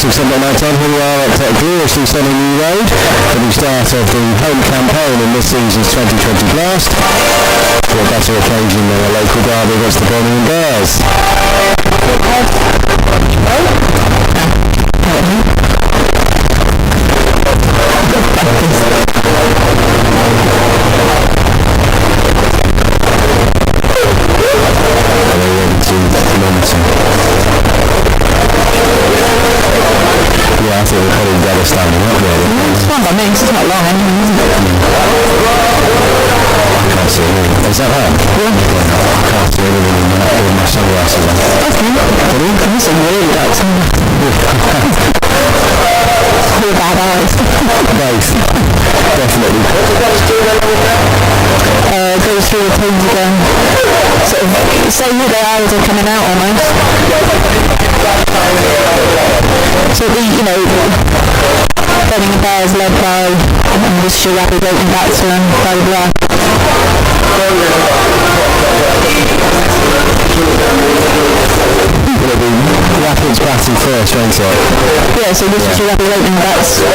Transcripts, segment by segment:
567 here we are at gloriously sunny New Road for the start of the home campaign in this season's 2020 Blast. For a better occasion than a local derby against the Birmingham Bears. Yeah, I think we're probably better standing up really. It's fine by me, it's not long anyway, isn't it? I can't see anything. Is that right? Yeah. I can't see anything with my sunglasses on. Okay. Really? That's some really dark sunglasses. Really bad eyes. Both. Definitely. Go through the teams again. Sort of say who they are as they're coming out almost. So Birmingham Bears led by Worcestershire rapid opening batsman, Dolivera. Will it be Rapids batting first, won't it? Yeah, so Worcestershire rapid opening batsman.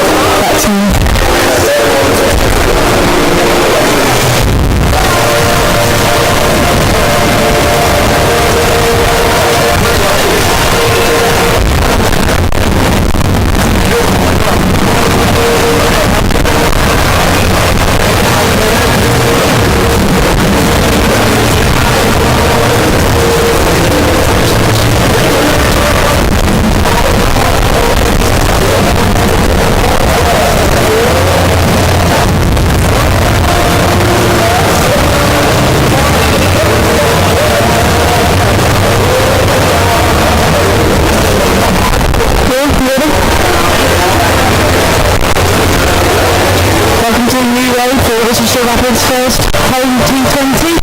Worcestershire Rapids first home T20.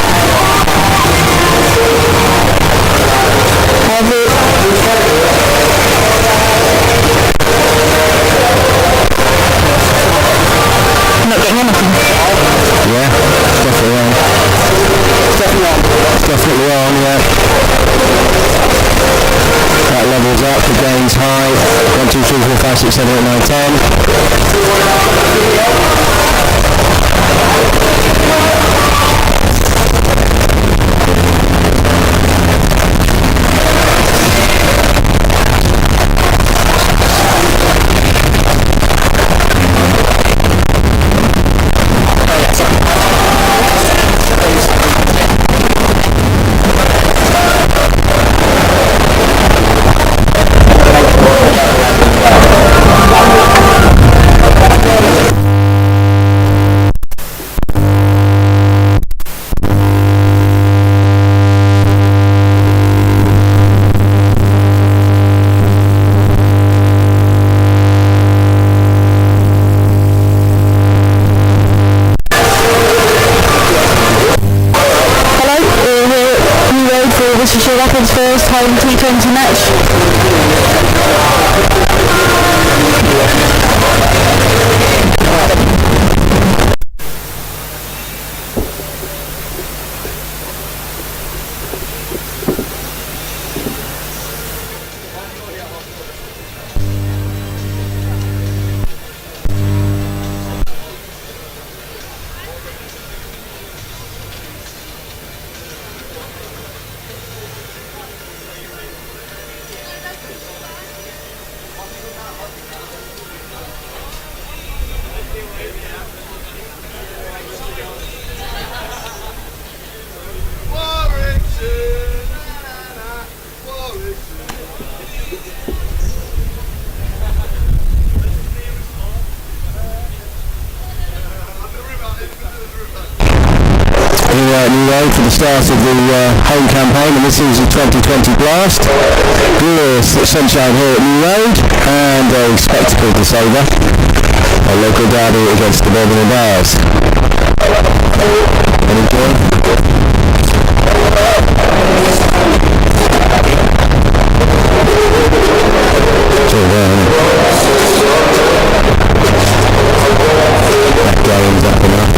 Not getting anything. Yeah, definitely on. Definitely on, yeah. That levels up, the game's high. 1, 2, 3, 4, 5, 6, 7, 8, 9, Worcestershire Rapids first home T20 match. New Road for the start of the home campaign, and this is the 2020 Blast. Glorious sunshine here at New Road, and a spectacle to savour. A local derby against the Birmingham Bears. Any joy? It's all there, isn't it? That game's up enough.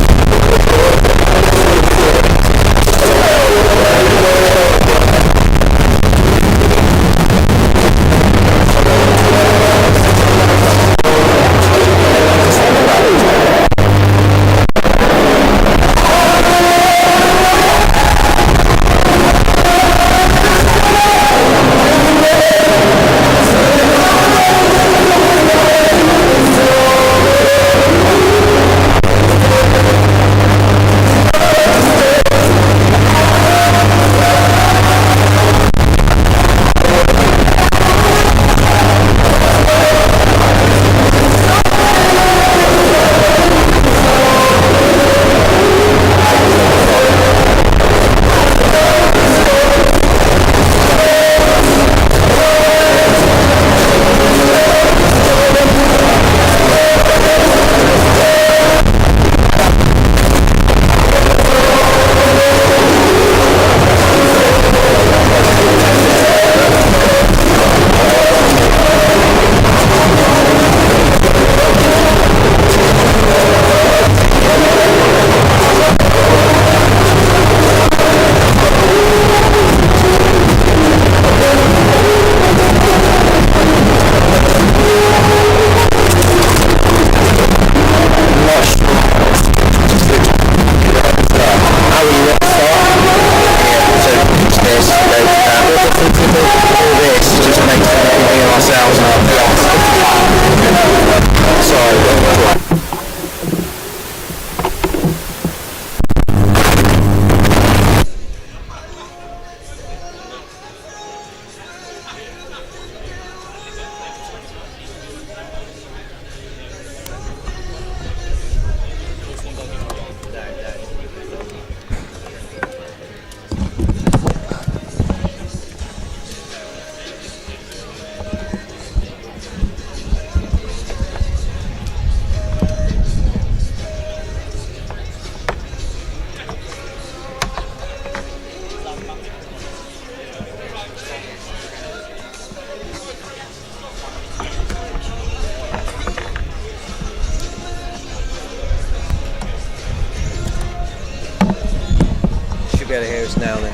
should be able to hear us now then.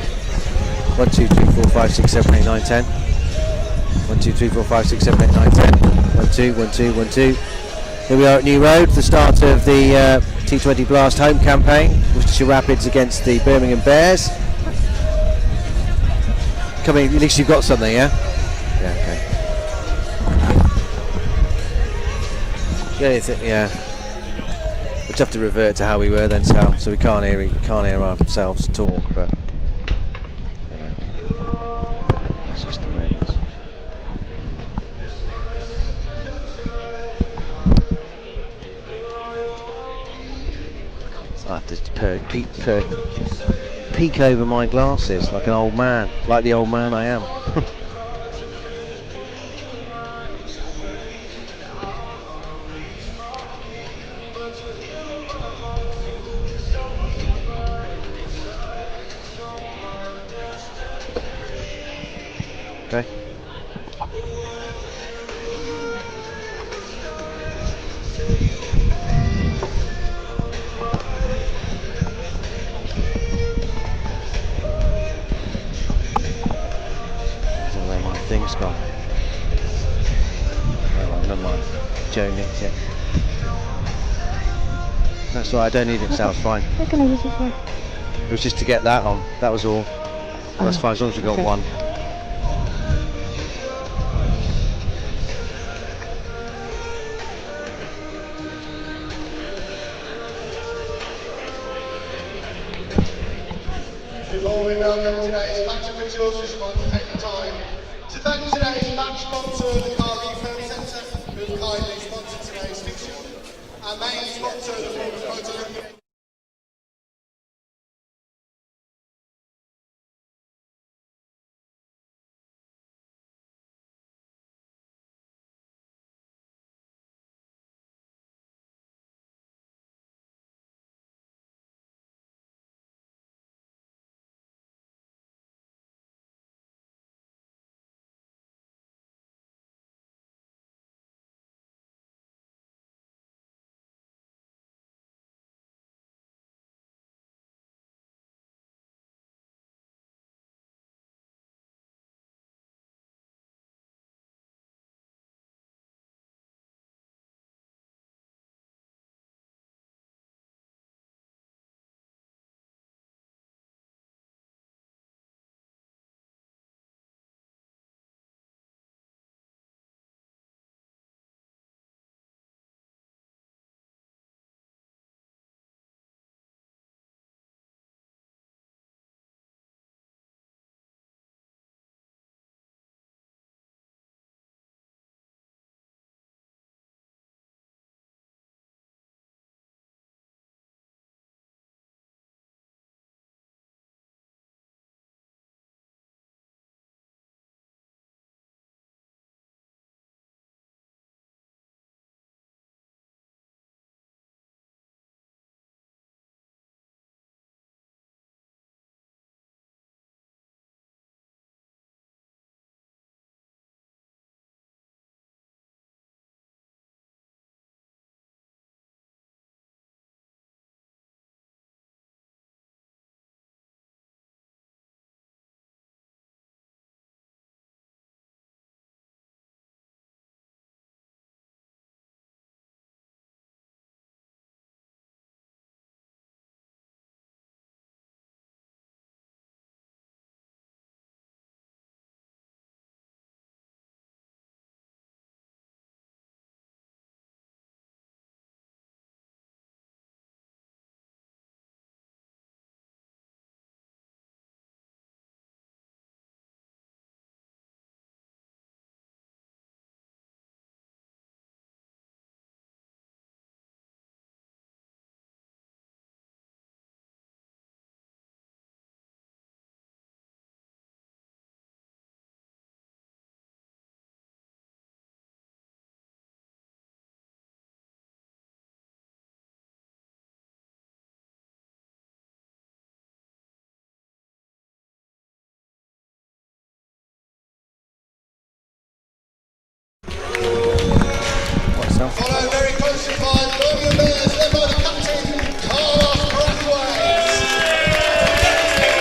1, 2, 3, 4, 5, 6, 7, 8, 9, 10. 1, 2, 3, 4, 5, 6, 7, 8, 9, 10. 1, 2, 1, 2, 1, 2. Here we are at New Road, the start of the T20 Blast home campaign. Worcestershire Rapids against the Birmingham Bears. Coming, at least you've got something, yeah? Yeah, okay. Yeah. We'll just have to revert to how we were then, so we can't hear ourselves talk, but that's just the way it is. I have to peek over my glasses like an old man, like the old man I am. Okay. I don't know where my thing's gone. Oh well, never mind. Joe nicked it. That's all right, I don't need it, sounds fine. Where can I use this one? It was just to get that on, that was all. That's fine, as long as we got one. Before we welcome today's match officials, just want to take the time to thank today's match sponsor, the Car Refurb Centre, who have kindly sponsored today's fixture. Our main sponsor, the former Photo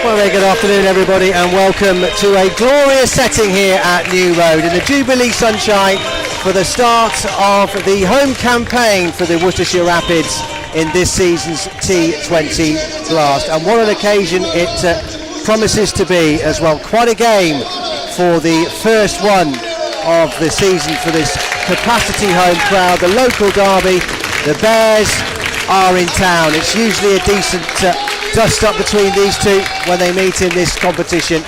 Well, very good afternoon, everybody, and welcome to a glorious setting here at New Road in the Jubilee sunshine for the start of the home campaign for the Worcestershire Rapids in this season's T20 Blast. And what an occasion it promises to be as well. Quite a game for the first one of the season for this capacity home crowd. The local derby, the Bears are in town. It's usually a decent dust up between these two when they meet in this competition.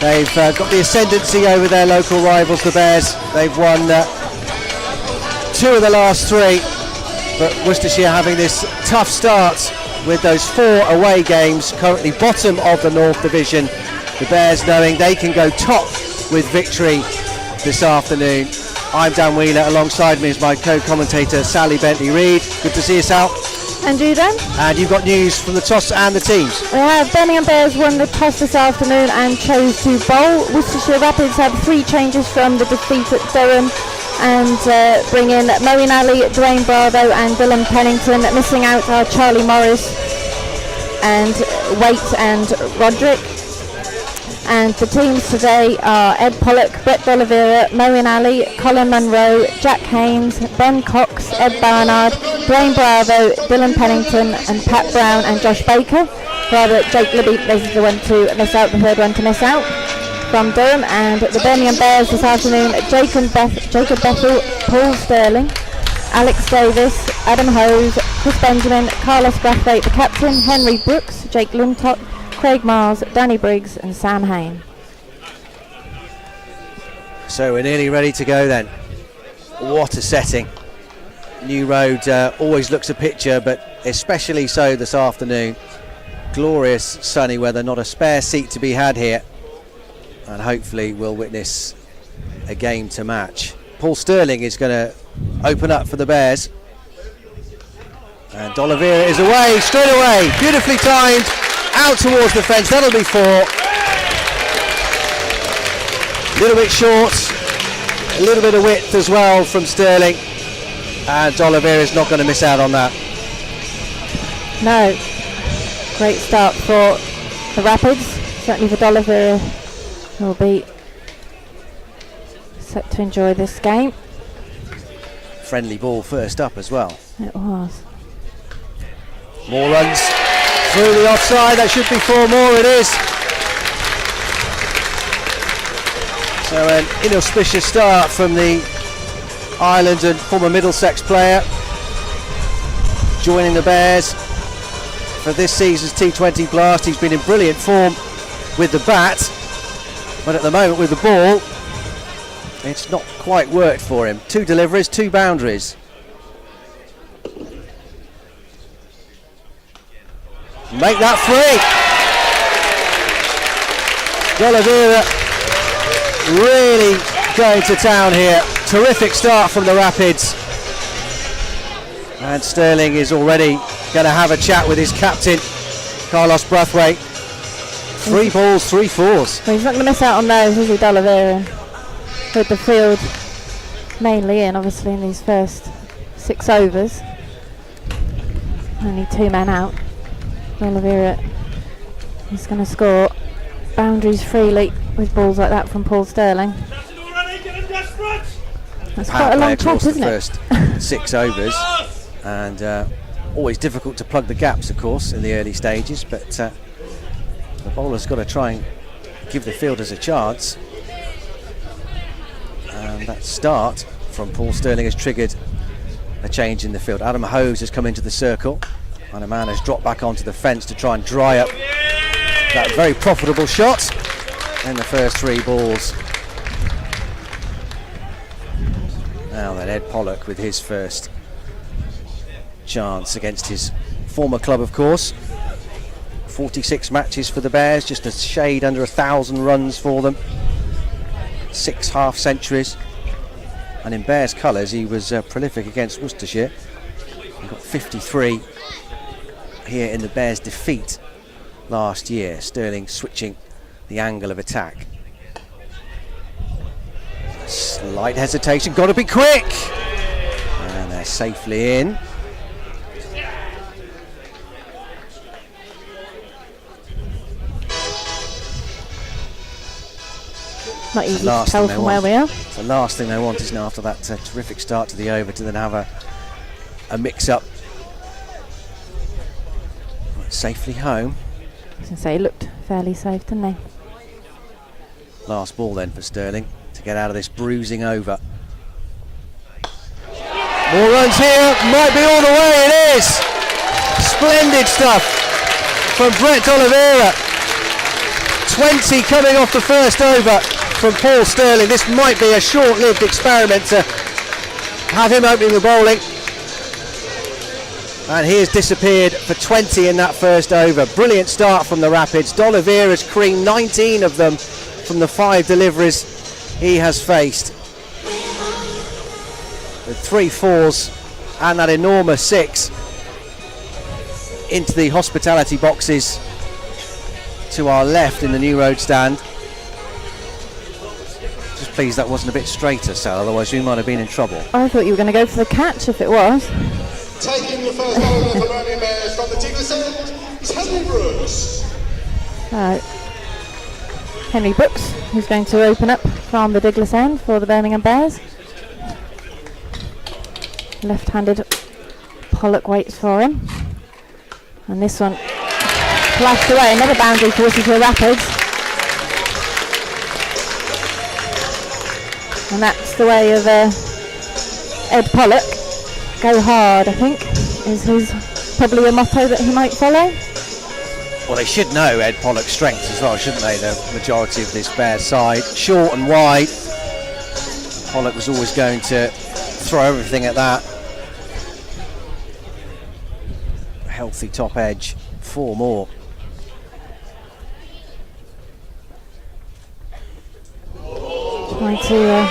They've got the ascendancy over their local rivals, the Bears. They've won 2 of the last 3, but Worcestershire having this tough start with those 4 away games, currently bottom of the North Division. The Bears knowing they can go top with victory this afternoon. I'm Dan Wheeler, alongside me is my co-commentator Sally Bentley-Reid. Good to see you, Sal. And you then? And you've got news from the toss and the teams. We have Birmingham Bears won the toss this afternoon and chose to bowl. Worcestershire Rapids have 3 changes from the defeat at Durham and bring in Moeen Ali, Dwayne Bravo and Dylan Pennington. Missing out are Charlie Morris and Waite and Roderick. And the teams today are Ed Pollock, Brett Dolivera, Moeen Ali, Colin Munro, Jack Haynes, Ben Cox, Ed Barnard, Dwayne Bravo, Dylan Pennington and Pat Brown and Josh Baker. However, Jake Libby is the one to miss out, the third one to miss out from Durham. And the Birmingham Bears this afternoon, Jacob Bethel, Paul Sterling, Alex Davis, Adam Hose, Chris Benjamin, Carlos Brathwaite, the captain, Henry Brooks, Jake Lintott, Craig Miles, Danny Briggs and Sam Hain. So we're nearly ready to go then. What a setting. New Road always looks a picture, but especially so this afternoon. Glorious sunny weather, not a spare seat to be had here. And hopefully we'll witness a game to match. Paul Sterling is going to open up for the Bears. And Dolivera is away, straight away. Beautifully timed. Out towards the fence, that'll be 4. A little bit short, a little bit of width as well from Sterling, and Dolivera is not going to miss out on that. No, great start for the Rapids, certainly for Dolivera, who will be set to enjoy this game. Friendly ball first up as well. It was. More runs. Through the offside, that should be 4 more, it is. So an inauspicious start from the Ireland and former Middlesex player, joining the Bears for this season's T20 Blast. He's been in brilliant form with the bat, but at the moment with the ball, it's not quite worked for him. 2 deliveries, 2 boundaries. Make that 3. Dolivera really going to town here. Terrific start from the Rapids. And Sterling is already going to have a chat with his captain, Carlos Brathwaite. 3 balls, 3 fours. Well, he's not going to miss out on those, is he, Dolivera? With the field mainly in, obviously, in these first 6 overs. Only 2 men out. Dolivera is going to score boundaries freely with balls like that from Paul Sterling. That's quite a long chop, isn't it? First 6 overs, and always difficult to plug the gaps, of course, in the early stages, but the bowler's got to try and give the fielders a chance. And that start from Paul Sterling has triggered a change in the field. Adam Hose has come into the circle, and a man has dropped back onto the fence to try and dry up that very profitable shot in the first 3 balls. Now then, Ed Pollock with his first chance against his former club, of course. 46 matches for the Bears, just a shade under 1,000 runs for them. 6 half centuries. And in Bears colours, he was prolific against Worcestershire. He got 53 here in the Bears' defeat last year. Sterling switching the angle of attack. Slight hesitation, got to be quick, and they're safely in. Not easy to tell from where we are. The last thing they want is now, after that terrific start to the over, to then have a mix-up. Safely home. I was going to say, he looked fairly safe, didn't he? Last ball then for Sterling to get out of this bruising over. More runs here, might be all the way, it is! Splendid stuff from Brett Dolivera. 20 coming off the first over from Paul Sterling. This might be a short-lived experiment to have him opening the bowling. And he has disappeared for 20 in that first over. Brilliant start from the Rapids. Dolivera's creamed 19 of them from the 5 deliveries he has faced. With 3 4s and that enormous 6 into the hospitality boxes to our left in the New Road stand. Just pleased that wasn't a bit straighter, Sal, otherwise we might have been in trouble. I thought you were going to go for the catch if it was. Taking the first bowler for Birmingham Bears from the Tigers end is Henry Brooks. Henry Brooks, who's going to open up from the Douglas end for the Birmingham Bears. Left-handed Pollock waits for him. And this one flashed away, another boundary for Worcestershire Rapids. And that's the way of Ed Pollock. Go hard, I think, is his probably a motto that he might follow. Well, they should know Ed Pollock's strengths as well, shouldn't they? The majority of this Bears side, short and wide. Pollock was always going to throw everything at that. Healthy top edge, 4 more. Trying to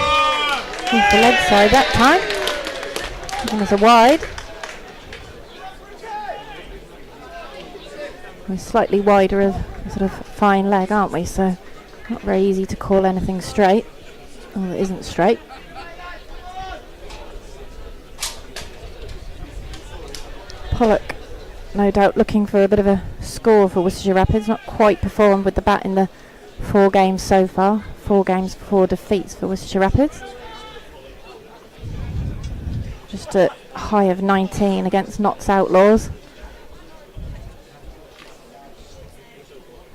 keep the leg side that time. And there's a wide. We're slightly wider of a sort of fine leg, aren't we? So not very easy to call anything straight. Well, it isn't straight. Pollock, no doubt looking for a bit of a score for Worcestershire Rapids. Not quite performed with the bat in the 4 games so far. 4 games, 4 defeats for Worcestershire Rapids. Just a high of 19 against Notts Outlaws.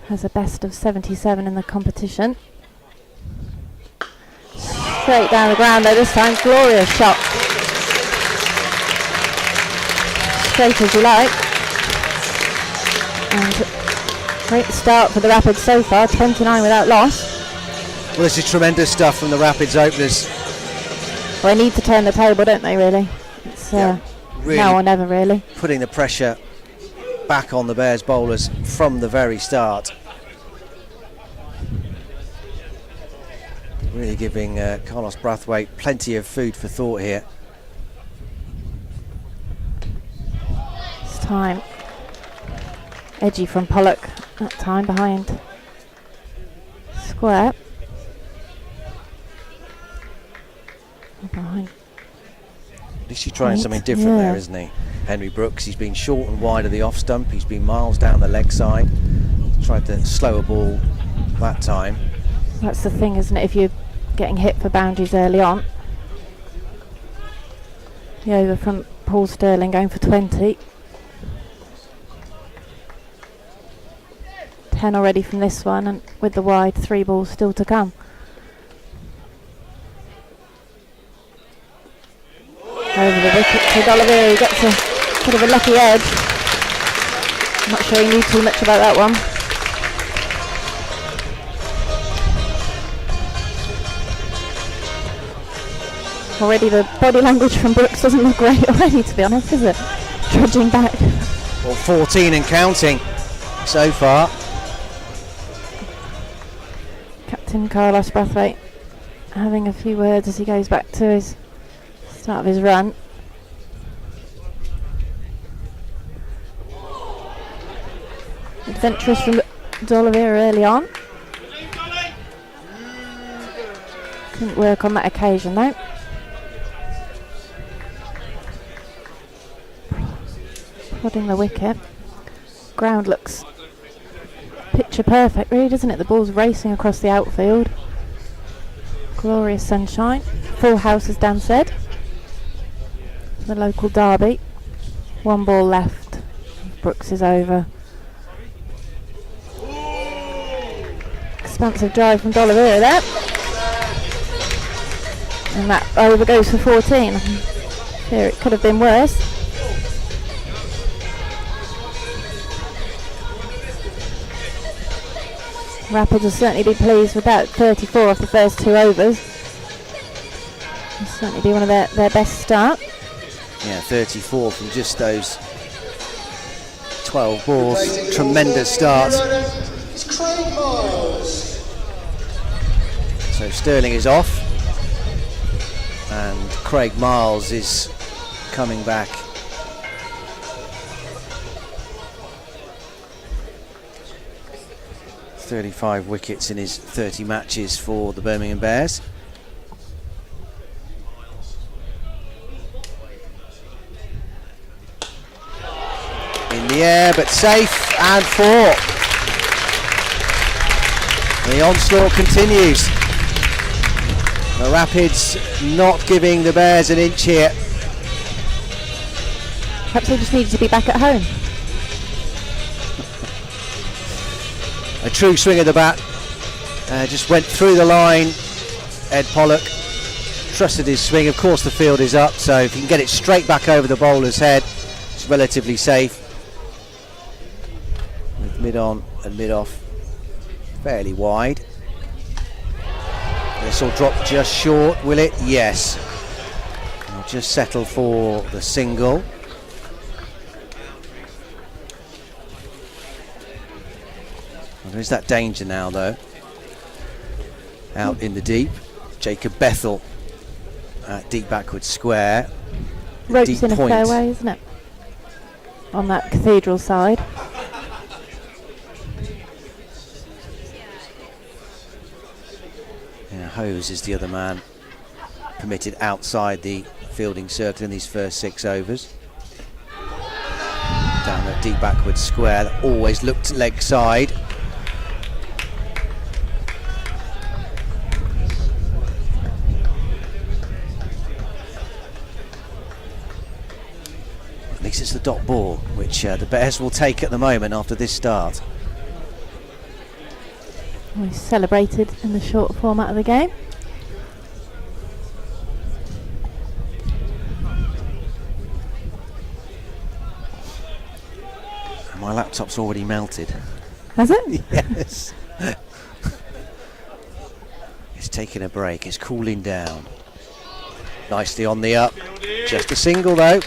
Has a best of 77 in the competition. Straight down the ground though this time, glorious shot. Straight as you like. And great start for the Rapids so far, 29 without loss. Well, this is tremendous stuff from the Rapids openers. Well, they need to turn the table, don't they, really? It's really now or never, really. Putting the pressure back on the Bears bowlers from the very start. Really giving Carlos Brathwaite plenty of food for thought here. This time, edgy from Pollock, that time behind square. Behind. At least he's trying something different there, isn't he? Henry Brooks, he's been short and wide of the off stump, he's been miles down the leg side. Tried to slow a ball that time. That's the thing, isn't it? If you're getting hit for boundaries early on. The over from Paul Sterling going for 20. 10 already from this one, and with the wide, 3 balls still to come. Over the wicket to Dolivera, he gets a bit of a lucky edge. I'm not sure he knew too much about that one. Already the body language from Brooks doesn't look great already, to be honest, is it? Trudging back. Well, 14 and counting so far. Captain Carlos Brathwaite having a few words as he goes back to his start of his run. Adventurous from Dolivera early on. Couldn't work on that occasion though. Prodding the wicket. Ground looks picture perfect really, doesn't it? The ball's racing across the outfield. Glorious sunshine. Full house, as Dan said. The local derby. 1 ball left. Brooks is over. Expansive drive from Dolivera there. And that over goes for 14. I'm sure it could have been worse. Rapids will certainly be pleased with that. 34 off the first 2 overs. It'll certainly be one of their best start. Yeah, 34 from just those 12 balls. Tremendous start. So Sterling is off. And Craig Miles is coming back. .35 wickets in his 30 matches for the Birmingham Bears. In the air, but safe, and 4. The onslaught continues. The Rapids not giving the Bears an inch here. Perhaps they just needed to be back at home. A true swing of the bat, just went through the line. Ed Pollock trusted his swing. Of course the field is up, so if you can get it straight back over the bowler's head, it's relatively safe. With mid on and mid off fairly wide. This will drop just short, will it? Yes. I'll just settle for the single. There is that danger now, though. Out in the deep, Jacob Bethel at deep backward square. Ropes Deep in point. a fairway, isn't it? On that cathedral side. Yeah, Hose is the other man permitted outside the fielding circle in these first 6 overs. Down that deep backward square, that always looked leg side. At least it's the dot ball, which the Bears will take at the moment after this start. We celebrated in the short format of the game. And my laptop's already melted. Has it? Yes. It's taking a break, it's cooling down. Nicely on the up. Just a single though.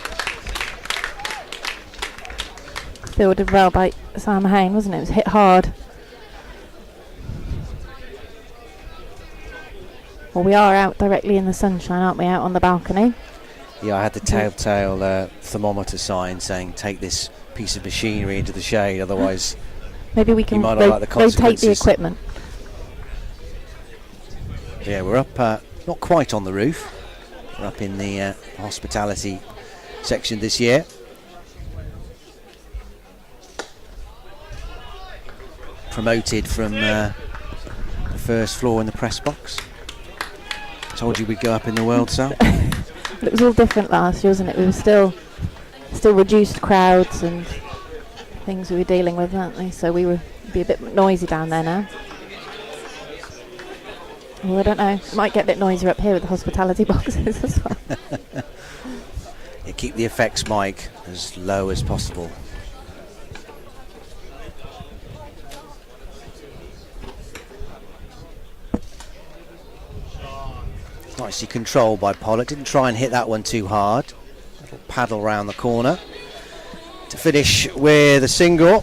Fielded well by Sam Haynes, wasn't it? It was hit hard. Well, we are out directly in the sunshine, aren't we? Out on the balcony. Yeah, I had the telltale thermometer sign saying take this piece of machinery into the shade, otherwise Maybe we can might not like the rotate the consequences. equipment. Yeah, we're up, not quite on the roof. We're up in the hospitality section this year. Promoted from the first floor in the press box. Told you we'd go up in the world, Sal. It was all different last year, wasn't it? We were still reduced crowds and things we were dealing with, weren't we? So we would be a bit noisy down there now. Well, I don't know. It might get a bit noisier up here with the hospitality boxes as well. Yeah, keep the effects mic as low as possible. Nicely controlled by Pollock. Didn't try and hit that one too hard. Little paddle round the corner to finish with a single.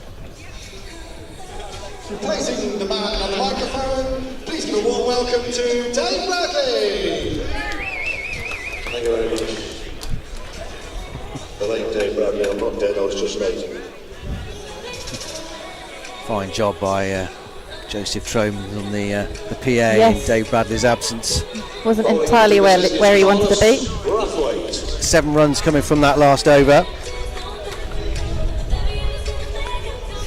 Placing the man on the microphone, please give a warm welcome to Dave Bradley. Thank you very much. The late Dave Bradley, I'm not dead, I was just late. Fine job by Joseph Troman on the PA Yes. in Dave Bradley's absence. Wasn't entirely where he wanted to be. 7 runs coming from that last over.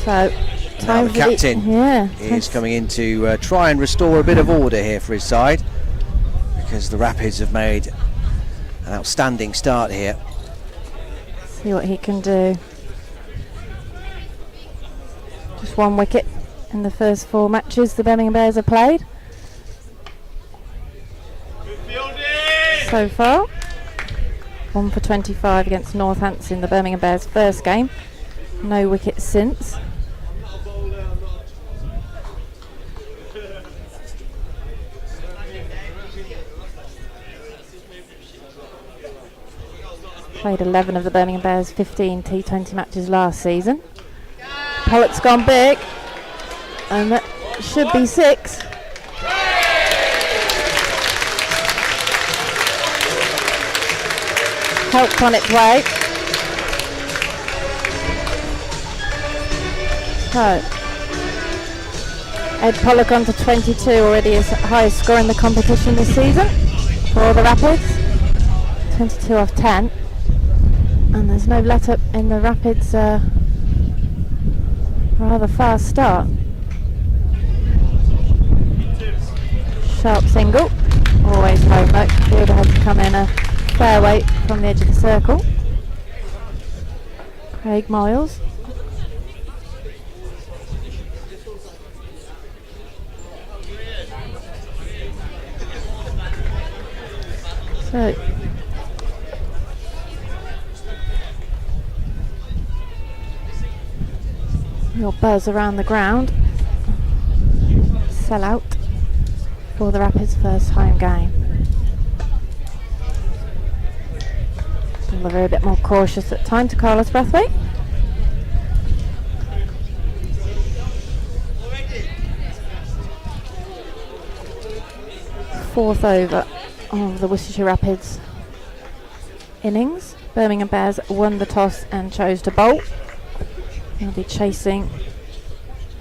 So, Now time the for captain yeah. is coming in to try and restore a bit of order here for his side. because the Rapids have made an outstanding start here. See what he can do. Just 1 wicket in the first 4 matches the Birmingham Bears have played so far. 1 for 25 against Northampton, the Birmingham Bears' first game. No wickets since. Played 11 of the Birmingham Bears' 15 T20 matches last season. Pollock's gone big, and that should be 6. Helped on its way. So, Ed Pollock on to 22, already his highest score in the competition this season for the Rapids. 22 off 10. And there's no let up in the Rapids' rather fast start. Sharp single, always home though. Fielder had to come in a fair weight from the edge of the circle. Craig Miles. So your buzz around the ground. Sell out for the Rapids' first home game. Dolivera a bit more cautious at time to Carlos Brathwaite. Fourth over of the Worcestershire Rapids innings. Birmingham Bears won the toss and chose to bowl. They'll be chasing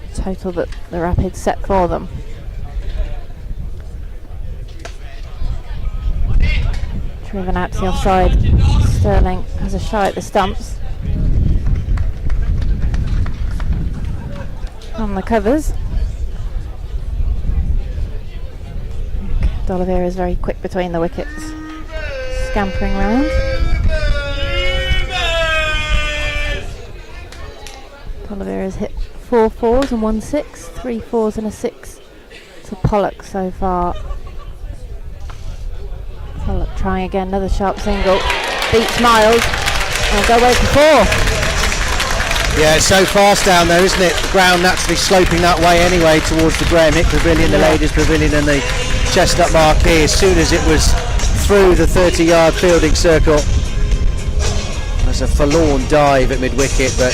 the total that the Rapids set for them. Driven out to the offside. Sterling has a shy at the stumps. On the covers. Dolivera is very quick between the wickets. Scampering round. Dolivera has hit 4 4s and 1 6, 3 4s and a 6 to Pollock so far. Pollock trying again, another sharp single. Beats Miles and go away for 4. Yeah, it's so fast down there, isn't it? The ground naturally sloping that way anyway towards the Graham Hick Pavilion, the Ladies Pavilion and the Chestnut Marquee. As soon as it was through the 30-yard fielding circle, there's a forlorn dive at mid-wicket, but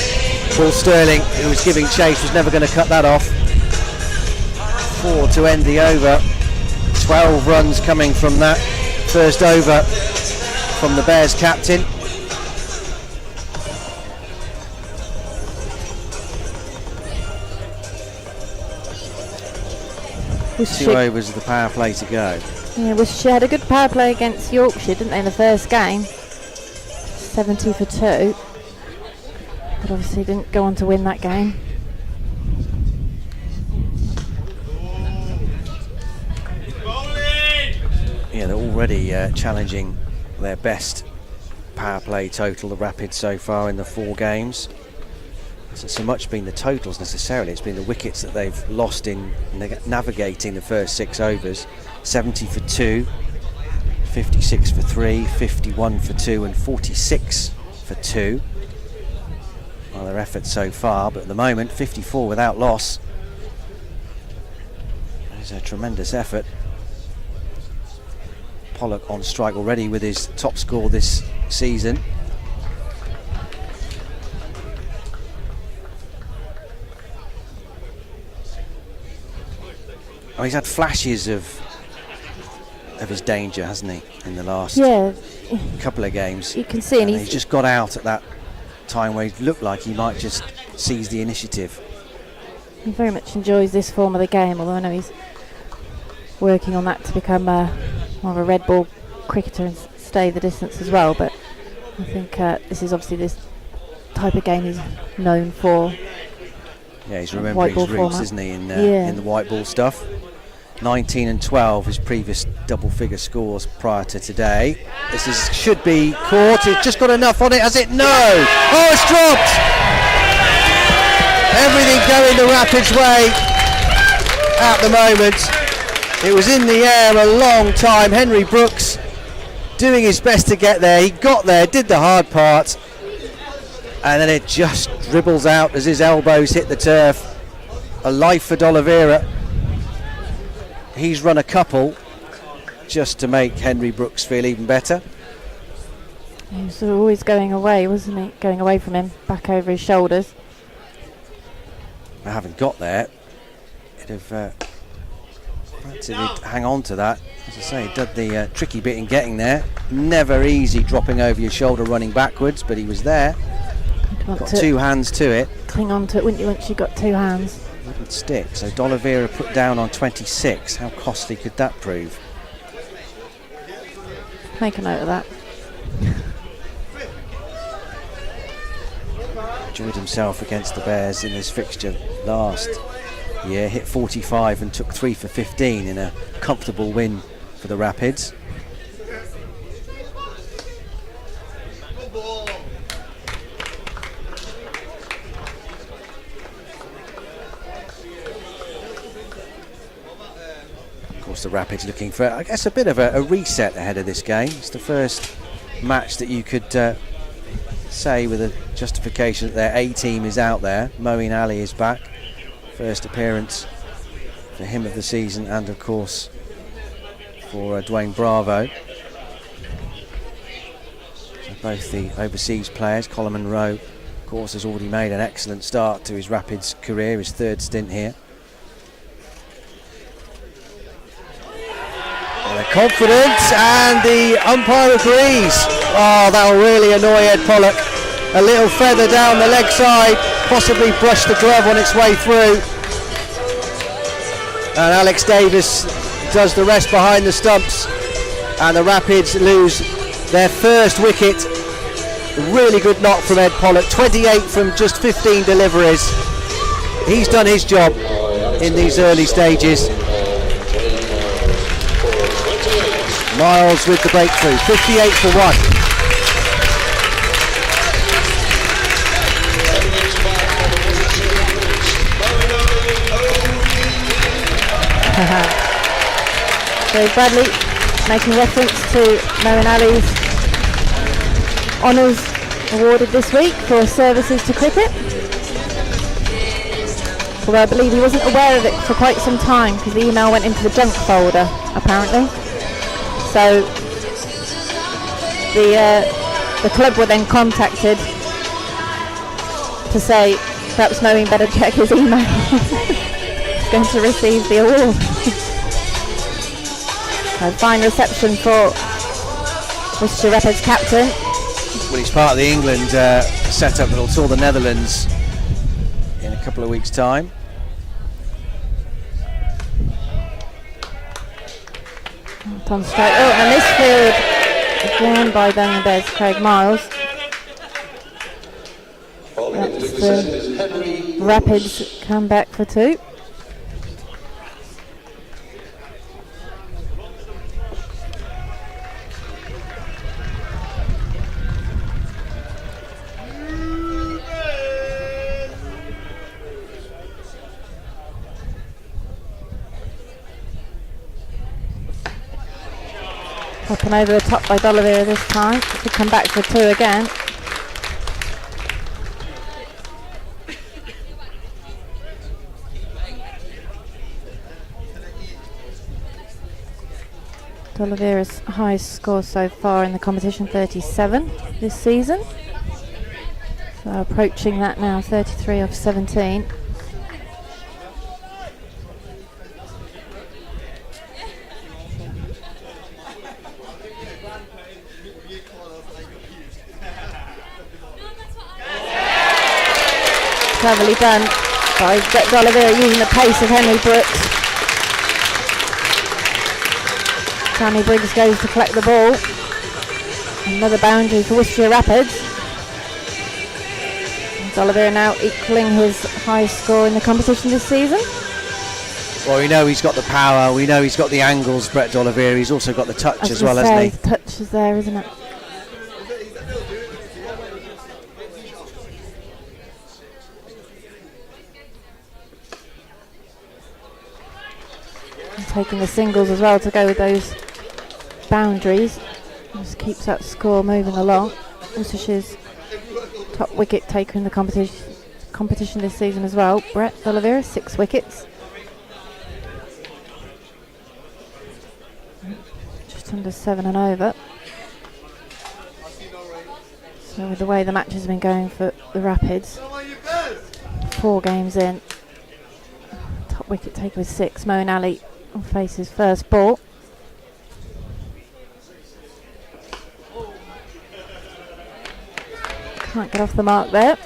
Paul Sterling, who was giving chase, was never going to cut that off. 4 to end the over. 12 runs coming from that first over from the Bears captain. Two overs of the power play to go. Yeah, Worcestershire had a good power play against Yorkshire, didn't they, in the first game? 70 for 2. But obviously didn't go on to win that game. Yeah, they're already challenging their best power play total, the Rapids, so far in the 4 games. It hasn't so much been the totals necessarily, it's been the wickets that they've lost in navigating the first 6 overs. 70 for 2, 56 for 3, 51 for 2 and 46 for 2. Well, their efforts so far, but at the moment 54 without loss. There's a tremendous effort. Pollock on strike already with his top score this season. Oh, he's had flashes of his danger, hasn't he, in the last couple of games. You can see, and he's just got out at that time where he looked like he might just seize the initiative. He very much enjoys this form of the game, although I know he's working on that to become more of a red ball cricketer and stay the distance as well. But I think this is obviously this type of game he's known for. Yeah, he's remembering his roots, isn't he, in the white ball stuff. 19 and 12, his previous double-figure scores prior to today. Should be caught. It's just got enough on it, has it? No! Oh, it's dropped! Everything going the Rapids way at the moment. It was in the air a long time. Henry Brooks doing his best to get there. He got there, did the hard part, and then it just dribbles out as his elbows hit the turf. A life for Dolivera. He's run a couple just to make Henry Brooks feel even better. He was always going away, wasn't he? Going away from him, back over his shoulders. I haven't got there. He'd have perhaps he'd hang on to that. As I say, he did the tricky bit in getting there. Never easy dropping over your shoulder running backwards, but he was there. Got two hands to it. Cling on to it, wouldn't you, once you got two hands? Wouldn't stick. So Dolivera put down on 26. How costly could that prove? Make a note of that. Enjoyed himself against the Bears in this fixture last year. Hit 45 and took 3 for 15 in a comfortable win for the Rapids. The Rapids looking for, I guess, a bit of a reset ahead of this game. It's the first match that you could say with a justification that their A team is out there. Moeen Ali is back. First appearance for him of the season, and of course for Dwayne Bravo. So both the overseas players. Colin Munro, of course, has already made an excellent start to his Rapids career, his third stint here. Confident, and the umpire agrees. Oh, that'll really annoy Ed Pollock. A little feather down the leg side, possibly brushed the glove on its way through. And Alex Davis does the rest behind the stumps, and the Rapids lose their first wicket. A really good knock from Ed Pollock, 28 from just 15 deliveries. He's done his job in these early stages. Miles with the breakthrough, 58 for 1. So Bradley making reference to Moeen Ali's honours awarded this week for services to cricket. Although I believe he wasn't aware of it for quite some time because the email went into the junk folder, apparently. So the club were then contacted to say perhaps Moeen better check his email. He's going to receive the award. So fine reception for Worcestershire Rapids captain. Well, he's part of the England setup that will tour the Netherlands in a couple of weeks' time. On straight. Oh, and this field again by Birmingham Bears Craig Miles. That's the Rapids come back for 2. Up and over the top by Dolivera this time. Could come back for 2 again. Dolivera's highest score so far in the competition, 37 this season. So approaching that now, 33 off 17. Cleverly done by Dolivera using the pace of Henry Brooks. Sammy Briggs goes to collect the ball. Another boundary for Worcestershire Rapids. And Dolivera now equalling his highest score in the competition this season. Well, we know he's got the power, we know he's got the angles, Brett Dolivera. He's also got the touch as well, hasn't he? The touch is there, isn't it? And taking the singles as well to go with those boundaries. Just keeps that score moving along. Worcestershire's top wicket taker in the competition this season as well. Brett Dolivera, 6 wickets. Just under 7 and over. So with the way the match has been going for the Rapids, 4 games in, top wicket taker with 6. Moeen Ali will face his first ball. Can't get off the mark there.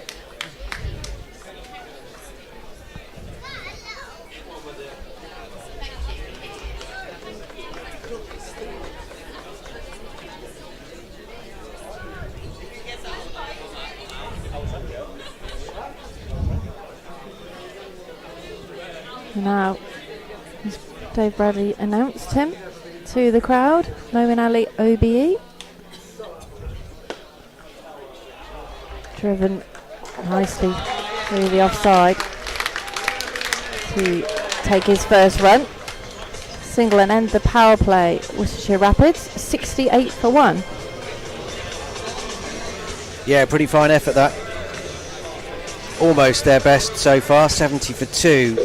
Now, as Dave Bradley announced him to the crowd, Moeen Ali OBE. Driven nicely through the offside to take his first run. Single and end the power play. Worcestershire Rapids 68 for 1. Yeah, pretty fine effort that. Almost their best so far, 70 for 2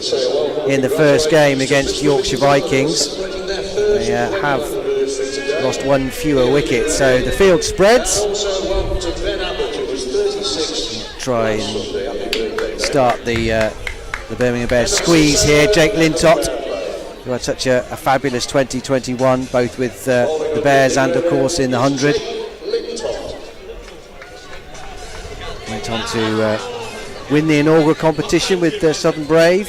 in the first game against Yorkshire Vikings. They have lost 1 fewer wicket, so the field spreads. Try and start the Birmingham Bears squeeze here. Jake Lintott, who had such a fabulous 2021, both with the Bears and of course in the 100. Went on to win the inaugural competition with Southern Brave.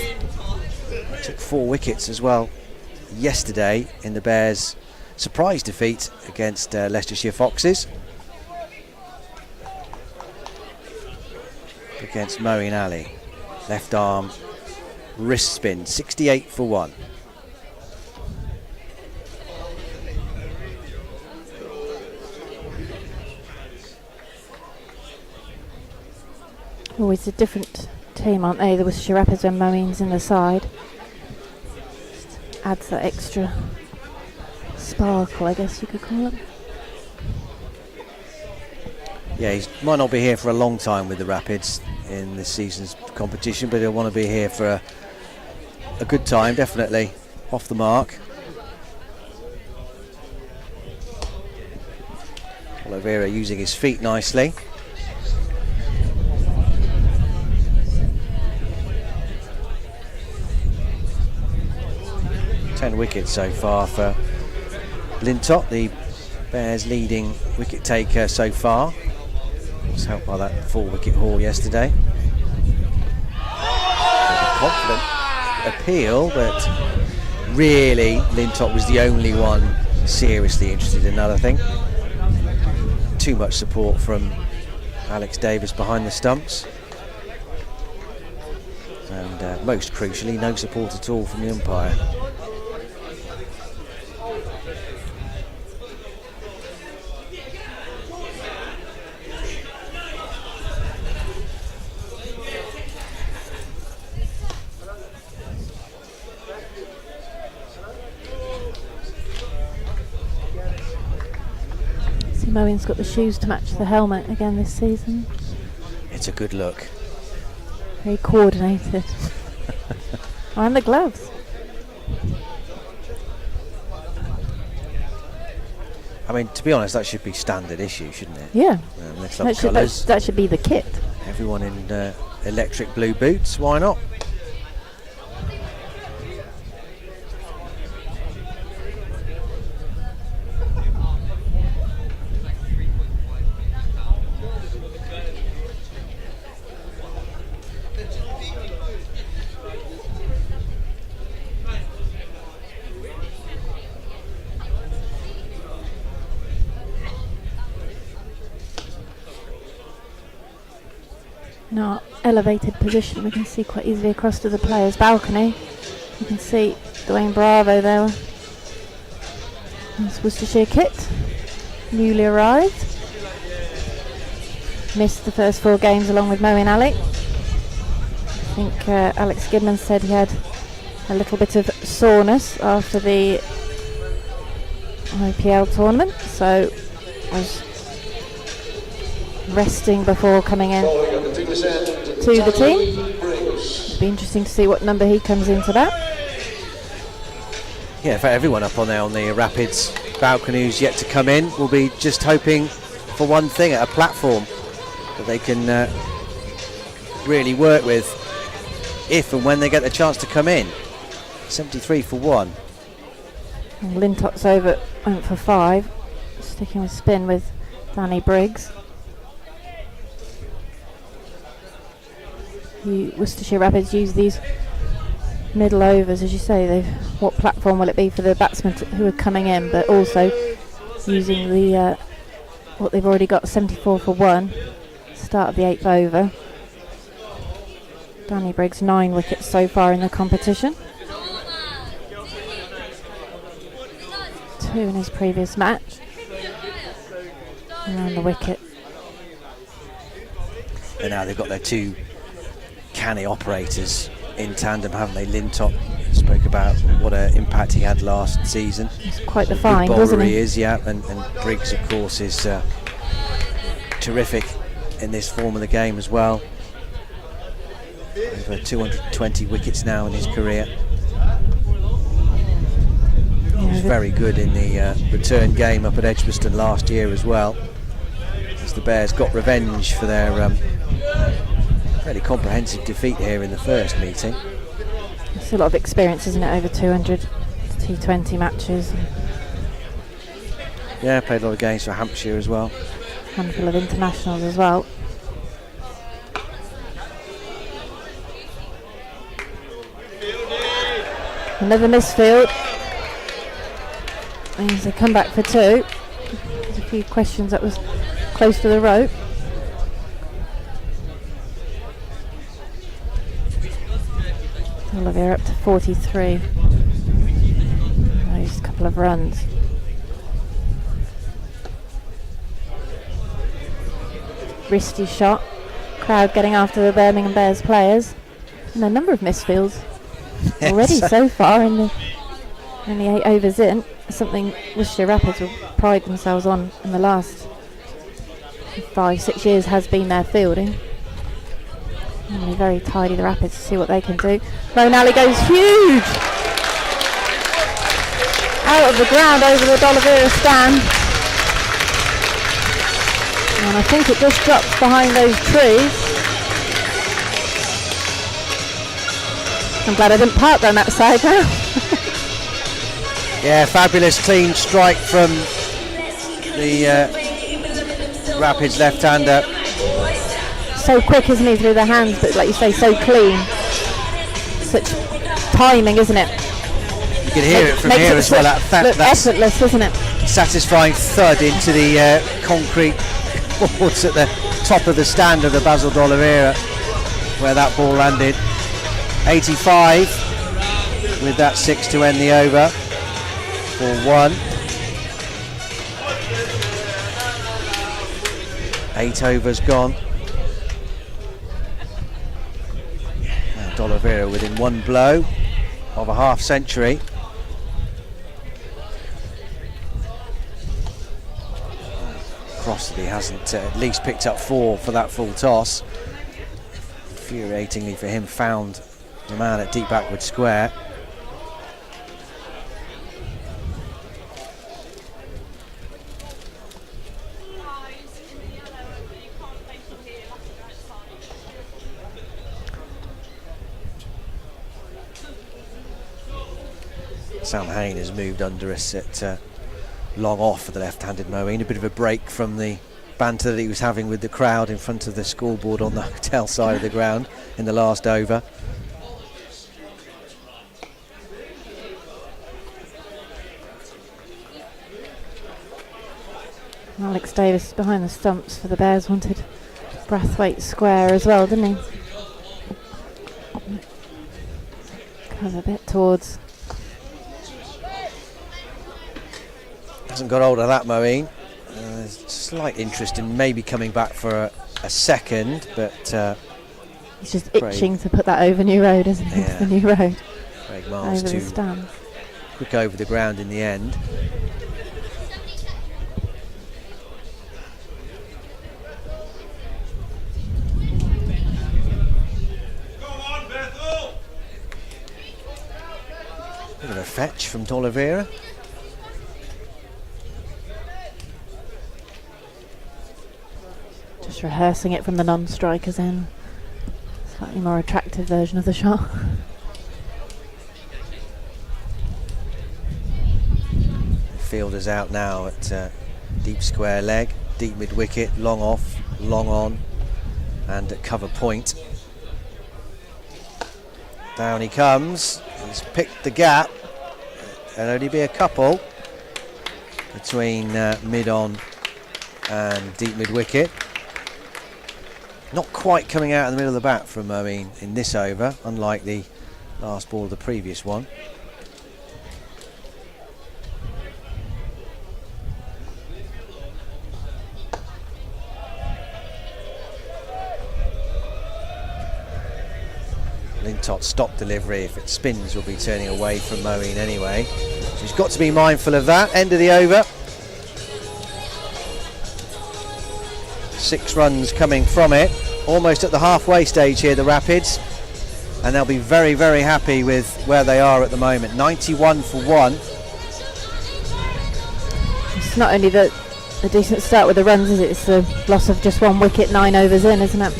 Took 4 wickets as well yesterday in the Bears' surprise defeat against Leicestershire Foxes. Against Moeen Ali. Left arm wrist spin, 68 for 1. Always a different team, aren't they? The Worcestershire Rapids when Moeen's in the side. Just adds that extra sparkle, I guess you could call it. Yeah, he might not be here for a long time with the Rapids in this season's competition, but he'll want to be here for a good time, definitely. Off the mark. Dolivera using his feet nicely. Ten wickets so far for Lintott, the Bears' leading wicket taker so far. Was helped by that 4-wicket haul yesterday. A confident appeal, but really Lintott was the only one seriously interested in another thing. Too much support from Alex Davis behind the stumps, and most crucially, no support at all from the umpire. Moeen's got the shoes to match the helmet again this season. It's a good look. Very coordinated. And the gloves. I mean, to be honest, that should be standard issue, shouldn't it? Yeah. The club colours. That should be the kit. Everyone in electric blue boots. Why not? In our elevated position, we can see quite easily across to the players' balcony. You can see Dwayne Bravo there. It's Worcestershire kit, newly arrived. Missed the first 4 games along with Moeen Ali. I think Alex Gidman said he had a little bit of soreness after the IPL tournament, so was resting before coming in to the team. It'll be interesting to see what number he comes into that. Yeah, for everyone up on there on the Rapids balcony who's yet to come in will be just hoping for one thing, at a platform that they can really work with if and when they get the chance to come in. 73 for 1. And Lintot's over, went for 5, sticking with spin with Danny Briggs. Worcestershire Rapids use these middle overs, as you say. What platform will it be for the batsmen who are coming in, but also using the what they've already got, 74 for 1, start of the 8th over. Danny Briggs 9 wickets so far in the competition, 2 in his previous match, around the wicket. And now they've got their 2 canny operators in tandem, haven't they? Lintott spoke about what an impact he had last season. It's quite the find, wasn't he? he? Is, yeah, and Briggs, of course, is terrific in this form of the game as well. Over 220 wickets now in his career. He was very good in the return game up at Edgbaston last year as well, as the Bears got revenge for their fairly comprehensive defeat here in the first meeting. It's a lot of experience, isn't it? Over 200 T20 matches. Yeah, played a lot of games for Hampshire as well. Handful of internationals as well. Another misfield. Means they come back for 2. There's a few questions that was close to the rope. Dolivera up to 43. Those couple of runs. Risky shot. Crowd getting after the Birmingham Bears players. And a number of misfields already so far in the only 8 overs in. Something Worcestershire Rapids will pride themselves on in the last 5-6 years has been their fielding. Normally very tidy, the Rapids, to see what they can do. Moeen Ali goes huge! Out of the ground over the Dolivera stand. And I think it just drops behind those trees. I'm glad I didn't park on that side now. Yeah, fabulous clean strike from the Rapids left-hander. So quick, isn't he, through the hands, but like you say, so clean. Such timing, isn't it? You can hear it from here as well. That's effortless, isn't it? Satisfying thud into the concrete boards at the top of the stand of the Basil Dolivera, where that ball landed. 85 with that 6 to end the over for 1. 8 overs gone. Dolivera within 1 blow of a half century. Crossley hasn't at least picked up 4 for that full toss. Infuriatingly for him, found the man at deep backward square. Sam Haynes has moved under us at long off for the left-handed Moeen. A bit of a break from the banter that he was having with the crowd in front of the scoreboard on the hotel side of the ground in the last over. Alex Davis behind the stumps for the Bears, wanted Brathwaite square as well, didn't he? Kind of a bit towards. Hasn't got hold of that, Moeen. There's slight interest in maybe coming back for a second, but he's just itching to put that over New Road, isn't he? Yeah. The New Road. Craig Miles Over the too stand. quick over the ground in the end. Bit of a fetch from Dolivera. Just rehearsing it from the non-strikers in. Slightly more attractive version of the shot. Fielder's out now at deep square leg, deep mid-wicket, long off, long on, and at cover point. Down he comes. He's picked the gap. There'll only be a couple between mid-on and deep mid-wicket. Not quite coming out in the middle of the bat from Moeen in this over, unlike the last ball of the previous one. Lintott stop delivery. If it spins, will be turning away from Moeen anyway. So he's got to be mindful of that. End of the over. 6 runs coming from it. Almost at the halfway stage here, the Rapids. And they'll be very, very happy with where they are at the moment. 91 for 1. It's not only the decent start with the runs, is it? It's the loss of just 1 wicket, 9 overs in, isn't it?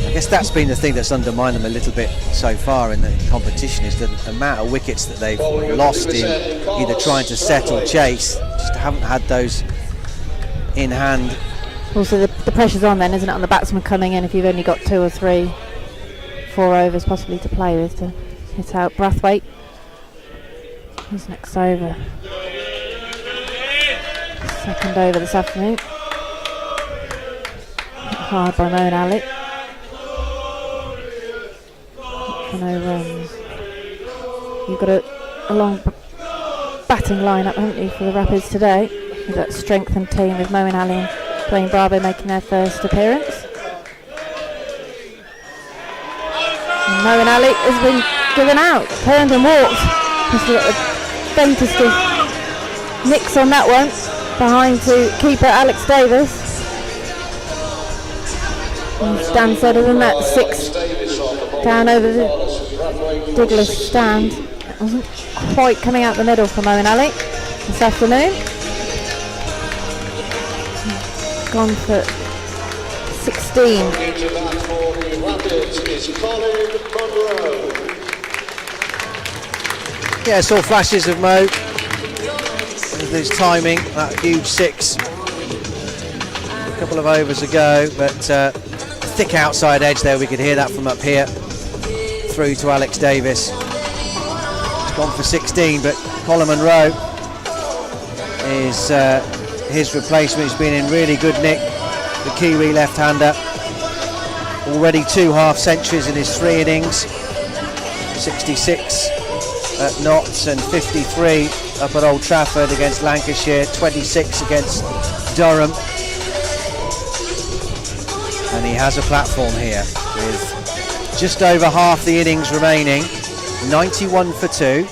I guess that's been the thing that's undermined them a little bit so far in the competition, is the amount of wickets that they've lost in either trying to set or chase. Just haven't had those in hand. Also the pressure's on then, isn't it, on the batsman coming in if you've only got 2 or 3, 4 overs possibly to play with to hit out. Brathwaite, his next over. Second over this afternoon. Hard by Moeen Ali. For no runs. You've got a long batting lineup, haven't you, for the Rapids today? With that strengthened team with Moeen Ali and Dwayne Bravo making their first appearance. And Moeen Ali has been given out, turned and walked. Just got the faintest of nicks on that one, behind to keeper Alex Davis. And Stan said other than that, 6 down over the Douglas stand. It wasn't quite coming out the middle for Moeen Ali this afternoon. Gone for 16. Yeah, saw flashes of Mo with his timing, that huge 6 a couple of overs ago, but thick outside edge there, we could hear that from up here through to Alex Davis. He's gone for 16, but Colin Munro is his replacement. He's been in really good nick, the Kiwi left-hander. Already 2 half centuries in his 3 innings, 66 at Notts and 53 up at Old Trafford against Lancashire, 26 against Durham. And he has a platform here with just over half the innings remaining, 91 for 2.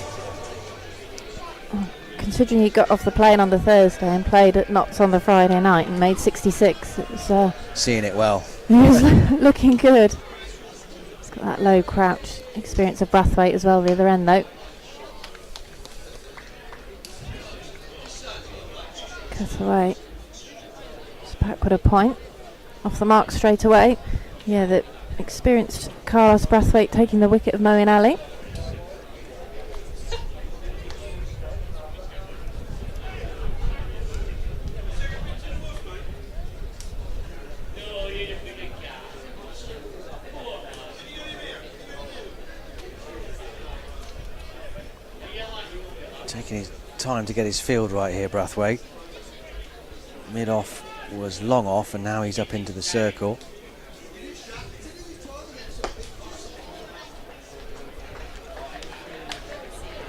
Considering he got off the plane on the Thursday and played at Notts on the Friday night and made 66, it was seeing it well. He was looking good. He's got that low crouch experience of Brathwaite as well the other end though. Cut away. Just backward a point. Off the mark straight away. Yeah, the experienced Carlos Brathwaite taking the wicket of Moeen Ali. Taking his time to get his field right here, Brathwaite. Mid off was long off, and now he's up into the circle.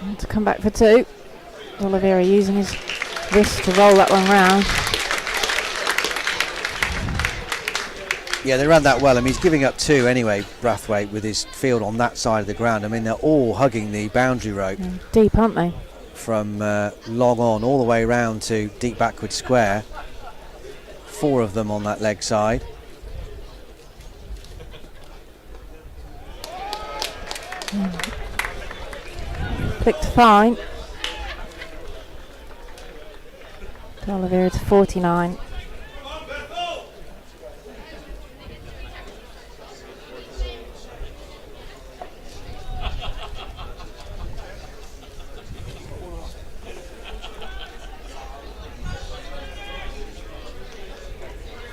And to come back for 2. Dolivera using his wrist to roll that one round. Yeah, they ran that well. I mean, he's giving up 2 anyway, Brathwaite, with his field on that side of the ground. I mean, they're all hugging the boundary rope. Deep, aren't they? From long on all the way round to deep backward square. 4 of them on that leg side. Clicked fine. Dolivera to 49.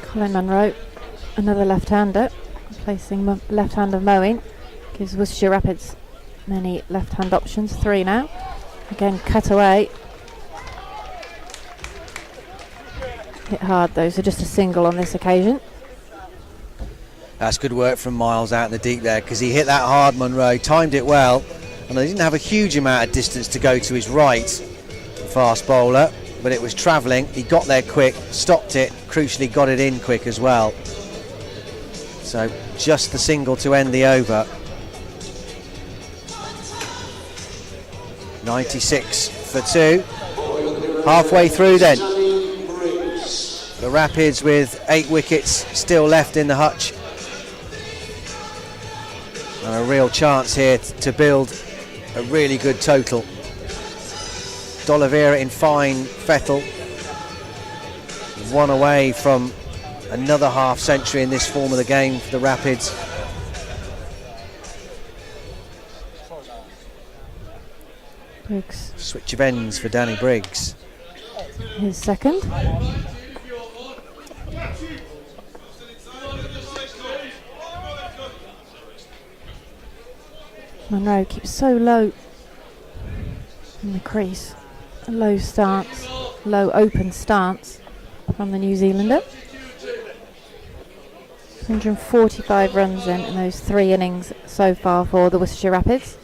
Colin Munro, another left-hander, placing left hand of mowing, gives Worcestershire Rapids many left-hand options. 3 now. Again, cut away. Hit hard though, so just a single on this occasion. That's good work from Miles out in the deep there, because he hit that hard, Munro, timed it well, and he didn't have a huge amount of distance to go to his right, the fast bowler, but it was travelling. He got there quick, stopped it, crucially got it in quick as well. So just the single to end the over. 96 for 2. Halfway through then. The Rapids with 8 wickets still left in the hutch. And a real chance here to build a really good total. Dolivera in fine fettle. 1 away from another half century in this form of the game for the Rapids. Briggs. Switch of ends for Danny Briggs. His second. Munro keeps so low in the crease. A low stance, low open stance from the New Zealander. 145 runs in those 3 innings so far for the Worcestershire Rapids.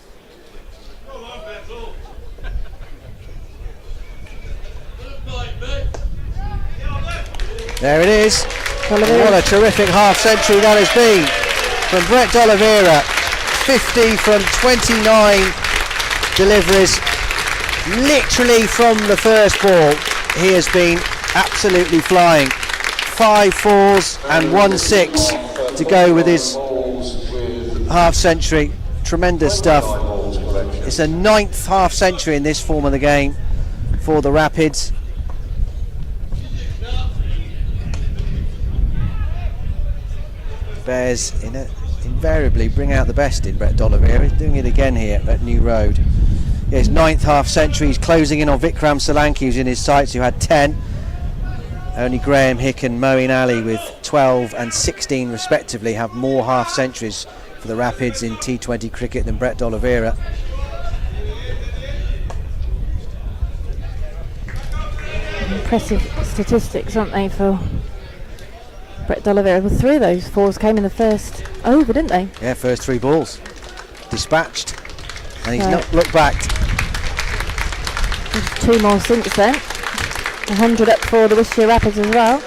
There it is. Dolivera. What a terrific half century that has been from Brett Dolivera. 50 from 29 deliveries. Literally from the first ball, he has been absolutely flying. 5 4s and 1 6 to go with his half century. Tremendous stuff. It's a 9th half century in this form of the game for the Rapids. Bears invariably bring out the best in Brett Dolivera. He's doing it again here at New Road. His 9th half century. He's closing in on Vikram Solanki, who's in his sights, who had 10. Only Graham Hick and Moeen Ali with 12 and 16 respectively have more half centuries for the Rapids in T20 cricket than Brett Dolivera. Impressive statistics, aren't they, for Brett Dolivera? Well, 3 of those 4s came in the first over, didn't they? Yeah, first 3 balls dispatched, and he's not looked back. There's 2 more since then. 100 up for the Worcestershire Rapids as well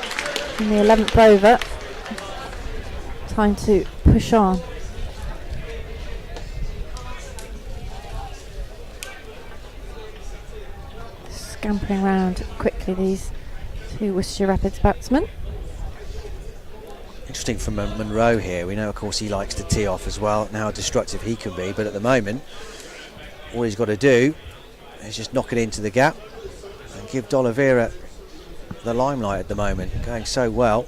in the 11th over. Time to push on. Scampering round quickly, these 2 Worcestershire Rapids batsmen. Interesting from Munro here. We know, of course, he likes to tee off as well, and how destructive he can be, but at the moment all he's got to do is just knock it into the gap and give Dolivera the limelight at the moment. Going so well.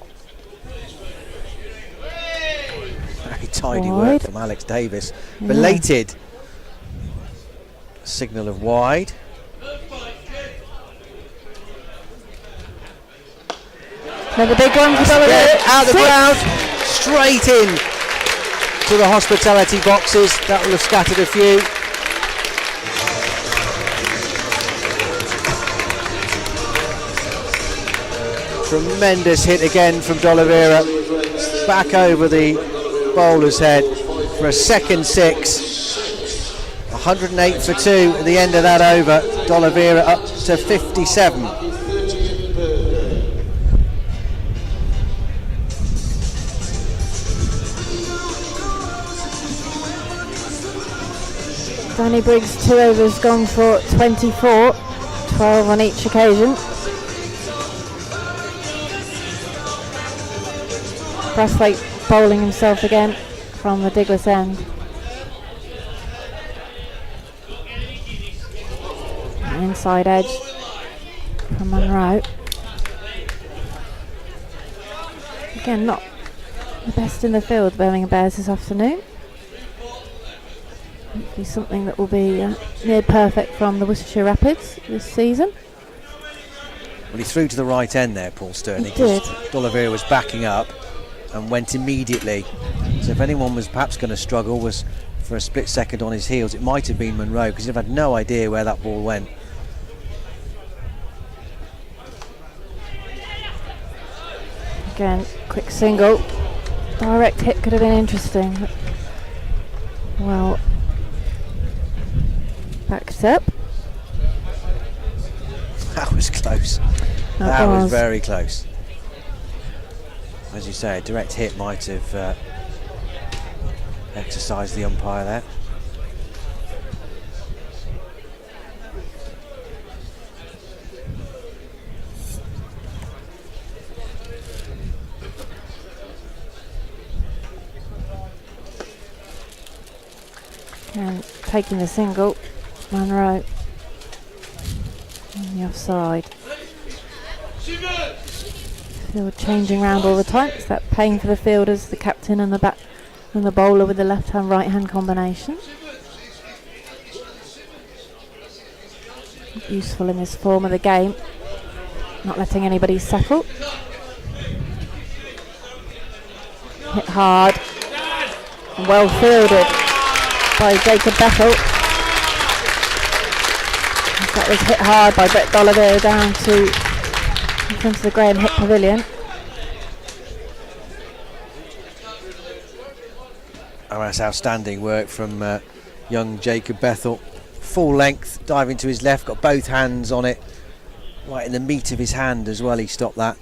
Very tidy work from Alex Davis. Yeah. Belated signal of wide. Another big one for Dolivera. Out the ground, straight in to the hospitality boxes. That will have scattered a few. Tremendous hit again from Dolivera. Back over the bowler's head for a second 6. 108 for 2 at the end of that over. Dolivera up to 57. Danny Briggs, 2 overs gone for 24, 12 on each occasion. Brathwaite bowling himself again from the Diglis end. An inside edge from Monroe. Again, not the best in the field, Birmingham Bears this afternoon. Hopefully something that will be near perfect from the Worcestershire Rapids this season. Well, he threw to the right end there, Paul Sterling. He did. Dolivera was backing up and went immediately. So if anyone was perhaps going to struggle was for a split second on his heels, it might have been Monroe, because he'd have had no idea where that ball went. Again, quick single. Direct hit could have been interesting. Well, backed up. That was close. That was very close. As you say, a direct hit might have exercised the umpire there. And taking the single, Monroe on the offside. Field changing round all the time. It's that pain for the fielders, the captain and the bat and the bowler with the left hand right hand combination. Useful in this form of the game, not letting anybody settle. Hit hard and well fielded by Jacob Bethel. That was hit hard by Brett Dolivera down to in front of the Graham Hit Pavilion. Oh, that's outstanding work from young Jacob Bethel. Full length, diving to his left, got both hands on it, right in the meat of his hand as well. He stopped that.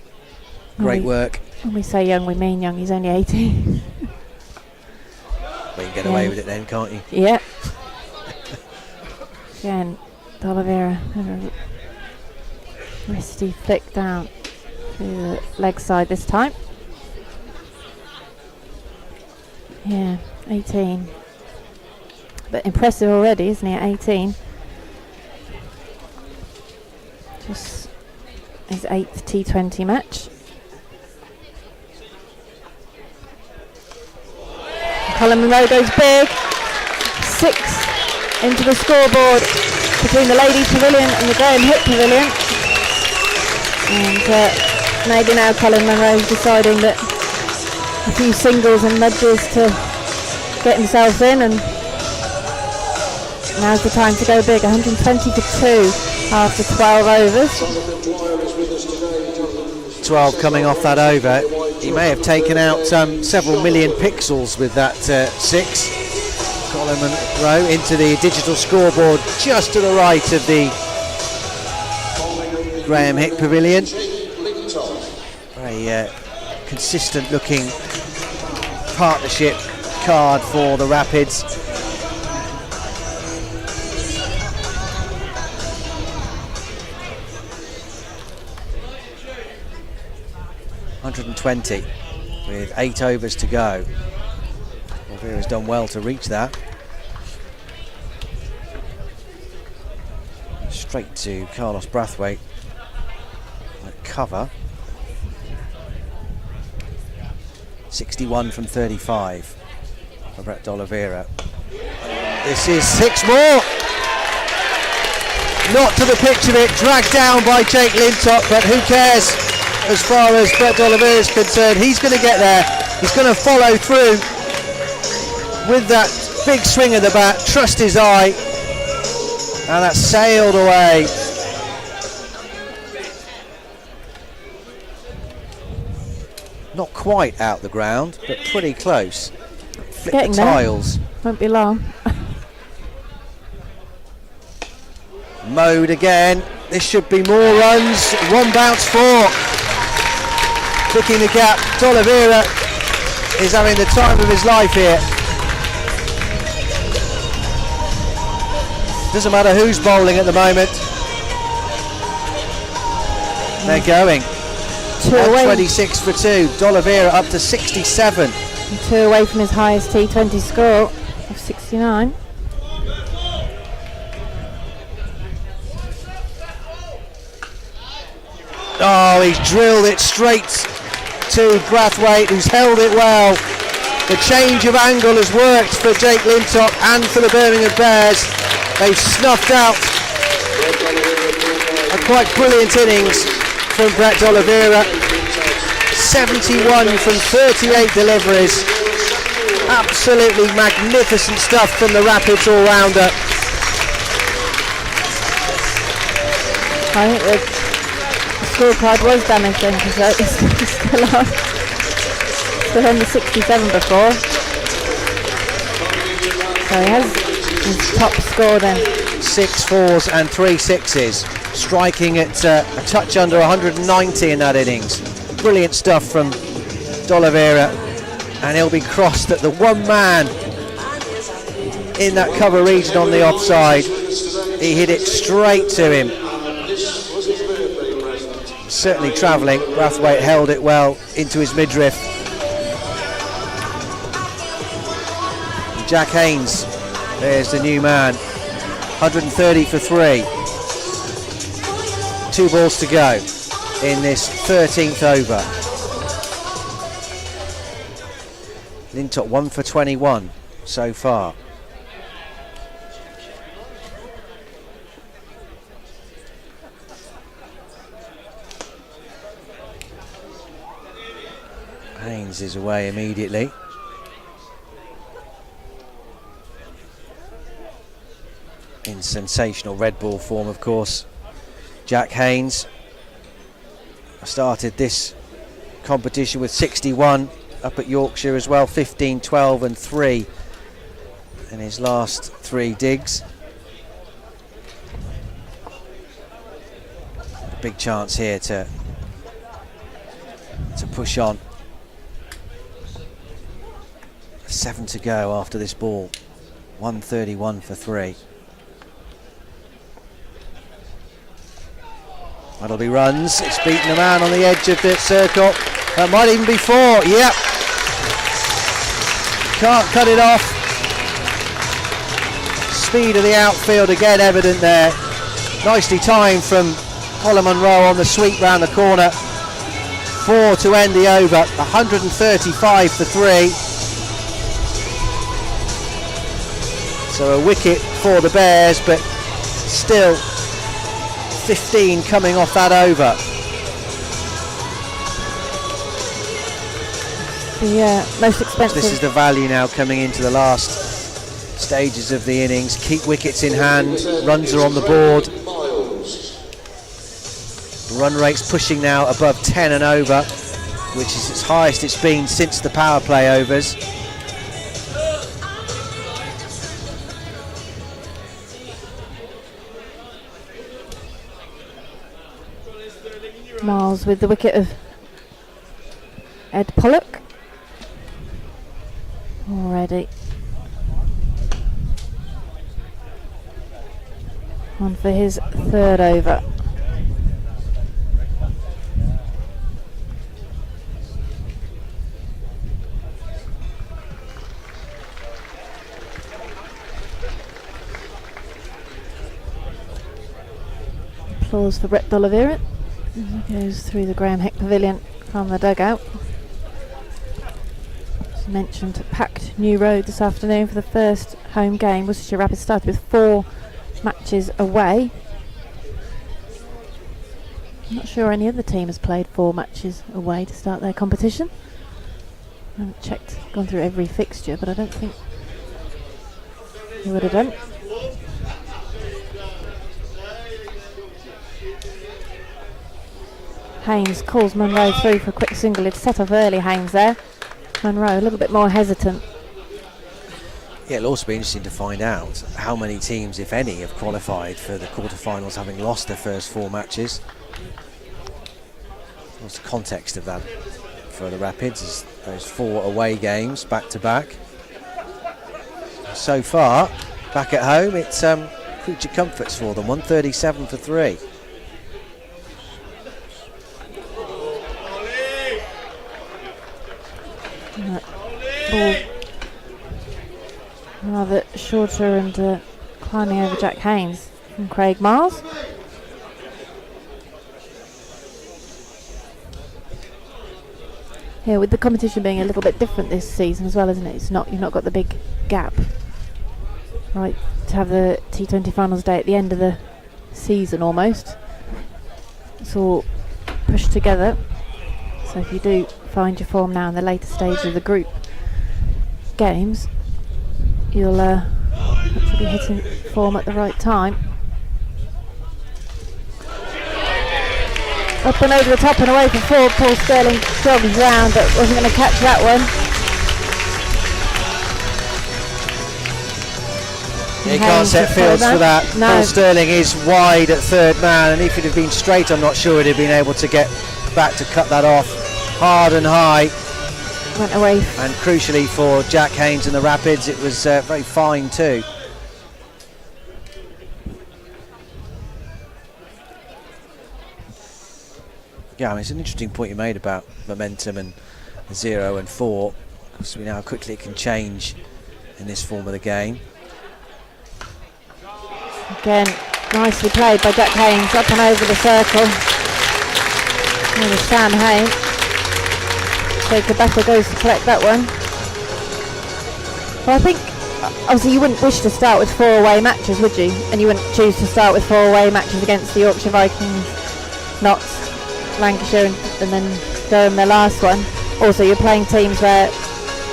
Great work. When we say young, we mean young. He's only 18. Well, you can get away with it then, can't you? Yeah. Again, Dolivera, wristy flick down to the leg side this time. Yeah, 18. But impressive already, isn't he, at 18? Just his 8th T20 match. Colin Monroe goes big. 6 into the scoreboard between the Ladies Pavilion and the Graham Hit Pavilion. And maybe now Colin Monroe's deciding that a few singles and nudges to get himself in, and now's the time to go big. 120 for 2 after 12 overs. 12 coming off that over. He may have taken out several million pixels with that 6. Colin Monroe into the digital scoreboard just to the right of the Graham Hit Pavilion. Very consistent looking partnership card for the Rapids. .120 with 8 overs to go. Dolivera's done well to reach that. Straight to Carlos Brathwaite at cover. 61 from 35 for Brett Dolivera. This is 6 more. Not to the pitch of it, dragged down by Jake Lintop, but who cares as far as Brett Dolivera is concerned. He's going to get there. He's going to follow through with that big swing of the bat, trust his eye, and that sailed away. Not quite out the ground, but pretty close. Flip Getting the there. tiles. Won't be long. Mode again. This should be more runs. One bounce 4. Picking the gap. Dolivera is having the time of his life here. Doesn't matter who's bowling at the moment. They're going. 26 for 2. Dolivera up to 67. And 2 away from his highest T20 score of 69. Oh, he's drilled it straight to Brathwaite, who's held it well. The change of angle has worked for Jake Lintott and for the Birmingham Bears. They've snuffed out a quite brilliant innings from Brett Dolivera. 71 from 38 deliveries. Absolutely magnificent stuff from the Rapids all-rounder. I think the scorecard was damaged then, because it's still on the 67 before. So he has his top score then. 6 4s and 3 6s, striking at a touch under 190 in that innings. Brilliant stuff from Dolivera, and he'll be crossed at the one man in that cover region on the offside. He hit it straight to him. Certainly travelling. Brathwaite held it well into his midriff. Jack Haynes, there's the new man. 130 for 3. 2 balls to go in this 13th over. Lintott 1 for 21 so far. Haynes is away immediately. In sensational red ball form, of course. Jack Haynes started this competition with 61 up at Yorkshire as well, 15, 12 and 3 in his last 3 digs. A big chance here to push on. 7 to go after this ball. 131 for 3. That'll be runs. It's beaten the man on the edge of the circle. That might even be 4. Yep. Can't cut it off. Speed of the outfield again evident there. Nicely timed from Colin Munro on the sweep round the corner. 4 to end the over. 135 for 3. So a wicket for the Bears, but still 15 coming off that over. The most expensive. This is the value now coming into the last stages of the innings. Keep wickets in hand, runs are on the board. Run rate's pushing now above 10 and over, which is its highest it's been since the power play overs. Miles with the wicket of Ed Pollock already on for his 3rd over. Applause for Brett Dolivera as he goes through the Graham Heck Pavilion from the dugout. As mentioned, packed New Road this afternoon for the first home game. Worcestershire Rapids started with 4 matches away. I'm not sure any other team has played 4 matches away to start their competition. I haven't checked, gone through every fixture, but I don't think they would have done. Haynes calls Munro through for a quick single. He'd set off early, Haynes there. Munro a little bit more hesitant. Yeah, it'll also be interesting to find out how many teams, if any, have qualified for the quarterfinals having lost their first 4 matches. What's the context of that for the Rapids? Is those 4 away games back to back. So far, back at home, it's creature comforts for them. 137 for 3. Ball rather shorter and climbing over Jack Haynes from Craig Miles. Yeah, with the competition being a little bit different this season as well, isn't it? You've not got the big gap, right, to have the T20 finals day at the end of the season almost. It's all pushed together. So if you do find your form now in the later stage of the group games, you'll hopefully be hitting form at the right time. Up and over the top and away for 4. Paul Sterling jogs round, but wasn't going to catch that one. He can't set fields for that. No. Paul Sterling is wide at third man, and if he'd have been straight, I'm not sure he'd have been able to get back to cut that off hard and high. Went away. And crucially for Jack Haynes and the Rapids, it was very fine too. Yeah, I mean, it's an interesting point you made about momentum and 0 and 4, because we know how quickly it can change in this form of the game. Again, nicely played by Jack Haynes, up and over the circle. And there's Sam Haynes. Jacob Bethel goes to collect that one. Well, I think obviously you wouldn't wish to start with 4 away matches, would you? And you wouldn't choose to start with 4 away matches against the Yorkshire Vikings, Notts, Lancashire and then Durham, their last one. Also, you're playing teams where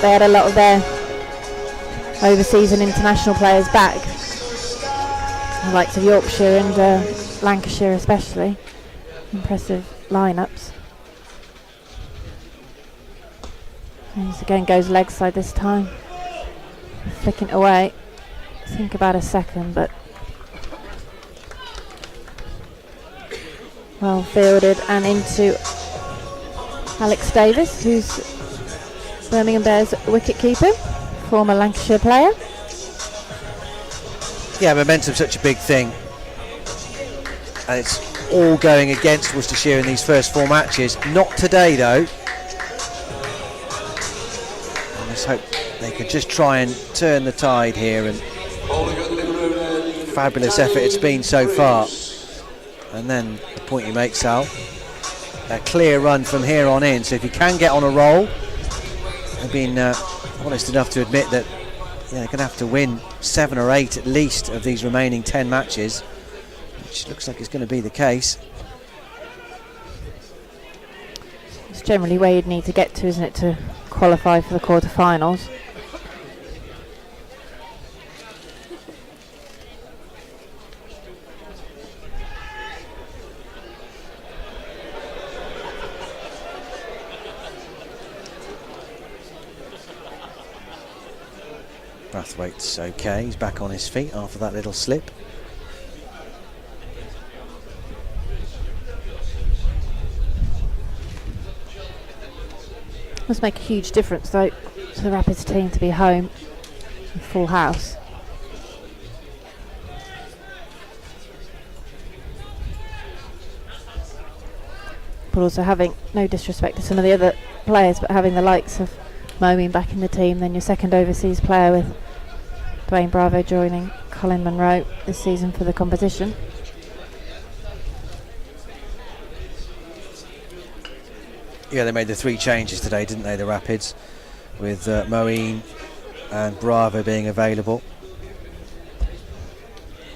they had a lot of their overseas and international players back, the likes of Yorkshire and Lancashire especially. Impressive lineups. Haynes again goes leg side this time, flicking it away. Think about a second, but well fielded and into Alex Davis, who's Birmingham Bears wicket keeper, former Lancashire player. Yeah, momentum's such a big thing, and it's all going against Worcestershire in these first 4 matches. Not today though. I just hope they could just try and turn the tide here, and fabulous effort it's been so far. And then the point you make, Sal, a clear run from here on in. So if you can get on a roll, I've been honest enough to admit that they're going to have to win 7 or 8 at least of these remaining 10 matches, which looks like it's going to be the case. It's generally where you'd need to get to, isn't it, to qualify for the quarter-finals. Brathwaite's okay, he's back on his feet after that little slip. Must make a huge difference though to the Rapids team to be home in full house. But also having, no disrespect to some of the other players, but having the likes of Moeen back in the team, then your second overseas player with Dwayne Bravo joining Colin Munro this season for the competition. Yeah, they made the 3 changes today, didn't they, the Rapids, with Moeen and Bravo being available.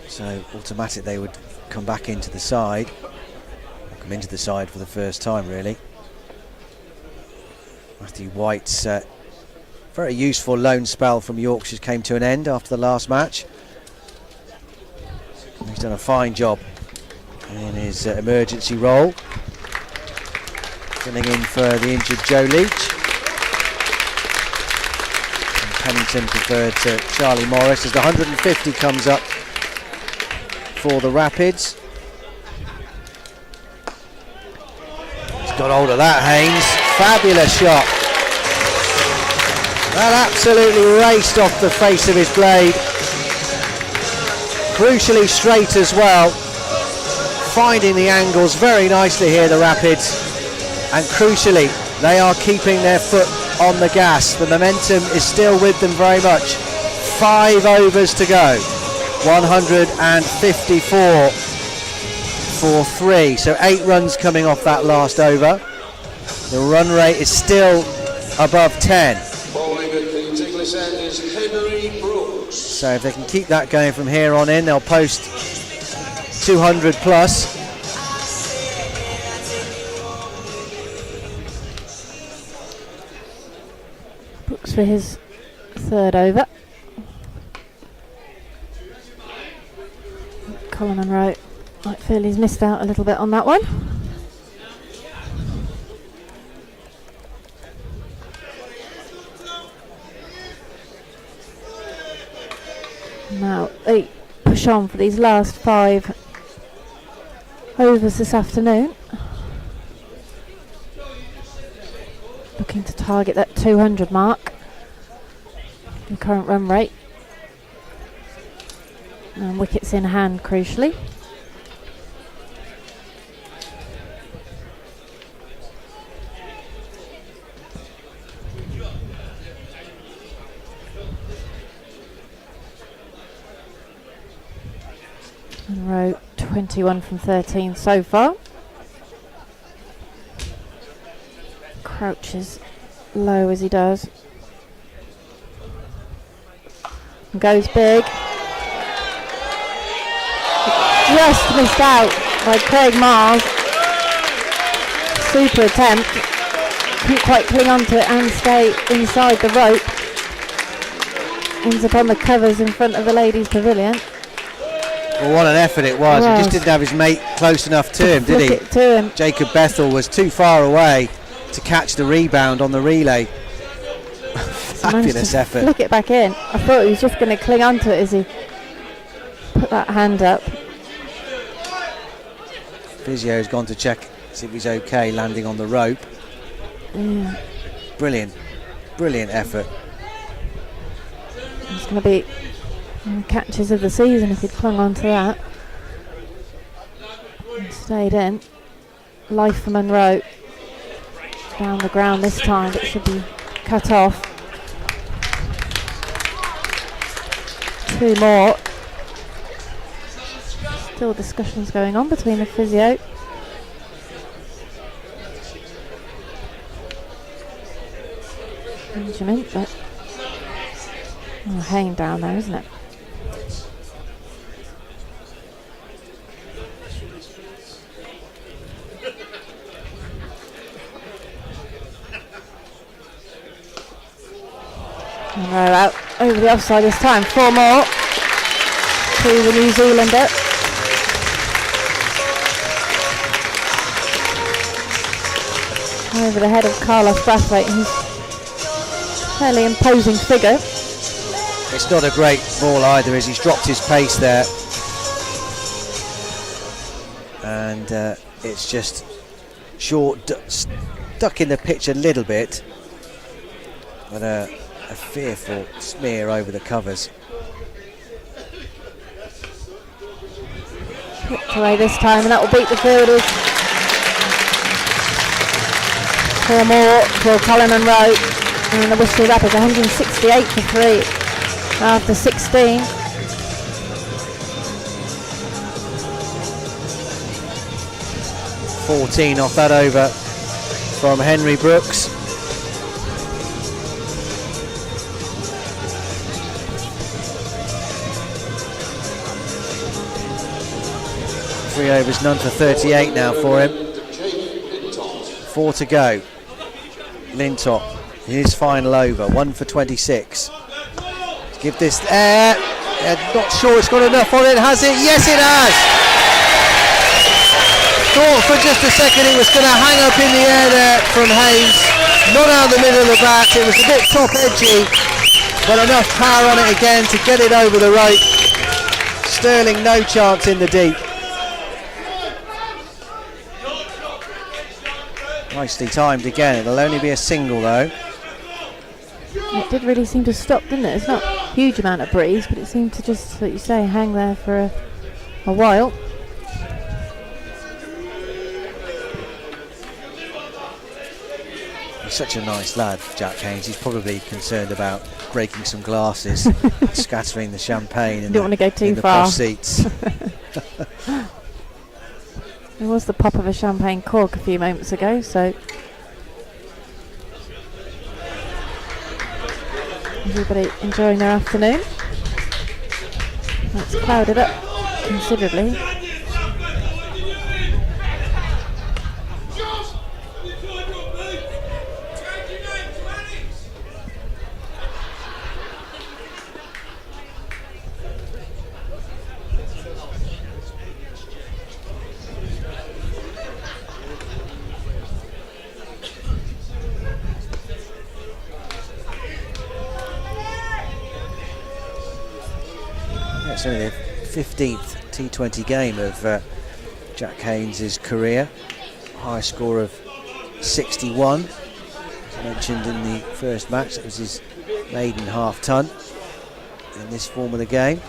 So automatic they would come back into the side, come into the side for the first time really. Matthew White's very useful loan spell from Yorkshire came to an end after the last match. He's done a fine job in his emergency role, filling in for the injured Joe Leach. And Pennington preferred to Charlie Morris as the 150 comes up for the Rapids. He's got hold of that, Haynes. Fabulous shot. That absolutely raced off the face of his blade. Crucially straight as well. Finding the angles very nicely here, the Rapids. And crucially, they are keeping their foot on the gas. The momentum is still with them very much. 5 overs to go. 154 for 3. So 8 runs coming off that last over. The run rate is still above 10. Bowling at the English end is Henry Brooks. So if they can keep that going from here on in, they'll post 200 plus. Brooks for his 3rd over. Colin and Rowe might feel he's missed out a little bit on that one. Now they push on for these last 5 overs this afternoon. Looking to target that 200 mark. The current run rate. And wickets in hand, crucially. And Rowe 21 from 13 so far. Crouches low as he does. And goes big. Just missed out by Craig Mars. Super attempt. Couldn't quite cling onto it and stay inside the rope. Ends up on the covers in front of the ladies' pavilion. Well, what an effort it was. He just didn't have his mate close enough to him, did he? It to him. Jacob Bethel was too far away to catch the rebound on the relay. Fabulous effort. Flick it back in. I thought he was just going to cling onto it as he put that hand up. Physio's gone to check, see if he's okay, landing on the rope. Yeah. Brilliant effort. It's going to be one of the catches of the season if he'd clung on to that. And stayed in. Life for Monroe. Down the ground this time, but it should be cut off. 2 more. Still discussions going on between the physio. Benjamin, but Haynes down there, isn't it? And Rowe out over the offside this time. 4 more to the New Zealander. Over the head of Carlos Brathwaite, who's a fairly imposing figure. It's not a great ball either, as he's dropped his pace there. And it's just short, stuck in the pitch a little bit. But a fearful smear over the covers. Picked away this time, and that will beat the fielders. 4 more for Colin and Rowe, and the Worcestershire Rapids 168 for 3 after 16. $14 off that over from Henry Brooks. Three overs, none for 38 now for him. 4 to go. Lintop, his final over, 1 for 26. Give this air. Not sure it's got enough on it, has it? Yes, it has. Thought for just a second it was going to hang up in the air there from Haynes. Not out the middle of the bat. It was a bit top edgy. But enough power on it again to get it over the rope. Sterling no chance in the deep. Nicely timed again. It'll only be a single though. It did really seem to stop, didn't it? It's not a huge amount of breeze, but it seemed to just, like you say, hang there for a while. He's such a nice lad, Jack Haynes. He's probably concerned about breaking some glasses, scattering the champagne in, Don't want to go too in the far. posh seats. There was the pop of a champagne cork a few moments ago, so everybody enjoying their afternoon. It's clouded up considerably. It's only the 15th T20 game of Jack Haynes' career. High score of 61. As I mentioned in the first match, that was his maiden half-ton in this form of the game.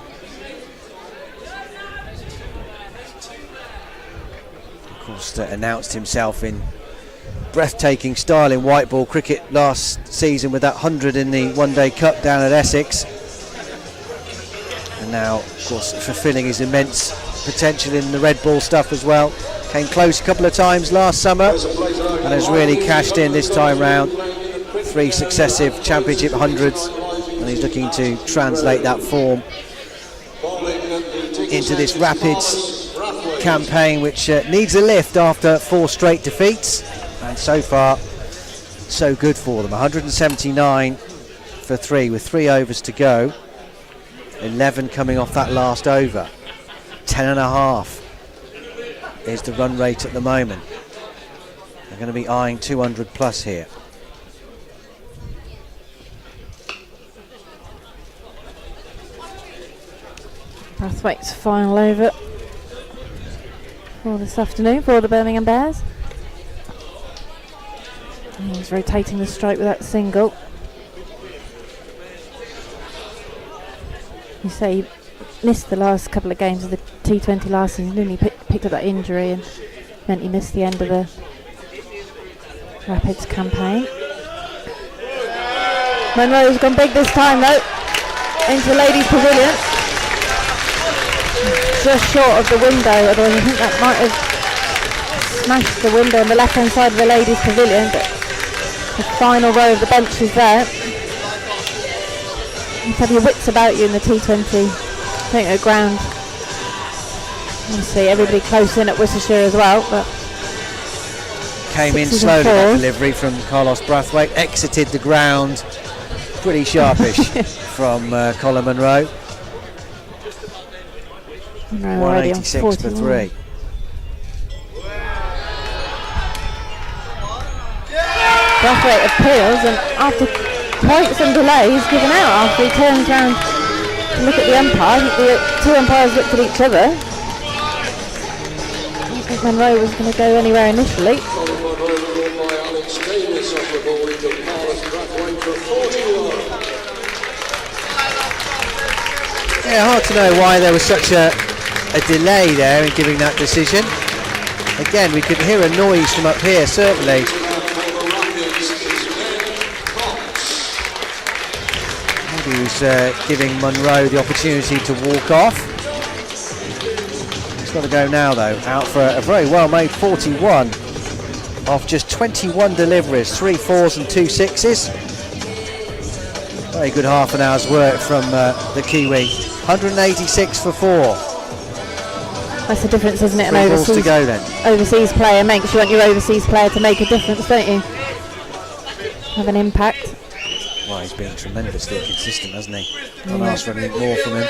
Of course, announced himself in breathtaking style in white ball cricket last season with that 100 in the One-Day Cup down at Essex. And now, of course, fulfilling his immense potential in the red ball stuff as well. Came close a couple of times last summer and has really cashed in this time round. 3 successive championship hundreds, and he's looking to translate that form into this Rapids campaign, which needs a lift after 4 straight defeats, and so far so good for them. 179 for 3 with 3 overs to go. 11 coming off that last over. 10.5 is the run rate at the moment. They're going to be eyeing 200 plus here. Brathwaite's final over for this afternoon for the Birmingham Bears. And he's rotating the stroke with that single. You say he missed the last couple of games of the T20 last season, didn't he? Picked up that injury and meant he missed the end of the Rapids campaign. Monroe's gone big this time though, into the ladies' pavilion. Just short of the window, otherwise I think that might have smashed the window on the left hand side of the ladies' pavilion, but the final row of the bench is there. You have your wits about you in the T20. I think at ground. Obviously everybody close in at Worcestershire as well, but came in slowly, that delivery from Carlos Brathwaite, exited the ground pretty sharpish from Colin Monroe. 186 for 3. Brathwaite appeals, and after quite some delay he's given out after he turns round to look at the umpire. The 2 umpires looked at each other. I don't think Monroe was going to go anywhere initially. Yeah, hard to know why there was such a delay there in giving that decision. Again, we could hear a noise from up here, certainly. Maybe he was giving Monroe the opportunity to walk off. He's got to go now though, out for a very well made 41 off just 21 deliveries, 3 4s and 2 6s. Very good half an hour's work from the Kiwi. 186 for 4. That's the difference, isn't it? An 3 balls to go then. Overseas player makes you want your overseas player to make a difference, don't you? Have an impact. Well, he's been tremendously consistent, hasn't he? Can't ask for anything more from him.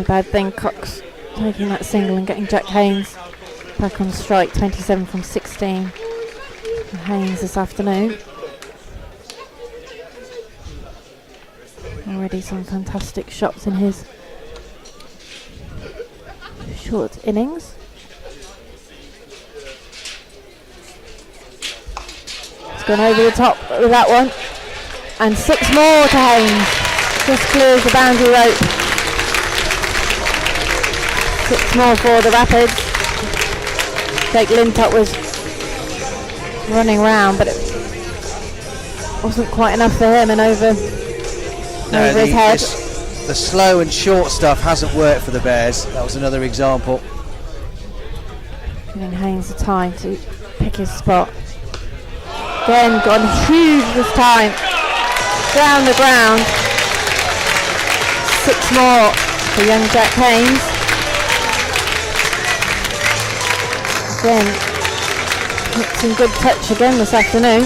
bad thing, Cox taking that single and getting Jack Haynes back on strike, 27 from 16. And Haynes this afternoon. Already some fantastic shots in his short innings. It's gone over the top with that one. And 6 more to Haynes. Just clears the boundary rope. 6 more for the Rapids. Jake Lintop was running round, but it wasn't quite enough for him, and over his head. The slow and short stuff hasn't worked for the Bears. That was another example. Giving Haynes the time to pick his spot. Again, gone huge this time. Down the ground. 6 more for young Jack Haynes. Again, hits in good touch again this afternoon.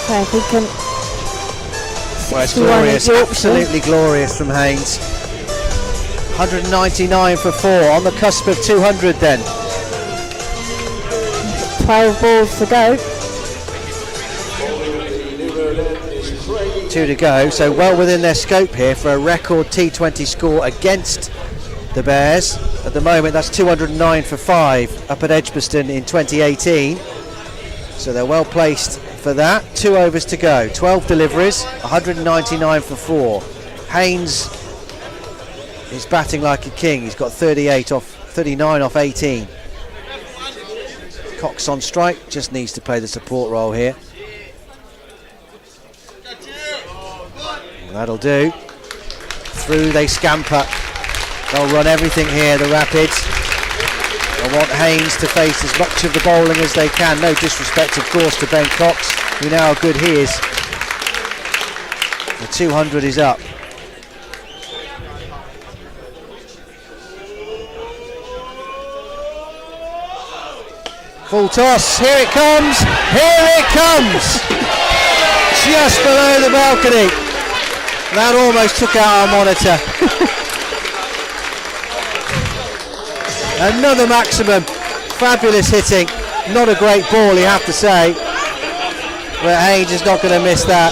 So if he can... Well, it's glorious, absolutely glorious from Haynes. 199 for 4, on the cusp of 200 then. 12 balls to go. 2 to go, so well within their scope here for a record T20 score against the Bears. At the moment that's 209 for 5 up at Edgbaston in 2018. So they're well placed for that. 2 overs to go, 12 deliveries, 199 for 4. Haynes is batting like a king. He's got 39 off 18. Cox on strike, just needs to play the support role here. That'll do. Through they scamper. They'll run everything here, the Rapids. I want Haynes to face as much of the bowling as they can. No disrespect, of course, to Ben Cox. We know how good he is. The 200 is up. Full toss. Here it comes. Here it comes. Just below the balcony. That almost took out our monitor. Another maximum. Fabulous hitting. Not a great ball, you have to say. But Haynes is not going to miss that.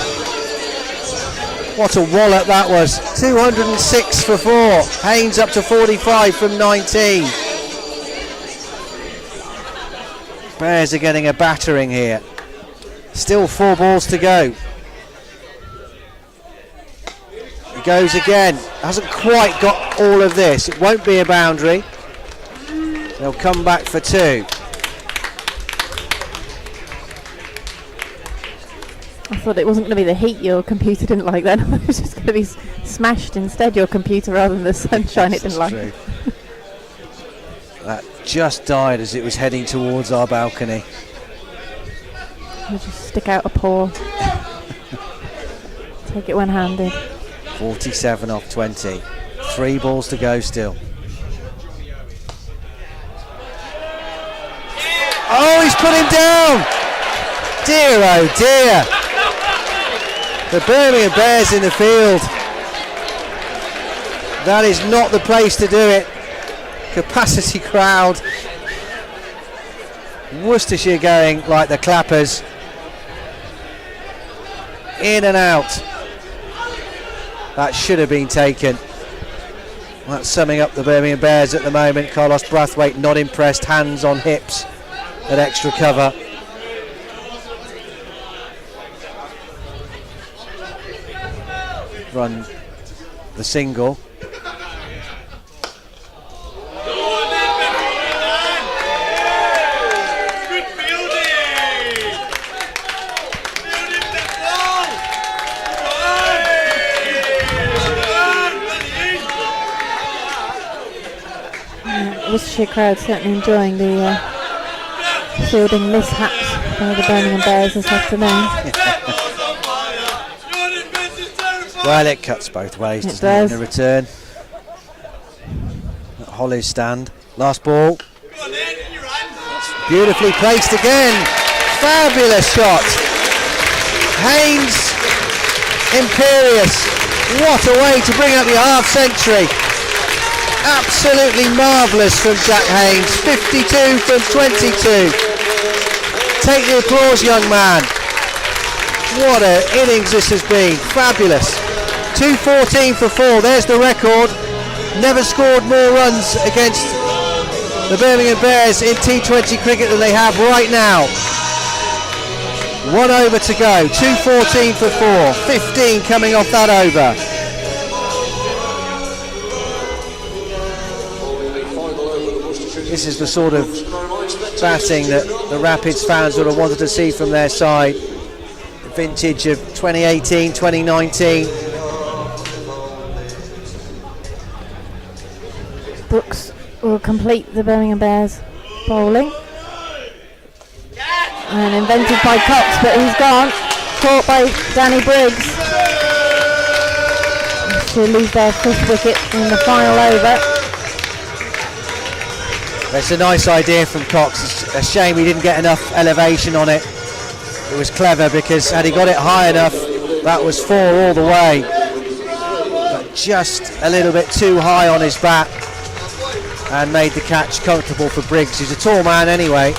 What a wallop that was. 206 for 4. Haynes up to 45 from 19. Bears are getting a battering here. Still 4 balls to go. He goes again. Hasn't quite got all of this. It won't be a boundary. They'll come back for 2. I thought it wasn't going to be the heat your computer didn't like then. It was just going to be smashed instead, your computer, rather than the sunshine it didn't like. That just died as it was heading towards our balcony. We'll just stick out a paw. Take it one-handed. 47 off 20. 3 balls to go still. Oh, he's put him down! Dear, oh dear. The Birmingham Bears in the field. That is not the place to do it. Capacity crowd. Worcestershire going like the clappers. In and out. That should have been taken. That's summing up the Birmingham Bears at the moment. Carlos Brathwaite not impressed. Hands on hips at extra cover. Run the single. Worcestershire crowd certainly enjoying the fielding mishaps by the Birmingham Bears this afternoon. Well, it cuts both ways, doesn't it, in a return. At Holly's stand. Last ball. Beautifully placed again. Fabulous shot. Haynes, imperious. What a way to bring up your half century. Absolutely marvellous from Jack Haynes. 52 from 22. Take the applause, young man. What an innings this has been. Fabulous. 214 for 4. There's the record. Never scored more runs against the Birmingham Bears in T20 cricket than they have right now. 1 over to go. 214 for 4. 15 coming off that over. This is the sort of batting that the Rapids fans would have wanted to see from their side. The vintage of 2018, 2019. Brooks will complete the Birmingham Bears bowling. And invented by Cox, but he's gone. Caught by Danny Briggs. To lose their 5th wicket in the final over. It's a nice idea from Cox. It's a shame he didn't get enough elevation on it. It was clever because had he got it high enough, that was 4 all the way. But just a little bit too high on his bat and made the catch comfortable for Briggs. He's a tall man anyway.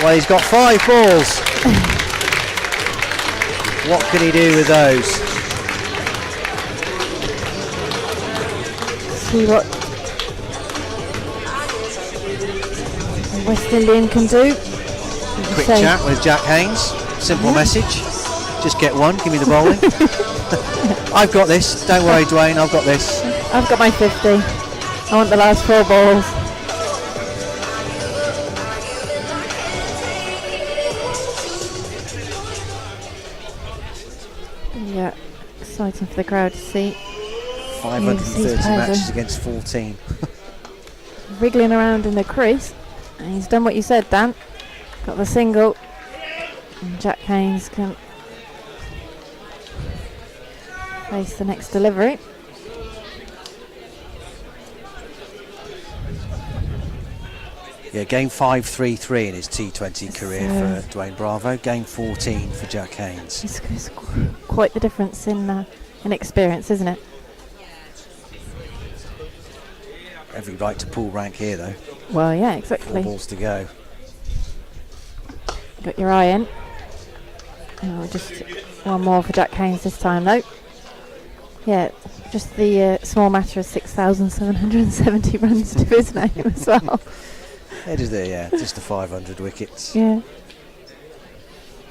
Well, he's got 5 balls. What can he do with those? See what the West Indian can do. Quick chat with Jack Haynes. Simple message. Just get one. Give me the bowling. I've got this. Don't worry, Dwayne. I've got this. I've got my 50. I want the last 4 balls. Yeah, exciting for the crowd to see. 530 matches against 14. Wriggling around in the crease. And he's done what you said, Dan. Got the single. And Jack Haynes can face the next delivery. Yeah, game 5-3-3 in his T20 career for Dwayne Bravo. Game 14 for Jack Haynes. It's quite the difference in experience, isn't it? Every right to pull rank here, though. Well, yeah, exactly. 4 balls to go. Got your eye in. Oh, just one more for Jack Haynes this time, though. Yeah, just the small matter of 6,770 runs to his name as well. It is there, yeah. Just the 500 wickets. Yeah.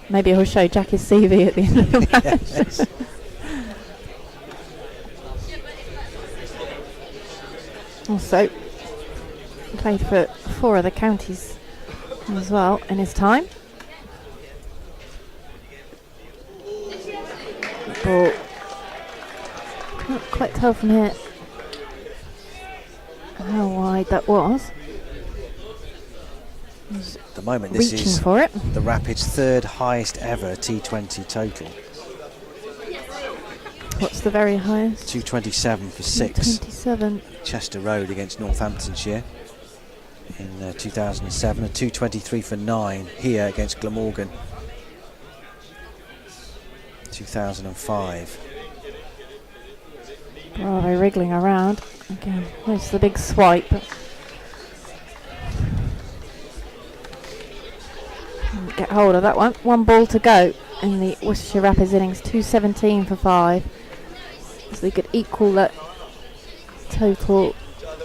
Maybe he'll show Jack his CV at the end of the match. Also, played for 4 other counties as well in his time. Ball. Can't quite tell from here how wide that was. At the moment, this is for it. The Rapids' 3rd highest ever T20 total. What's the very highest? 227 for 6. 227. Chester Road against Northamptonshire in 2007, and 223 for 9 here against Glamorgan 2005. Bravo wriggling around again. There's the big swipe. Get hold of that one. 1 ball to go in the Worcestershire Rapids innings. 217 for 5. So they could equal that total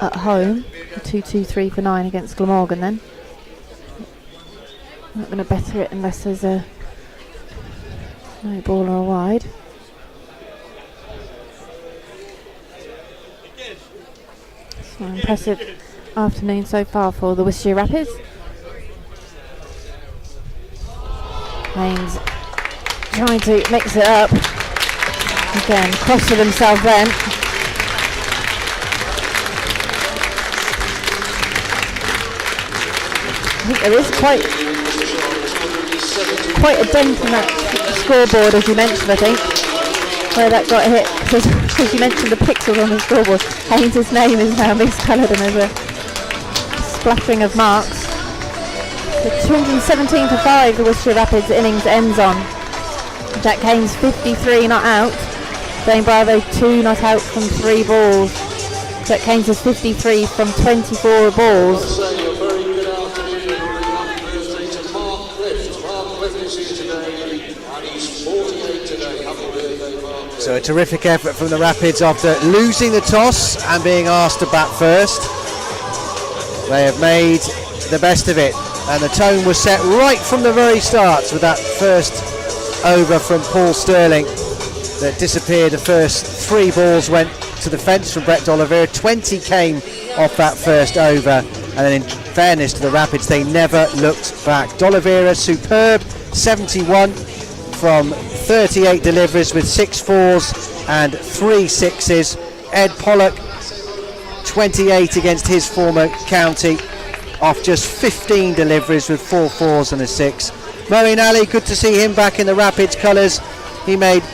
at home. 223 for 9 against Glamorgan then. Not going to better it unless there's a no ball or a wide. So impressive afternoon so far for the Worcestershire Rapids. Haynes trying to mix it up. Again, cross with himself then. I think there is quite a dent in that scoreboard, as you mentioned, I think, where that got hit. As you mentioned, the pixels on the scoreboard. Haynes' name is now miscoloured and there's a splattering of marks. So 217 for 5 the Worcestershire Rapids innings ends on. Jack Haynes 53 not out. Dwayne Bravo 2 not out from 3 balls. Jack Haynes is 53 from 24 balls. So a terrific effort from the Rapids after losing the toss and being asked to bat first. They have made the best of it, and the tone was set right from the very start with that first over from Paul Sterling that disappeared. The first 3 balls went to the fence from Brett Dolivera. 20 came off that first over, and then in fairness to the Rapids, they never looked back. Dolivera superb, 71 from 38 deliveries with 6 4s and 3 6s. Ed Pollock 28 against his former county off just 15 deliveries with 4 4s and a 6. Moeen Ali, good to see him back in the Rapids colours. He made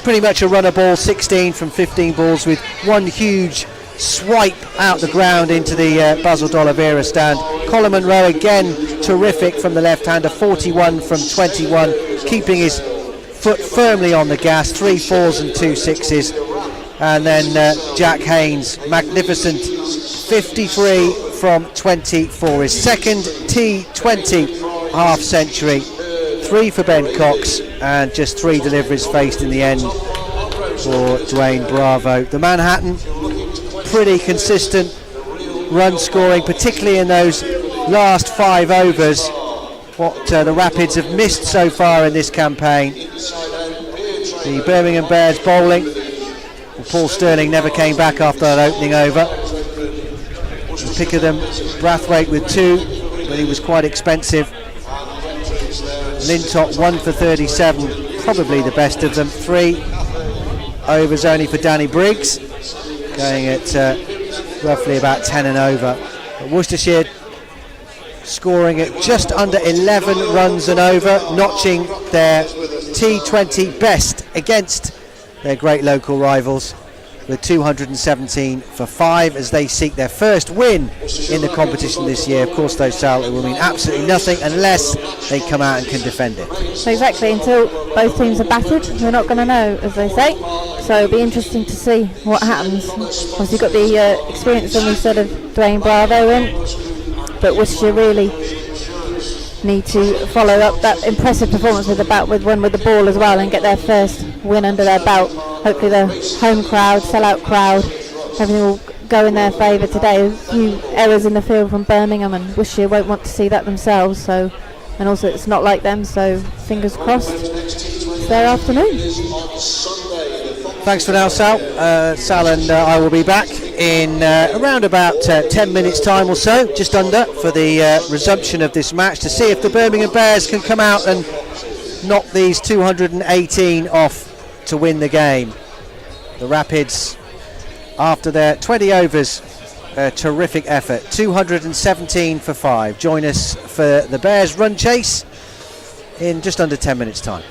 pretty much a runner ball, 16 from 15 balls with one huge swipe out the ground into the Basil Dolivera stand. Colin Munro again terrific from the left-hander, 41 from 21, keeping his foot firmly on the gas, 3 4s and 2 6s. And then Jack Haynes, magnificent, 53 from 24, his second T20 half century, 3 for Ben Cox, and just 3 deliveries faced in the end for Dwayne Bravo. The Manhattan, pretty consistent run scoring, particularly in those last 5 overs. What the Rapids have missed so far in this campaign. The Birmingham Bears bowling. Well, Paul Sterling never came back after that opening over. The pick of them, Brathwaite with 2, but he was quite expensive. Lintott 1 for 37, probably the best of them. 3 overs only for Danny Briggs, going at roughly about 10 and over. But Worcestershire scoring at just under 11 runs and over, notching their T20 best against their great local rivals with 217 for 5 as they seek their first win in the competition this year. Of course, though, Sal, it will mean absolutely nothing unless they come out and can defend it. Exactly, until both teams are battered, we're not going to know, as they say. So it'll be interesting to see what happens. Obviously, you've got the experience, and we said, of Dwayne Bravo in, but Worcestershire really need to follow up that impressive performance with the bat, with one with the ball as well, and get their first win under their belt. Hopefully the home crowd, sell-out crowd, everything will go in their favour today. A few errors in the field from Birmingham, and Worcestershire won't want to see that themselves. So, and also it's not like them, so fingers crossed it's their afternoon. Thanks for now, Sal. Sal and I will be back in around about 10 minutes time or so, just under, for the resumption of this match, to see if the Birmingham Bears can come out and knock these 218 off to win the game. The Rapids, after their 20 overs, a terrific effort, 217 for 5. Join us for the Bears run chase in just under 10 minutes time.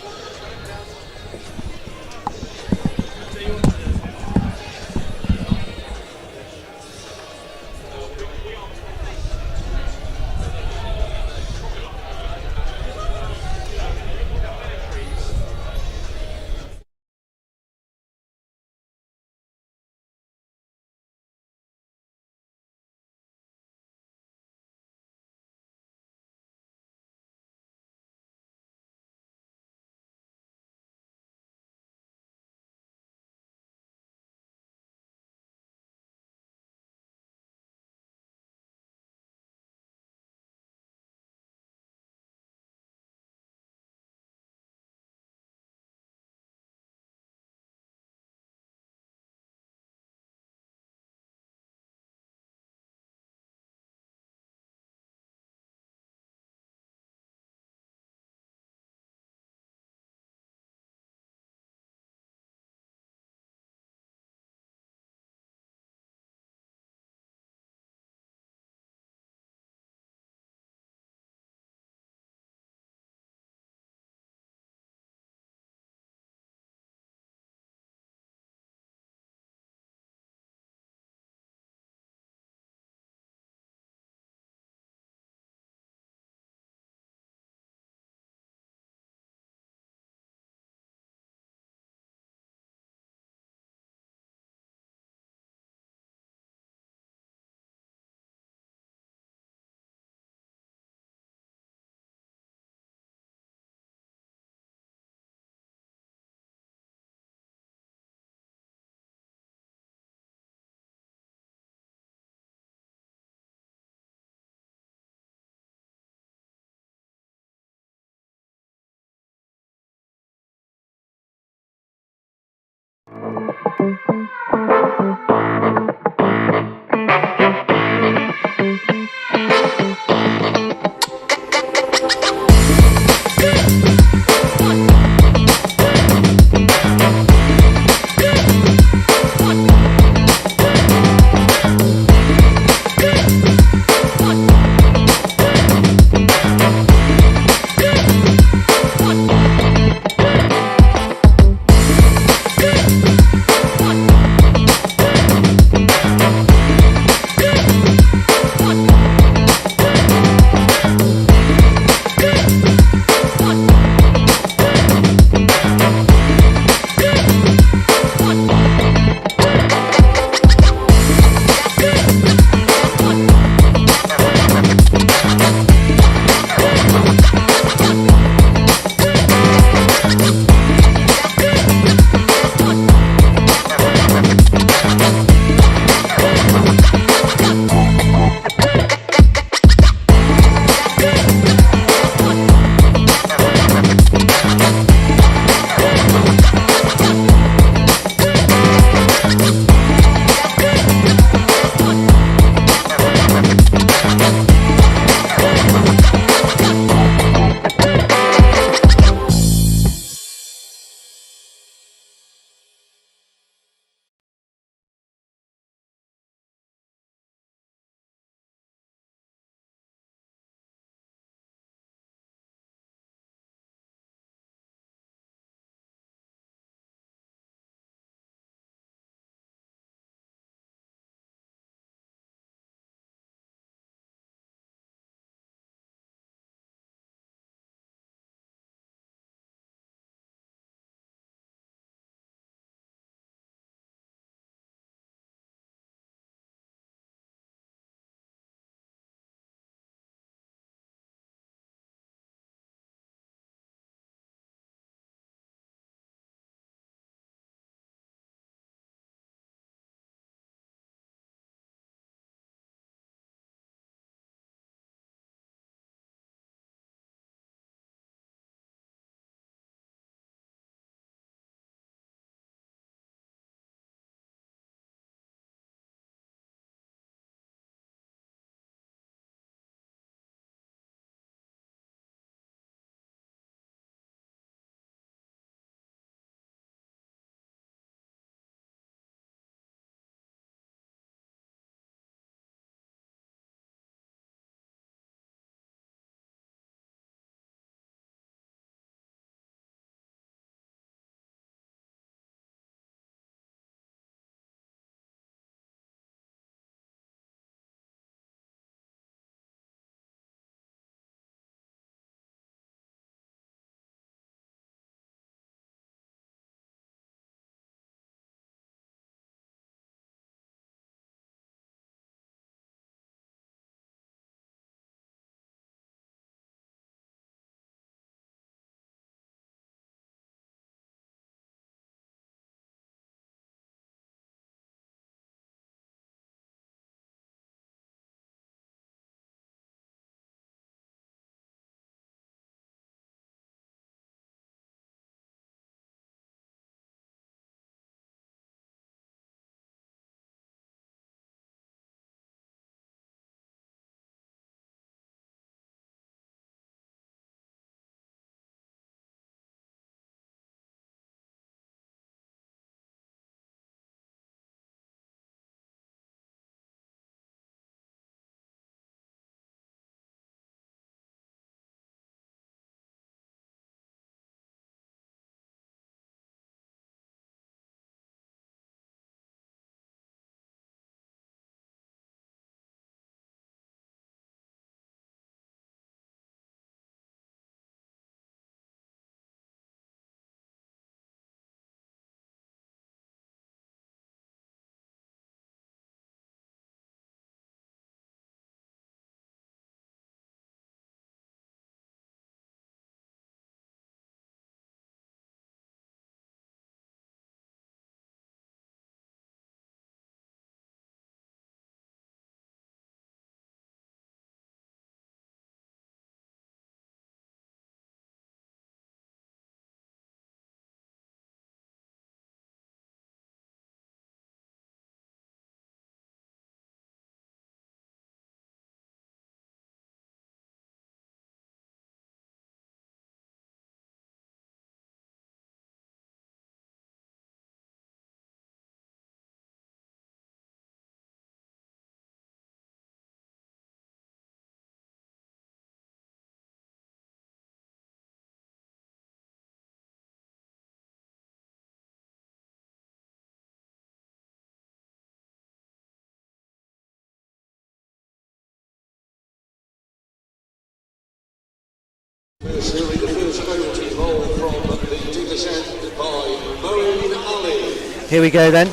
Serving the first penalty ball from the English end by Moeen Ali. Here we go then.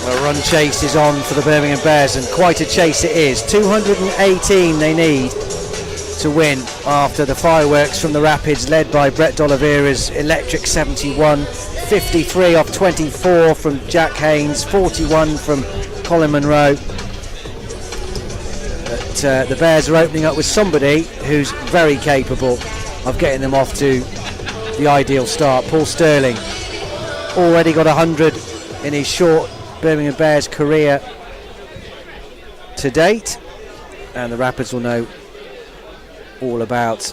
A run chase is on for the Birmingham Bears, and quite a chase it is. 218 they need to win after the fireworks from the Rapids, led by Brett Dolivera's electric 71, 53 off 24 from Jack Haynes, 41 from Colin Munro. But the Bears are opening up with somebody who's very capable of getting them off to the ideal start. Paul Sterling already got 100 in his short Birmingham Bears career to date, and the Rapids will know all about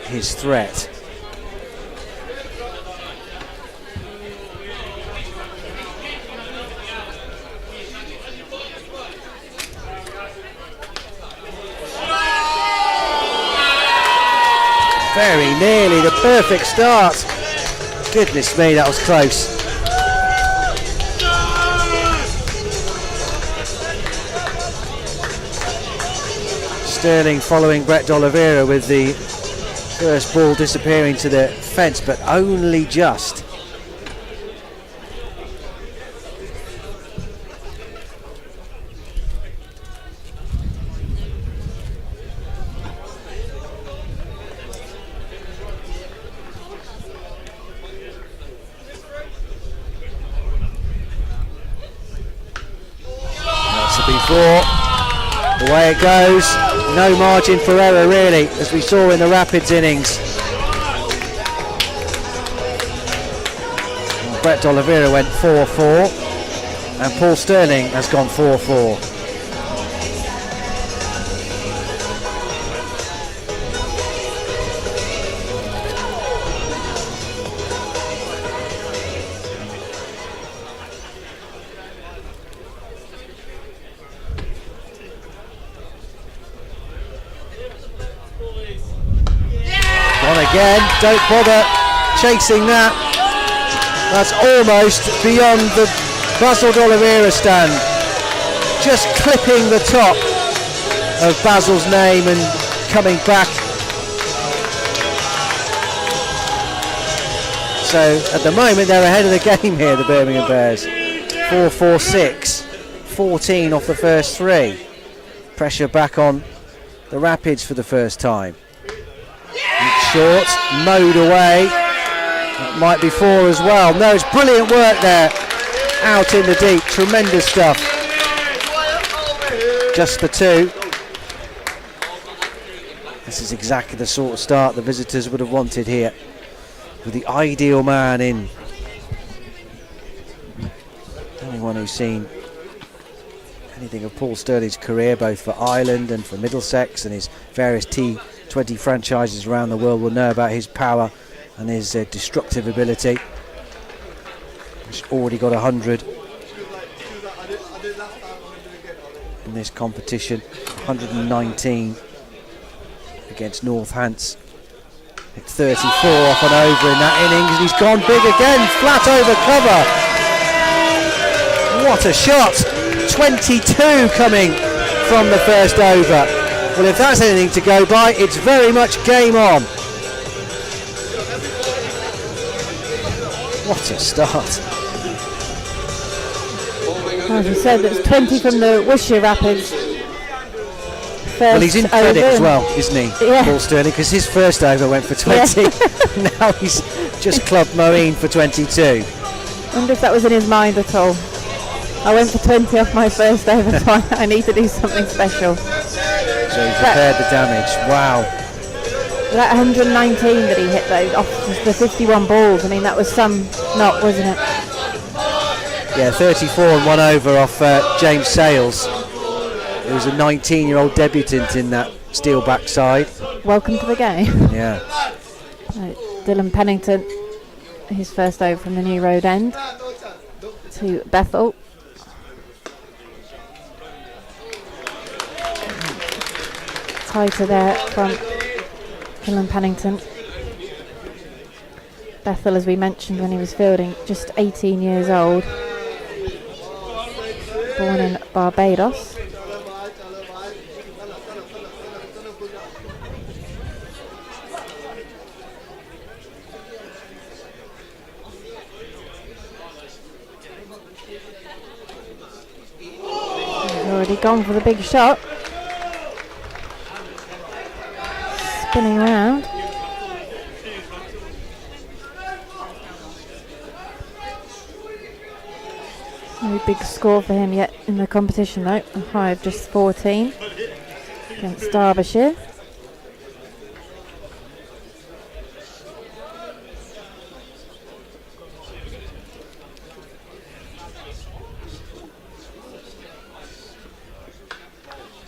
his threat. Very nearly the perfect start. Goodness me, that was close. Sterling following Brett Dolivera with the first ball disappearing to the fence, but only just. That's a before. Away it goes. No margin for error really, as we saw in the Rapids innings. And Brett Dolivera went 4-4 and Paul Sterling has gone 4-4. Again, don't bother chasing that. That's almost beyond the Basil Dolivera stand. Just clipping the top of Basil's name and coming back. So at the moment they're ahead of the game here, the Birmingham Bears. 4-4-6, 14 off the first three. Pressure back on the Rapids for the first time. Short, mowed away. That might be four as well. No, it's brilliant work there. Out in the deep, tremendous stuff. Just the two. This is exactly the sort of start the visitors would have wanted here, with the ideal man in. Anyone who's seen anything of Paul Sterling's career, both for Ireland and for Middlesex and his various T20 franchises around the world, will know about his power and his destructive ability. He's already got 100 in this competition, 119 against Northants. Hit 34 off and over in that innings, and he's gone big again, flat over cover. What a shot! 22 coming from the first over. Well, if that's anything to go by, it's very much game on. What a start. As you said, that's 20 from the Worcestershire Rapids. Well, he's in credit as well, isn't he, yeah. Paul Sterling, because his first over went for 20. Yeah. Now he's just clubbed Moeen for 22. I wonder if that was in his mind at all. I went for 20 off my first over, so I need to do something special. So he's repaired the damage. Wow. That 119 that he hit though, off the 51 balls, I mean that was some knock, wasn't it? Yeah, 34 and 1 over off James Sales. It was a 19-year-old debutant in that steel backside. Welcome to the game. Yeah. Right, Dylan Pennington, his first over from the New Road end to Bethel. Tighter there from Dylan Pennington. Bethel, as we mentioned when he was fielding, just 18 years old. Born in Barbados. Already gone for the big shot. Spinning around. No big score for him yet in the competition though. A high of just 14 against Derbyshire.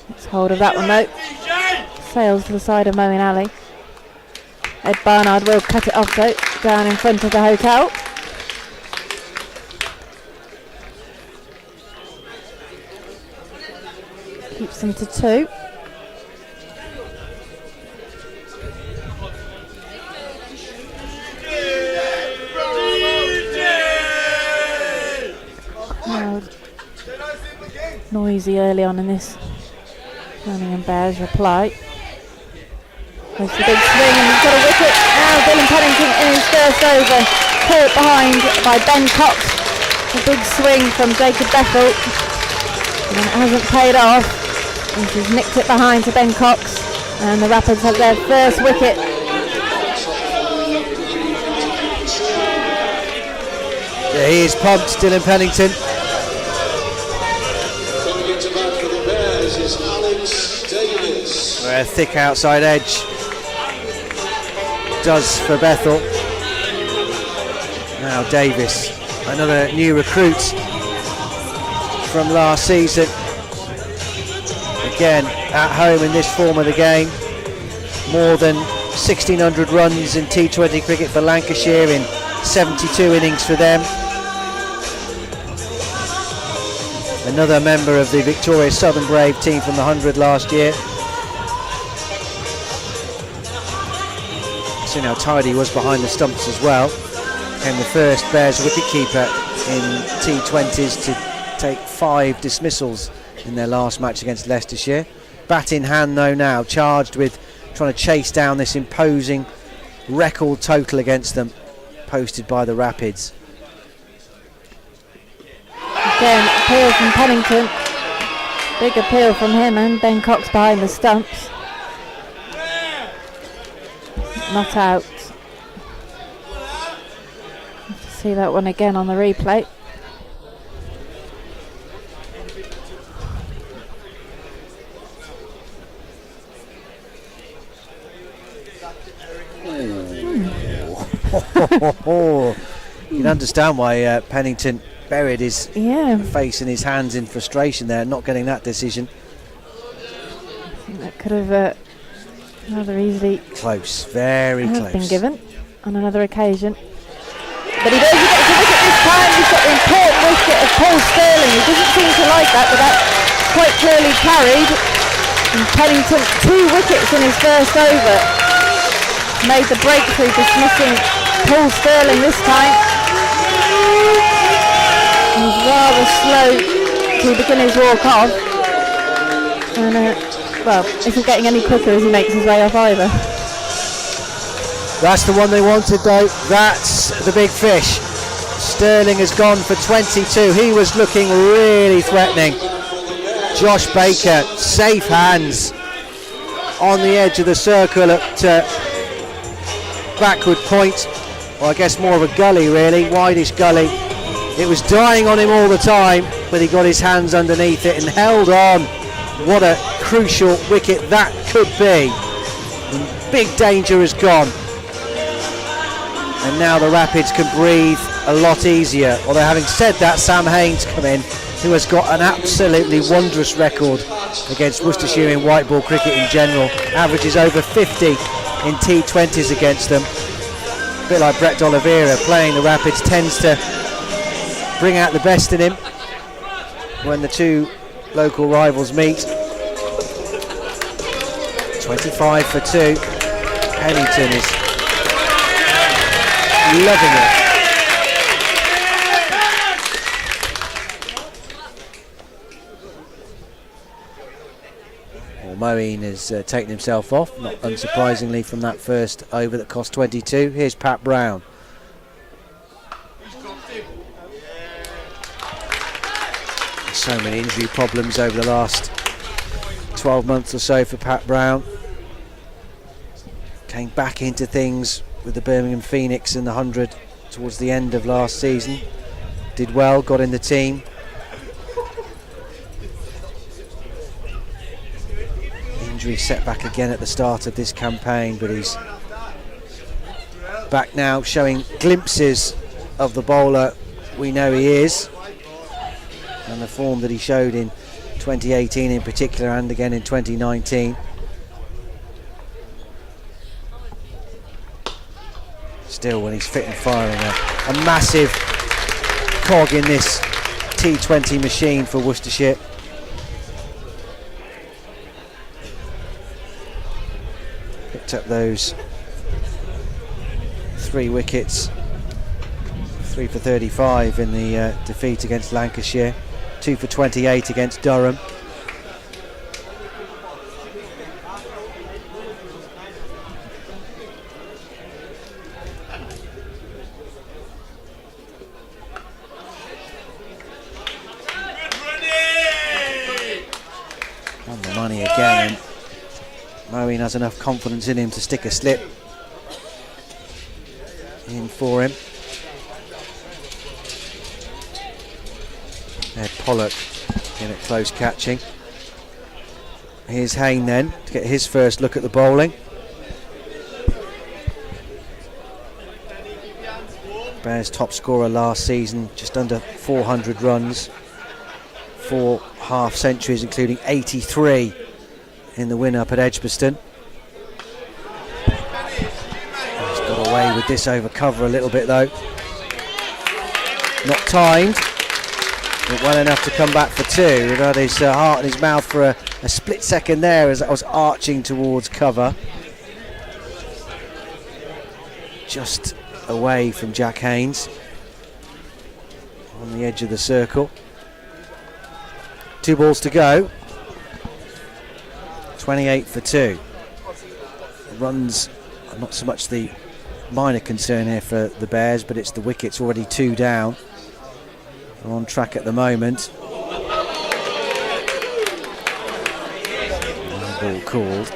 Gets hold of that one though. Sails to the side of Moeen Ali. Ed Barnard will cut it off though, down in front of the hotel. Keeps them to 2. Noisy early on in this. Birmingham Bears reply. There's the big swing and he's got a wicket. Now Dylan Pennington in his first over. Caught behind by Ben Cox. A big swing from Jacob Bethel. And it hasn't paid off. And she's nicked it behind to Ben Cox. And the Rapids have their first wicket. Yeah, he is pumped, Dylan Pennington. Coming into bat for the Bears is Alex Davis. A thick outside edge does for Bethel. Now Davis, another new recruit from last season. Again, at home in this form of the game. More than 1,600 runs in T20 cricket for Lancashire in 72 innings for them. Another member of the victorious Southern Brave team from the 100 last year. Seen how tidy he was behind the stumps as well. Became the first Bears wicketkeeper in T20s to take 5 dismissals in their last match against Leicestershire. Bat in hand though now, charged with trying to chase down this imposing record total against them, posted by the Rapids. Again, appeal from Pennington. Big appeal from him and Ben Cox behind the stumps. Not out. See that one again on the replay. You can understand why Pennington buried his face in his hands in frustration there, not getting that decision. I think that could have rather easily close, very close. Been given on another occasion. But he gets a wicket this time. He's got the important wicket of Paul Sterling. He doesn't seem to like that, but that's quite clearly carried. And Pennington 2 wickets in his first over. Made the breakthrough, dismissing Paul Sterling this time. He's rather slow to begin his walk off. And well, isn't getting any quicker as he makes his way off either. That's the one they wanted though. That's the big fish. Sterling has gone for 22. He was looking really threatening. Josh Baker, safe hands on the edge of the circle at backward point. Well, I guess more of a gully really, wideish gully. It was dying on him all the time, but he got his hands underneath it and held on. What a crucial wicket that could be. And big danger has gone. And now the Rapids can breathe a lot easier. Although having said that, Sam Haynes come in, who has got an absolutely wondrous record against Worcestershire in white ball cricket in general. Averages over 50 in T20s against them. A bit like Brett Dolivera playing the Rapids tends to bring out the best in him when the two local rivals meet. 25 for 2. Pennington is loving it. Well, Moeen has taken himself off, not unsurprisingly, from that first over that cost 22. Here's Pat Brown. So many injury problems over the last 12 months or so for Pat Brown. Came back into things with the Birmingham Phoenix in the 100 towards the end of last season. Did well, got in the team. Injury setback again at the start of this campaign, but he's back now, showing glimpses of the bowler we know he is, and the form that he showed in 2018 in particular, and again in 2019. Still, when he's fit and firing, a massive cog in this T20 machine for Worcestershire. Picked up those 3 wickets, 3 for 35 in the defeat against Lancashire, 2 for 28 against Durham. On the money again, and Moeen has enough confidence in him to stick a slip in for him. There, Pollock in at close catching. Here's Haynes then to get his first look at the bowling. Bears top scorer last season, just under 400 runs, 4 half centuries, including 83 in the win up at Edgbaston. He's got away with this over cover a little bit though. Not timed, but well enough to come back for 2. He had his heart in his mouth for a split second there as that was arching towards cover. Just away from Jack Haynes on the edge of the circle. 2 balls to go. 28 for 2. Runs are not so much the minor concern here for the Bears, but it's the wickets, already 2 down. They're on track at the moment. Ball called.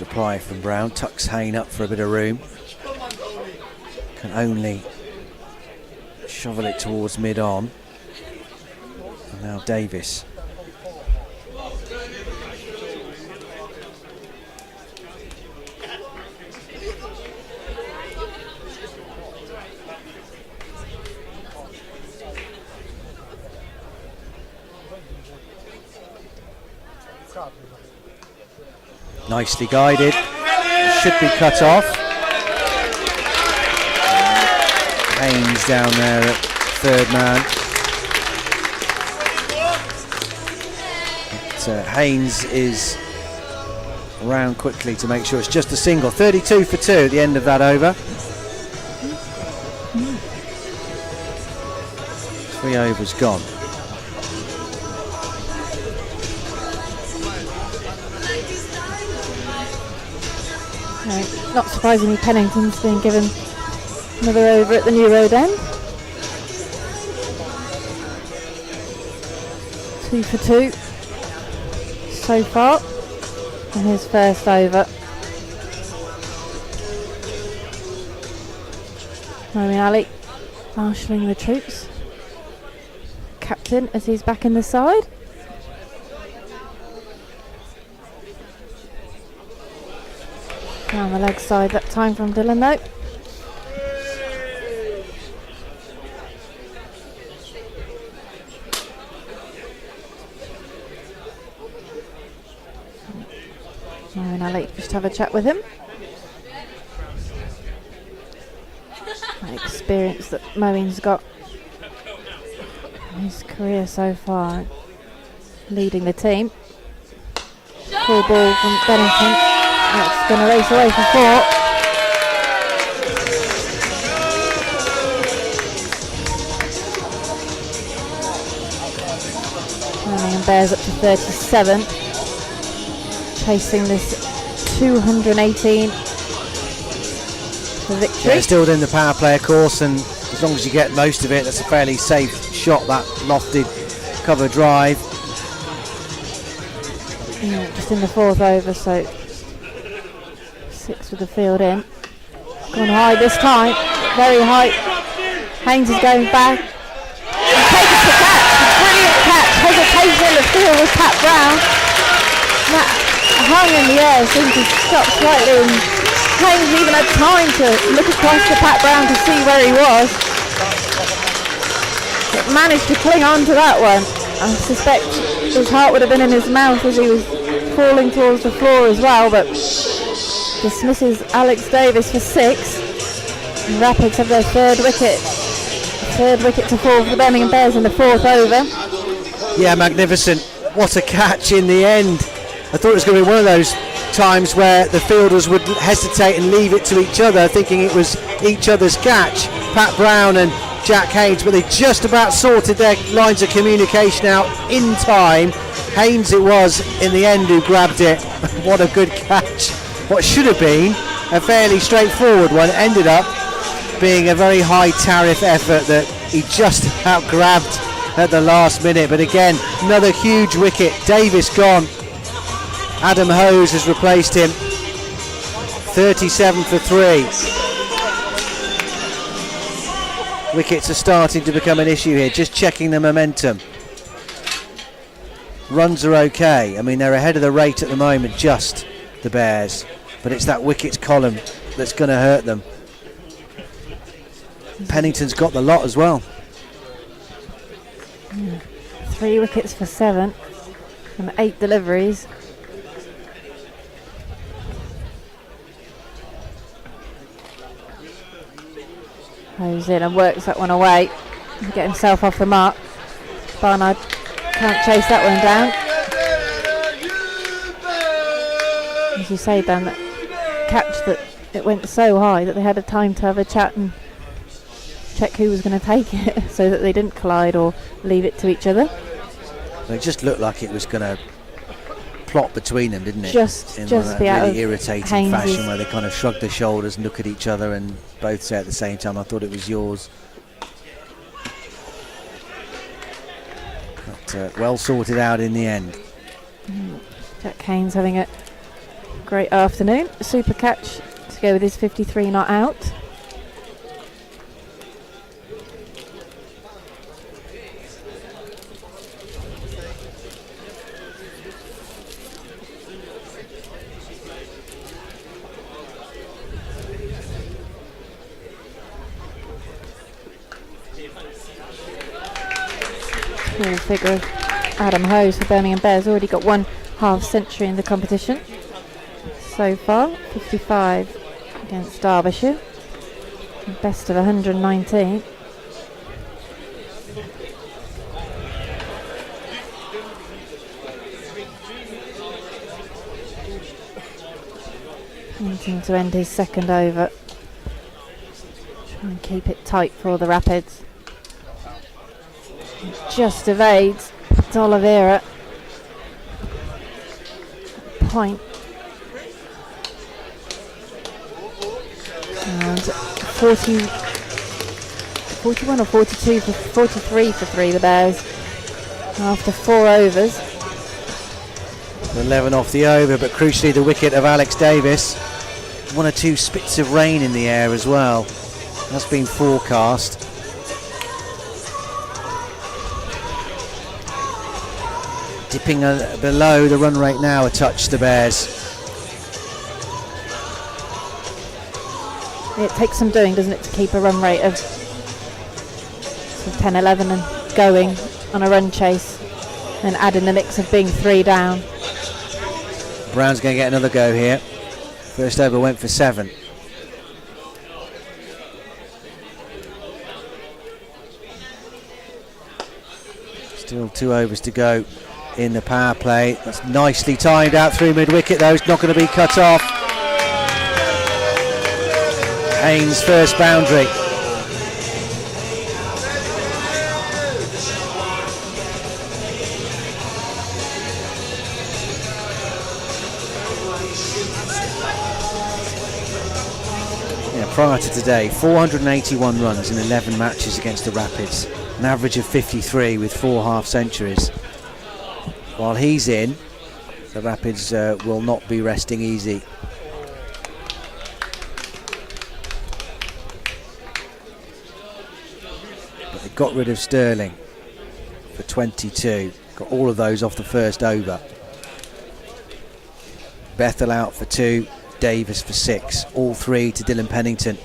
Reply from Brown, tucks Haynes up for a bit of room, can only shovel it towards mid-on, and now Davis. Nicely guided, should be cut off. Haynes down there at 3rd man. But, Haynes is around quickly to make sure it's just a single. 32 for 2 at the end of that over. 3 overs gone. Not surprisingly, Pennington's been given another over at the New Road end. 2 for 2 so far in his first over. Moeen Ali marshalling the troops. Captain as he's back in the side. Down the leg side that time from Dylan though. Moeen Ali, just have a chat with him. That experience that Moeen's got in his career so far, leading the team. Full ball from Pennington. That's going to race away for 4. Birmingham Bears up to 37. Chasing this 218 for victory. Yeah, still in the power play, of course, and as long as you get most of it, that's a fairly safe shot, that lofted cover drive. Yeah, just in the 4th over, so 6 with the field in. Gone high this time, very high. Haynes is going back. He takes the catch, a brilliant catch. Hesitation in the field with Pat Brown. That hung in the air, seemed to stop slightly, and Haynes even had time to look across to Pat Brown to see where he was. But managed to cling on to that one. I suspect his heart would have been in his mouth as he was falling towards the floor as well, but dismisses Alex Davis for 6. And Rapids have their 3rd wicket. 3rd wicket to fall for the Birmingham Bears in the 4th over. Yeah, magnificent. What a catch in the end. I thought it was going to be one of those times where the fielders would hesitate and leave it to each other, thinking it was each other's catch, Pat Brown and Jack Haynes, but they just about sorted their lines of communication out in time. Haynes it was in the end who grabbed it. What a good catch. What should have been a fairly straightforward one ended up being a very high tariff effort that he just about grabbed at the last minute. But again, another huge wicket. Davis gone. Adam Hose has replaced him. 37 for 3. Wickets are starting to become an issue here. Just checking the momentum. Runs are okay. I mean, they're ahead of the rate at the moment, just the Bears. But it's that wickets column that's going to hurt them. Pennington's got the lot as well. 3 wickets for 7 from 8 deliveries. Goes in and works that one away. Get himself off the mark. Barnard can't chase that one down. As you say, Dan, that catch that it went so high that they had a time to have a chat and check who was going to take it so that they didn't collide or leave it to each other. Well, it just looked like it was going to plot between them, didn't it? Just in be that out really of irritating Haynes' fashion where they kind of shrugged their shoulders and look at each other and both say at the same time, I thought it was yours. But well sorted out in the end. Jack Haynes having a great afternoon. Super catch to go with his 53 not out. Full figure of Adam Hose for Birmingham Bears. Already got 1 half century in the competition so far. 55 against Derbyshire. Best of 119. Wanting to end his 2nd over. Try and keep it tight for the Rapids. Just evades Dolivera. Point. And 41 or 42 for 43 for 3 the Bears after 4 overs. 11 off the over, but crucially the wicket of Alex Davis. 1 or 2 spits of rain in the air as well. That's been forecast. Dipping below the run rate now a touch, the Bears. It takes some doing, doesn't it, to keep a run rate of 10-11 and going on a run chase and add in the mix of being 3 down. Brown's going to get another go here. First over went for 7. Still 2 overs to go in the power play. That's nicely timed out through mid-wicket though. It's not going to be cut off. Haynes' first boundary. Prior to today, 481 runs in 11 matches against the Rapids, an average of 53 with 4 half-centuries. While he's in, the Rapids will not be resting easy. But they got rid of Sterling for 22, got all of those off the first over. Bethel out for 2. Davis for 6, all 3 to Dylan Pennington.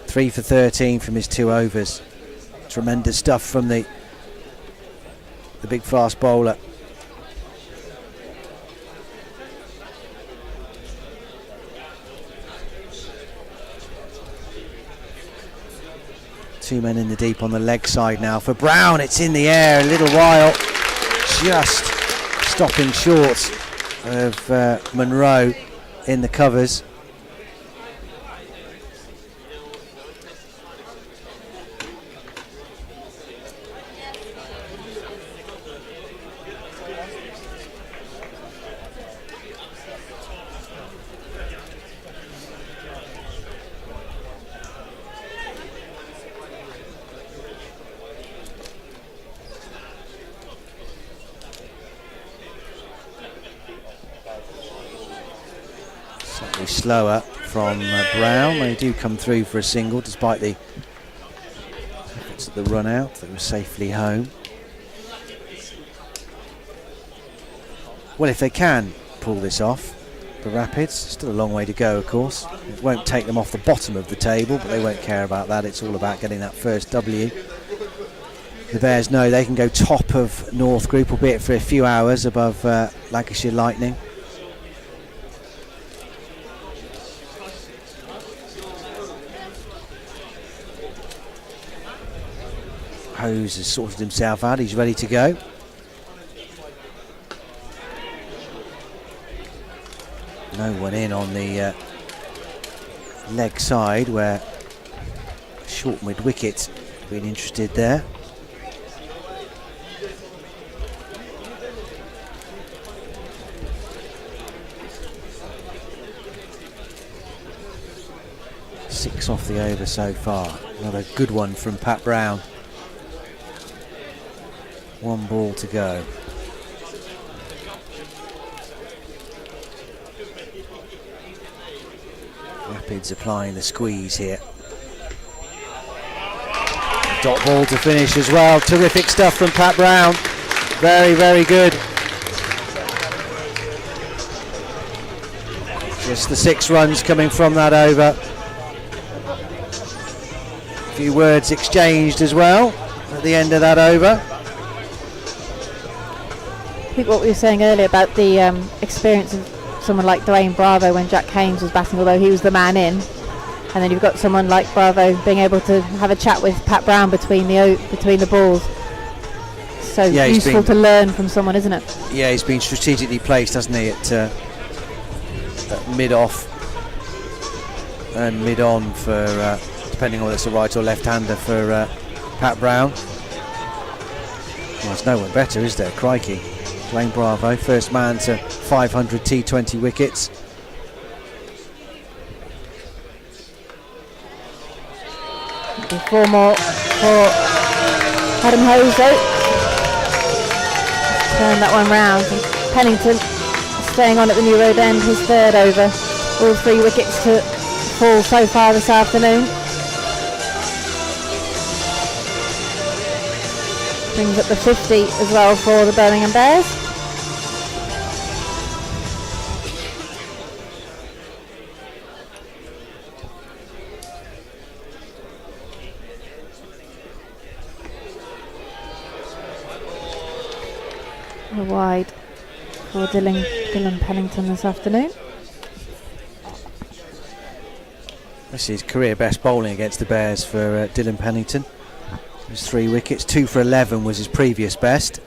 3 for 13 from his 2 overs. Tremendous stuff from the big fast bowler. Two men in the deep on the leg side now for Brown. It's in the air a little while, just stopping short of Monroe in the covers. Slower from Brown. They do come through for a single despite the efforts of the run out. They were safely home. Well, if they can pull this off, the Rapids, still a long way to go of course. It won't take them off the bottom of the table, but they won't care about that. It's all about getting that first W. The Bears know they can go top of North Group, albeit for a few hours above Lancashire Lightning. Hose has sorted himself out, he's ready to go. No one in on the leg side where short mid-wicket been interested there. Six off the over so far. Another good one from Pat Brown. 1 ball to go. Rapids applying the squeeze here. Dot ball to finish as well. Terrific stuff from Pat Brown. Very, very good. Just the 6 runs coming from that over. A few words exchanged as well at the end of that over. I think what we were saying earlier about the experience of someone like Dwayne Bravo when Jack Haynes was batting, although he was the man in, and then you've got someone like Bravo being able to have a chat with Pat Brown between the balls. So yeah, useful to learn from someone, isn't it? Yeah, he's been strategically placed, hasn't he, at mid-off and mid-on for, depending on whether it's a right or left-hander for Pat Brown. Well, there's no one better, is there? Crikey. Dwayne Bravo, first man to 500 T20 wickets. Four more for Adam Hose. Turn that one round. Pennington staying on at the New Road end, his 3rd over. All 3 wickets to fall so far this afternoon. Brings up the 50 as well for the Birmingham Bears. A wide for Dylan Pennington this afternoon. This is career best bowling against the Bears for Dylan Pennington. His 3 wickets, 2 for 11 was his previous best.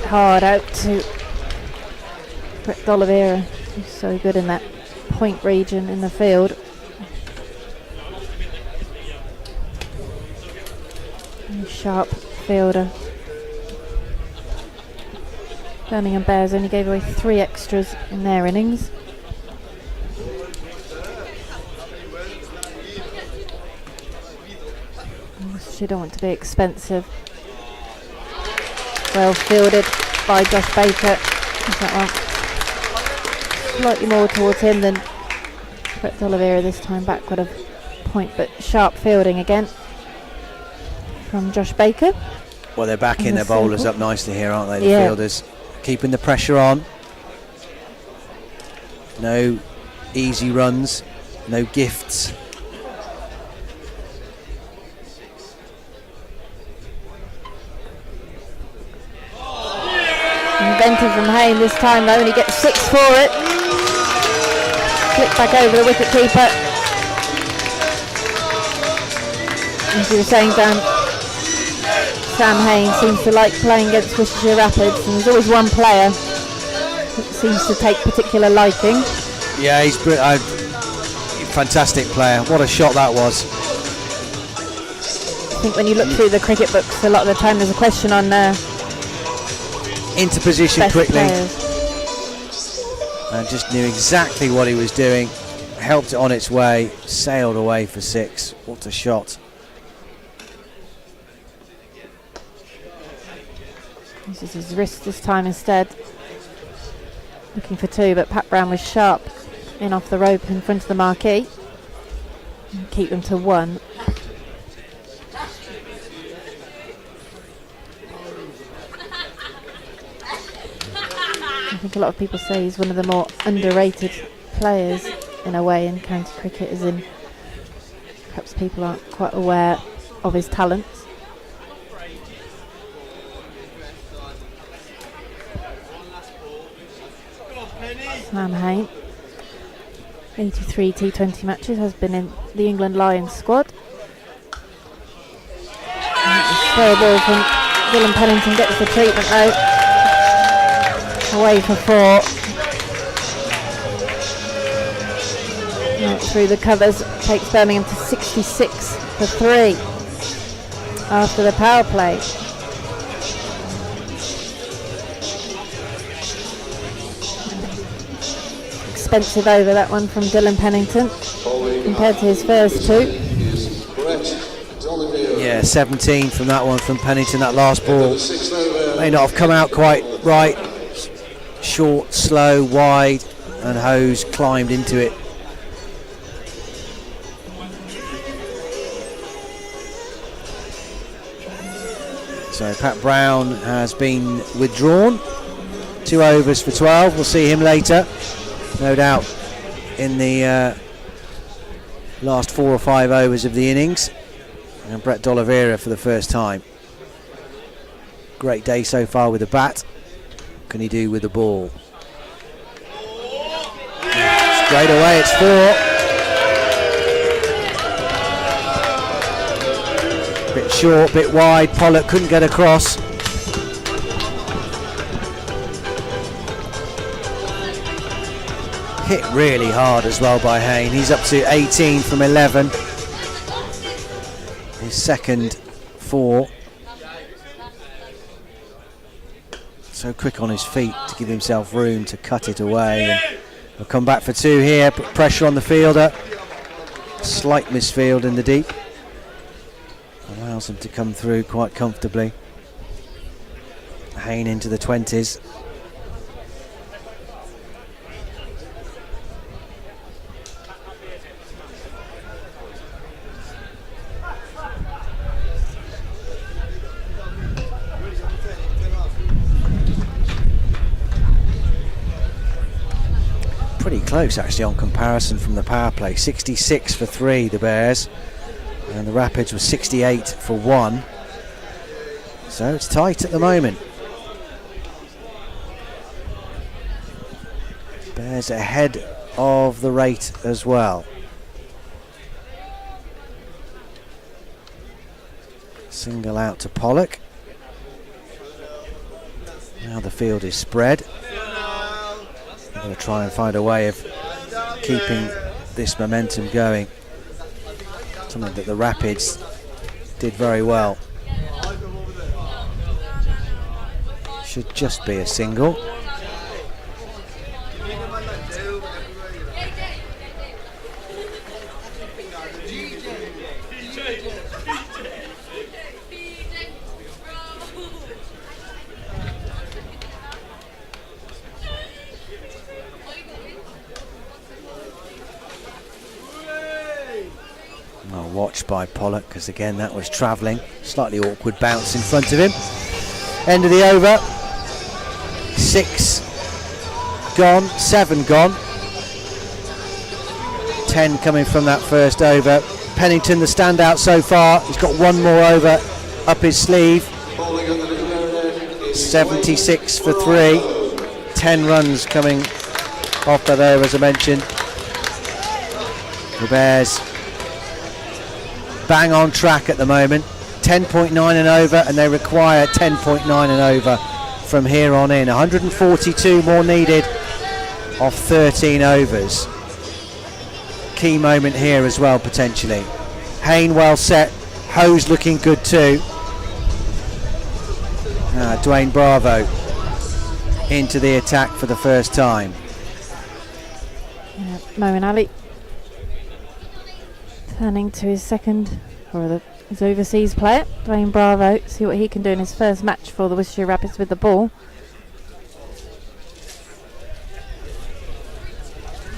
hard out to Dolivera. He's so good in that point region in the field. Sharp fielder. Birmingham Bears only gave away 3 extras in their innings. She don't want to be expensive. Well fielded by Josh Baker. That one slightly more towards him than Dolivera this time, backward of point, but sharp fielding again from Josh Baker. Well, they're backing their bowlers up nicely here, aren't they, the Yeah. fielders? Keeping the pressure on. No easy runs, no gifts. Inventive from Haynes this time though, and he gets 6 for it. Flick back over the wicket keeper. As you were saying, Dan, Sam Haynes seems to like playing against Worcestershire Rapids, and there's always one player that seems to take particular liking. Yeah, he's a fantastic player. What a shot that was. I think when you look through the cricket books, a lot of the time there's a question on Into position best quickly. players. And just knew exactly what he was doing. Helped it on its way. Sailed away for 6. What a shot. Uses his wrist this time instead. Looking for 2, but Pat Brown was sharp in off the rope in front of the marquee. And keep them to 1. I think a lot of people say he's one of the more underrated players in a way in county cricket, as in perhaps people aren't quite aware of his talents. Sam Haynes, 83 T20 matches, has been in the England Lions squad. Throw ball from Dylan Pennington, gets the treatment though. Away for 4. Out through the covers, takes Birmingham to 66 for 3 after the power play. Expensive over that one from Dylan Pennington compared to his first 2. Yeah, 17 from that one from Pennington. That last ball may not have come out quite right. Short, slow, wide, and Hose climbed into it. So Pat Brown has been withdrawn. 2 overs for 12. We'll see him later, no doubt, in the last 4 or 5 overs of the innings. And Brett Dolivera for the first time. Great day so far with the bat. What can he do with the ball? Straight away it's 4. Bit short, bit wide. Pollock couldn't get across. Hit really hard as well by Haynes. He's up to 18 from 11. His second 4. So quick on his feet to give himself room to cut it away. And he'll come back for 2 here. Put pressure on the fielder. Slight misfield in the deep. Allows him to come through quite comfortably. Haynes into the 20s. Pretty close actually on comparison from the power play. 66 for 3 the Bears, and the Rapids were 68 for 1, so it's tight at the moment. Bears ahead of the rate as well. Single out to Pollock. Now the field is spread. They're going to try and find a way of keeping this momentum going. Something that the Rapids did very well. Should just be a single. Watched by Pollock, because again that was travelling. Slightly awkward bounce in front of him. End of the over. 6 gone, 7 gone. 10 coming from that first over. Pennington the standout so far. He's got one more over up his sleeve. 76 for 3. 10 runs coming off that over, as I mentioned. The Bears bang on track at the moment. 10.9 and over, and they require 10.9 and over from here on in. 142 more needed off 13 overs. Key moment here as well, potentially. Haynes well set. Hose looking good too. Dwayne Bravo into the attack for the first time. Moeen Ali turning to his second, or his overseas player, Dwayne Bravo, see what he can do in his first match for the Worcestershire Rapids with the ball.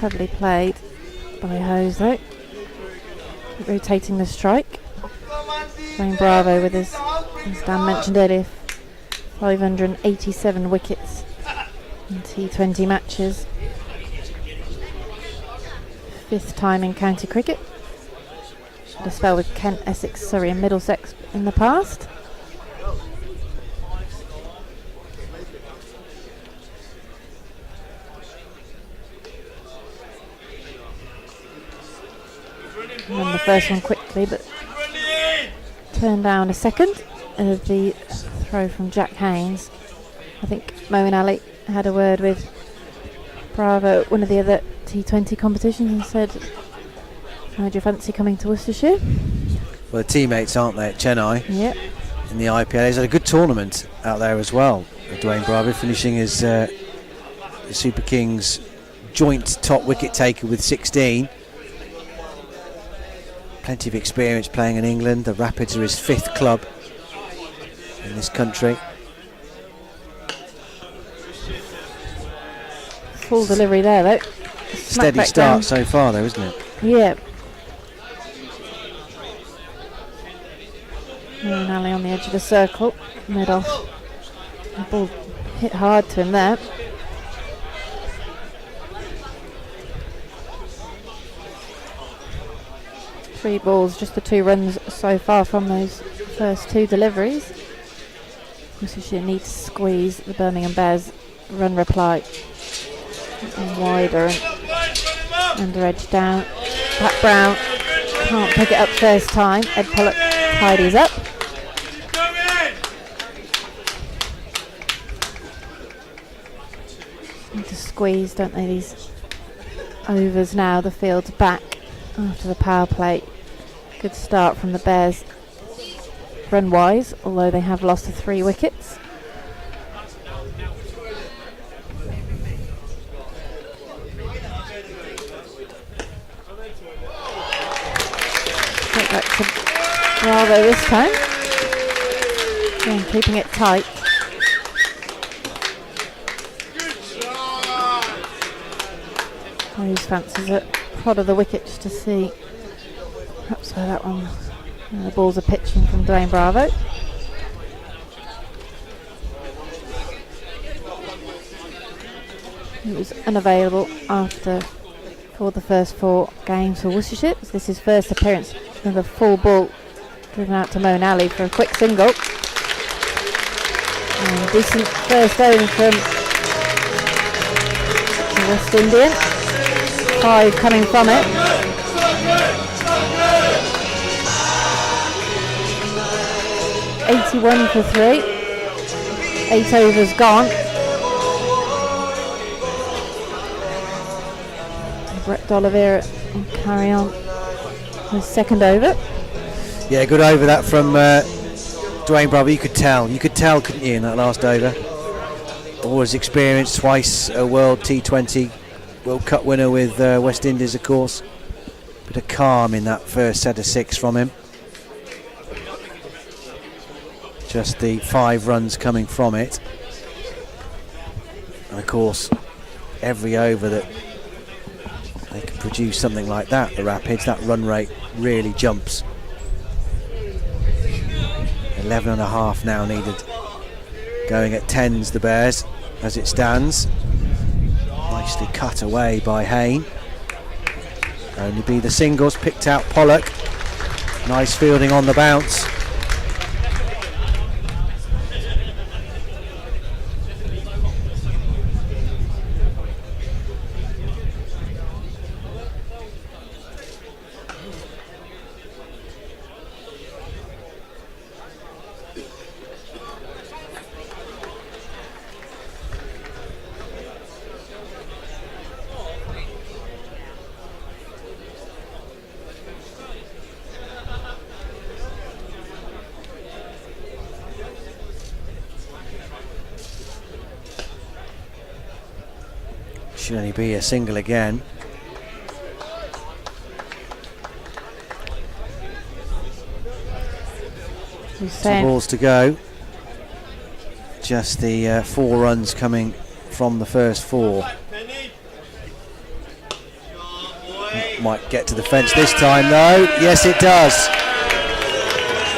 Heavily played by Hose though. Rotating the strike. Dwayne Bravo with his, as Dan mentioned earlier, 587 wickets in T20 matches. 5th time in county cricket. Had a spell with Kent, Essex, Surrey and Middlesex in the past. And then the first one quickly, but turned down a second of the throw from Jack Haynes. I think Moeen Ali had a word with Bravo at one of the other T20 competitions and said, how do you fancy coming to Worcestershire? Well, the teammates, aren't they, at Chennai? Yep. In the IPL. He's had a good tournament out there as well. Dwayne Bravo finishing as the Super Kings joint top wicket taker with 16. Plenty of experience playing in England. The Rapids are his 5th club in this country. Full delivery there though. Steady start so far though, isn't it? Yeah. Moeen Ali on the edge of the circle, mid off. The ball hit hard to him there. Three balls, just the 2 runs so far from those first 2 deliveries. Worcestershire need to squeeze the Birmingham Bears run reply. And wider and under edge down. Pat Brown can't pick it up first time. Ed Pollock tidies up. Need to squeeze, don't they, these overs now. The field's back after the power play. Good start from the Bears run wise, although they have lost to 3 wickets. Get back to Bravo this time. Again, keeping it tight. Hose fancies it. Prod of the wicket just to see perhaps where that one, the balls are pitching from Dwayne Bravo. He was unavailable for the first 4 games for Worcestershire. This is his first appearance with a full ball driven out to Moeen Ali for a quick single. And decent first overing from the West Indian. 5 coming from it. $81 for 3. 8 overs gone. Brett Dolivera will carry on his second over. Yeah, good over that from Dwayne Bravo. You could tell, couldn't you, in that last over? Always experienced, twice a World T20 World Cup winner with West Indies, of course. Bit of calm in that first set of 6 from him. Just the 5 runs coming from it. And of course, every over that they can produce something like that, the Rapids, that run rate really jumps. 11.5 now needed. Going at 10s, the Bears, as it stands. Nicely cut away by Haynes. Only be the singles, picked out Pollock. Nice fielding on the bounce. Should only be a single again. Two balls to go. Just the 4 runs coming from the first 4. Might get to the fence this time though. Yes, it does.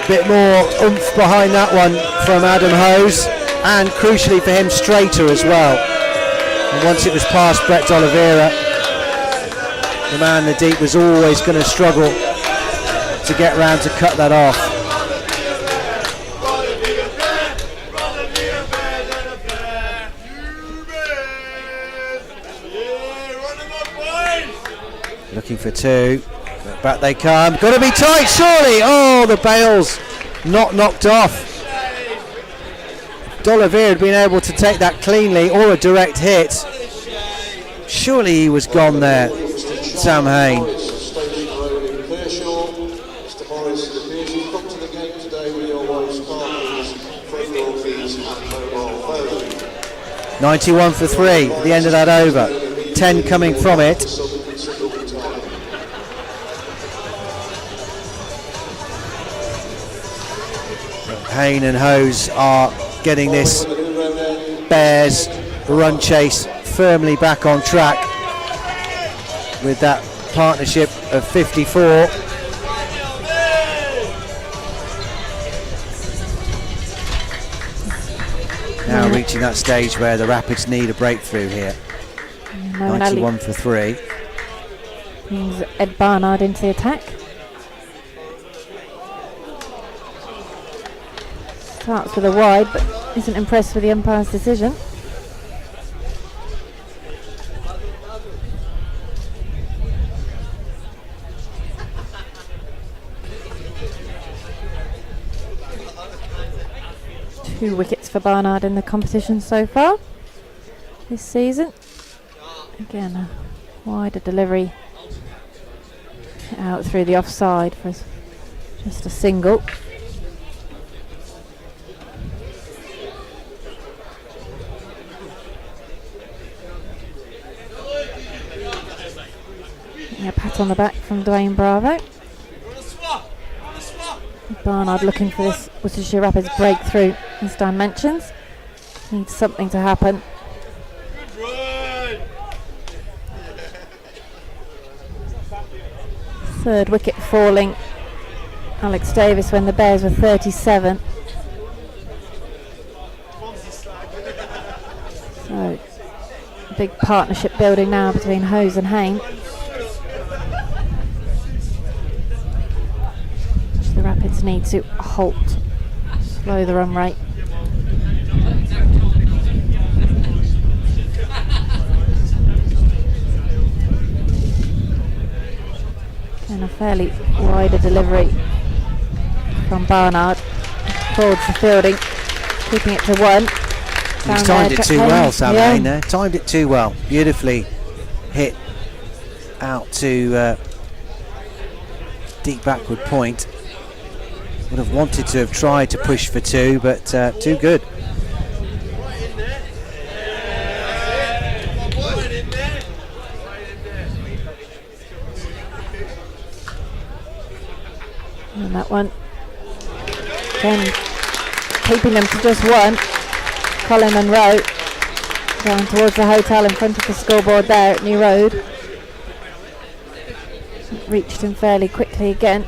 Bit more oomph behind that one from Adam Hose, and crucially for him, straighter as well. And once it was past Brett Dolivera, the man in the deep was always going to struggle to get round to cut that off. Looking for 2. Back they come. Got to be tight, surely. Oh, the bail's not knocked off. Dolivera had been able to take that cleanly, or a direct hit. Surely he was gone there, Sam Haynes. 91 for 3 at the end of that over. 10 coming from it. Haynes and Hose are getting this Bears run chase firmly back on track with that partnership of 54. Now reaching that stage where the Rapids need a breakthrough here. 91 for 3. Brings Ed Barnard into the attack. Starts with a wide, but isn't impressed with the umpire's decision. Two wickets for Barnard in the competition so far this season. Again, a wider delivery out through the offside for just a single. A pat on the back from Dwayne Bravo. Barnard looking for this Worcestershire Rapids breakthrough, as Dan mentions. Needs something to happen. Third wicket falling, Alex Davis, when the Bears were 37. So, a big partnership building now between Hose and Haynes. The Rapids need to halt, slow the run rate. And a fairly wider delivery from Barnard towards the fielding, keeping it to 1. He's timed it too well, Sam yeah. Haynes there. Timed it too well. Beautifully hit out to deep backward point. Would have wanted to have tried to push for 2, but too good. And that one, again, keeping them to just 1. Colin Monroe going towards the hotel in front of the scoreboard there at New Road. Reached him fairly quickly again.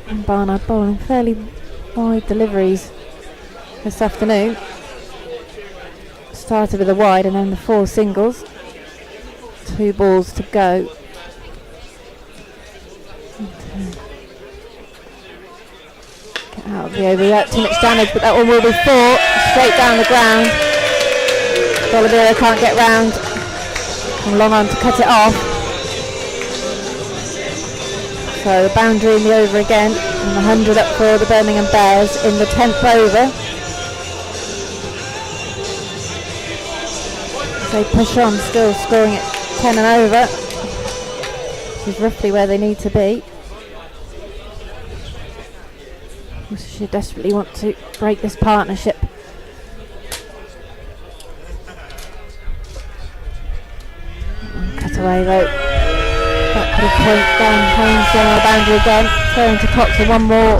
And Barnard bowling fairly wide deliveries this afternoon. Started with a wide and then the 4 singles. 2 balls to go. Get out of the over without too much damage, but that one will be 4 straight down the ground. Dolivera can't get round and long on to cut it off. So the boundary in the over again, and 100 up for the Birmingham Bears in the 10th over. They push on, still scoring at 10 and over, which is roughly where they need to be. Worcestershire desperately want to break this partnership. Cut away though. That could have point down Haynes on the boundary again. Going to Cox with 1 more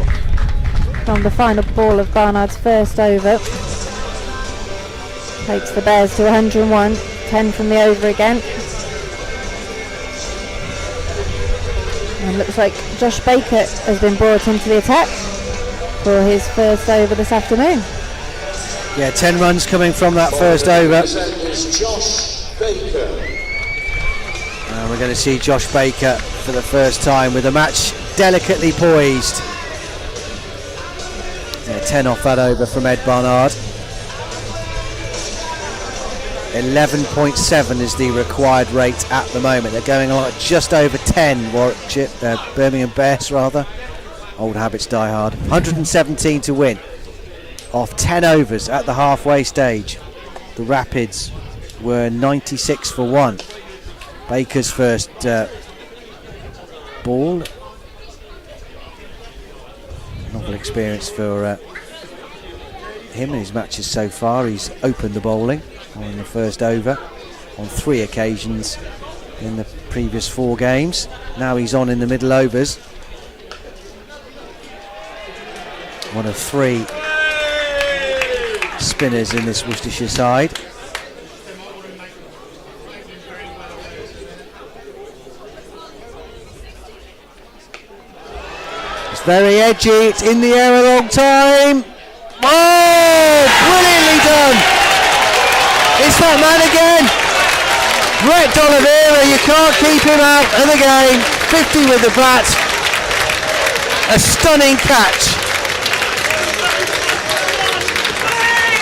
from the final ball of Barnard's first over. Takes the Bears to 101. 10 from the over again. And looks like Josh Baker has been brought into the attack for his first over this afternoon. Yeah, 10 runs coming from that first over. Josh Baker. And we're going to see Josh Baker for the first time with the match delicately poised. Yeah, 10 off that over from Ed Barnard. 11.7 is the required rate at the moment. They're going on just over 10, Birmingham Bears rather. Old habits die hard. 117 to win off 10 overs at the halfway stage. The Rapids were 96 for 1. Baker's first ball. Novel experience for him in his matches so far. He's opened the bowling on the first over on 3 occasions in the previous 4 games. Now he's on in the middle overs. One of 3 spinners in this Worcestershire side. It's very edgy, it's in the air a long time. Oh, brilliantly done! It's that man again! Brett Dolivera, you can't keep him out of the game. 50 with the bat. A stunning catch.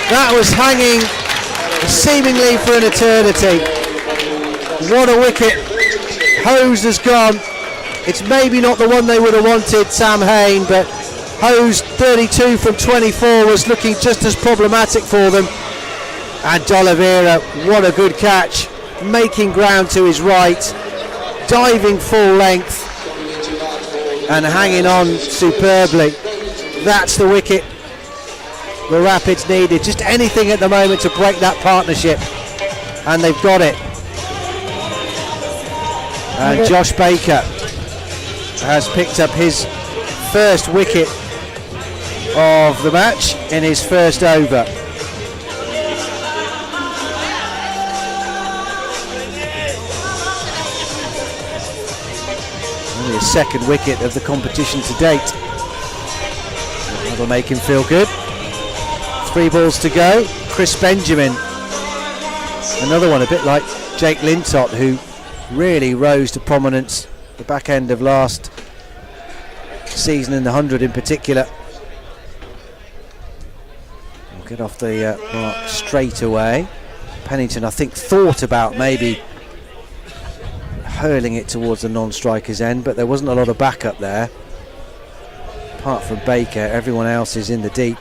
That was hanging seemingly for an eternity. What a wicket. Hose has gone. It's maybe not the one they would have wanted, Sam Haynes, but Hose 32 from 24 was looking just as problematic for them. And Dolivera, what a good catch, making ground to his right, diving full length and hanging on superbly. That's the wicket the Rapids needed, just anything at the moment to break that partnership, and they've got it. And Josh Baker has picked up his first wicket of the match in his first over. Only his second wicket of the competition to date. That'll make him feel good. 3 balls to go. Chris Benjamin, another one a bit like Jake Lintott, who really rose to prominence the back end of last season in the 100 in particular. We'll get off the mark straight away. Pennington, I think, thought about maybe hurling it towards the non-striker's end, but there wasn't a lot of backup there. Apart from Baker, everyone else is in the deep.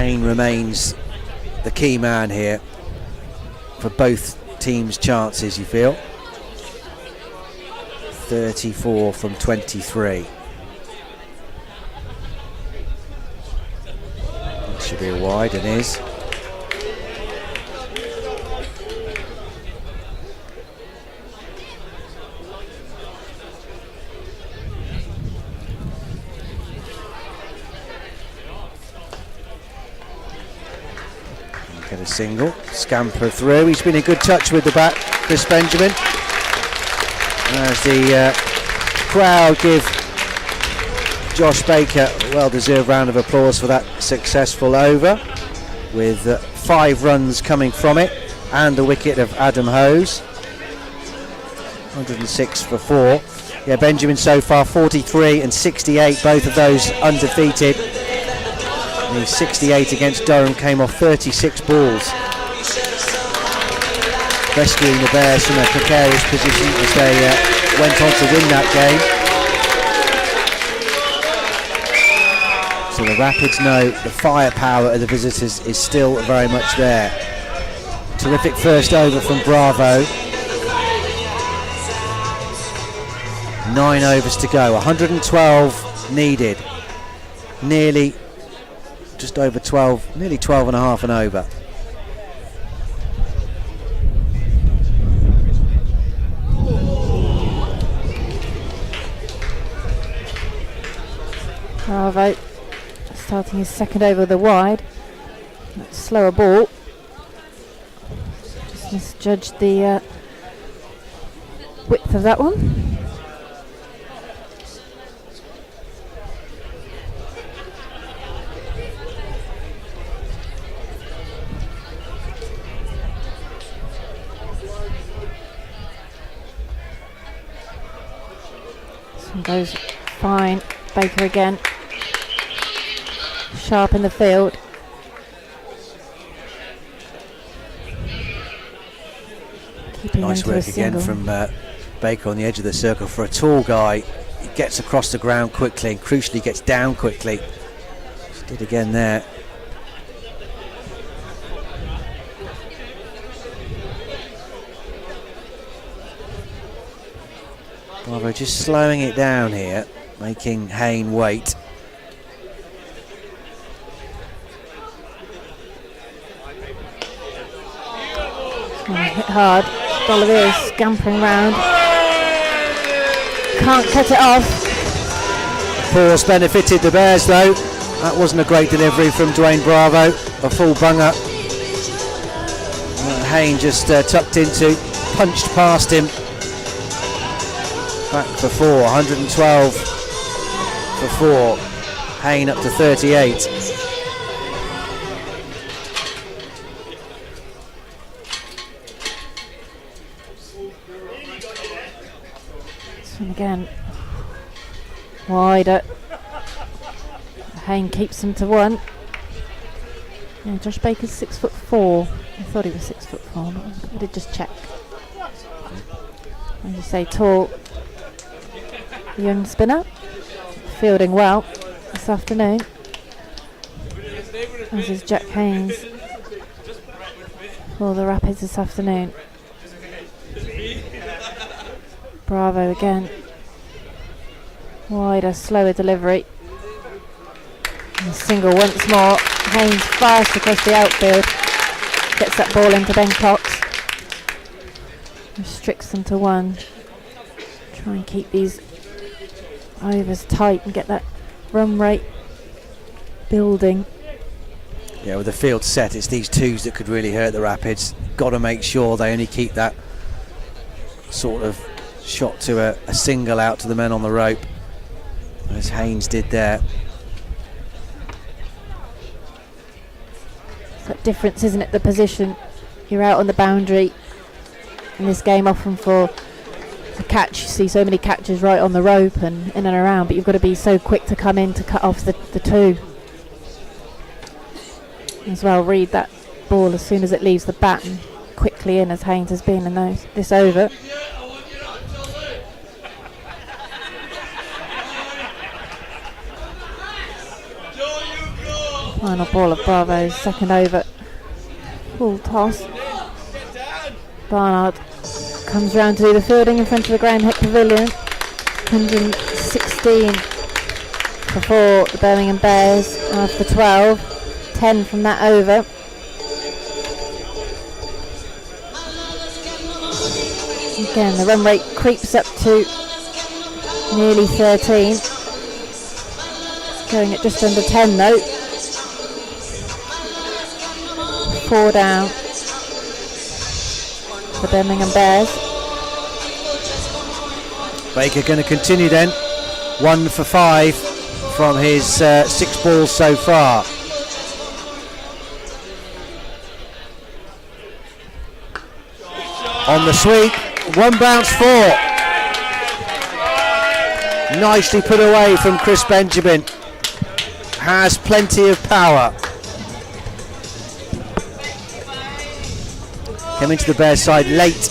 Haynes remains the key man here for both teams' chances, you feel. 34 from 23. That should be a wide, and is. Get a single, scamper through. He's been in good touch with the bat, Chris Benjamin. As the crowd give Josh Baker a well-deserved round of applause for that successful over, with 5 runs coming from it and a wicket of Adam Hose. 106 for 4. Yeah, Benjamin so far 43 and 68, both of those undefeated. The 68 against Durham came off 36 balls, rescuing the Bears from a precarious position as they went on to win that game. So the Rapids know the firepower of the visitors is still very much there. Terrific first over from Bravo. 9 overs to go, 112 needed. Nearly just over 12, nearly 12 and a half and over. Bravo starting his second over with a wide. Slower ball. Just misjudged the width of that one. Goes fine. Baker again. Sharp in the field. Keeping nice work again from Baker on the edge of the circle. For a tall guy, he gets across the ground quickly and crucially gets down quickly. Just did again there. Bravo just slowing it down here, making Haynes wait. Hit hard. Dolivera scampering round. Can't cut it off. Pause benefited the Bears though. That wasn't a great delivery from Dwayne Bravo. A full bunger. Haynes just tucked into, punched past him. Back for 4, 112 for 4. Haynes up to 38. And again, wider. Haynes keeps him to 1. Yeah, Josh Baker's 6'4". I thought he was 6'4", but I did just check. As you say, tall young spinner, fielding well this afternoon, as is Jack Haynes for the Rapids this afternoon. Bravo again, wider, slower delivery, and a single once more. Haynes fast across the outfield, gets that ball into Ben Cox, restricts them to 1. Try and keep these overs tight and get that run rate building. Yeah, with the field set, it's these twos that could really hurt the Rapids. Got to make sure they only keep that sort of shot to a single out to the men on the rope, as Haynes did there. It's that difference, isn't it? The position. You're out on the boundary in this game, often for a catch. You see so many catches right on the rope and in and around, but you've got to be so quick to come in to cut off the two. As well, read that ball as soon as it leaves the bat and quickly in, as Haynes has been in this over. Final ball of Bravo's second over. Full toss. Barnard comes round to do the fielding in front of the Graham Heck Pavilion. 116 before the Birmingham Bears after 12. 10 from that over. Again, the run rate creeps up to nearly 13. Going at just under 10 though. 4 down. The Birmingham Bears. Baker going to continue then. 1 for 5 from his 6 balls so far. On the sweep, 1 bounce 4. Nicely put away from Chris Benjamin. Has plenty of power. Came into the Bears side late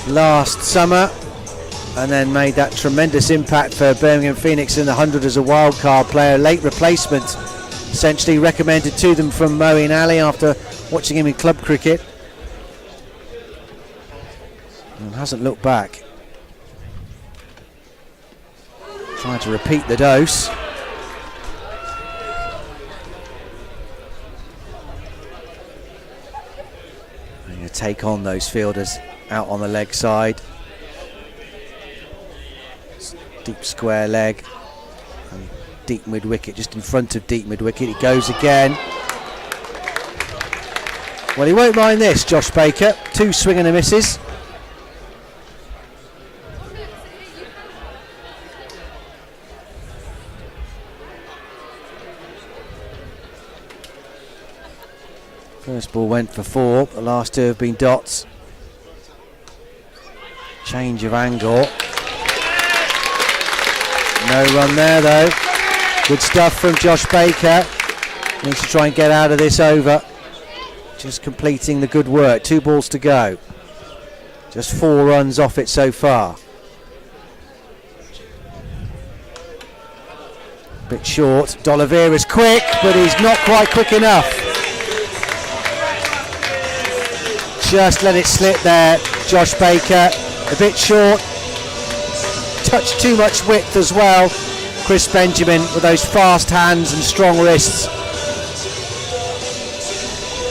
last summer and then made that tremendous impact for Birmingham Phoenix in the 100 as a wildcard player. Late replacement, essentially recommended to them from Moeen Ali after watching him in club cricket. And hasn't looked back. Trying to repeat the dose. And you take on those fielders out on the leg side. Deep square leg. And deep mid wicket, just in front of deep mid wicket. He goes again. Well, he won't mind this, Josh Baker. 2 swing and a misses. First ball went for 4, the last 2 have been dots. Change of angle. No run there though. Good stuff from Josh Baker. Needs to try and get out of this over. Just completing the good work. 2 balls to go. Just 4 runs off it so far. Bit short. Dolivera's quick, but he's not quite quick enough. Just let it slip there, Josh Baker. A bit short. Touch too much width as well. Chris Benjamin with those fast hands and strong wrists.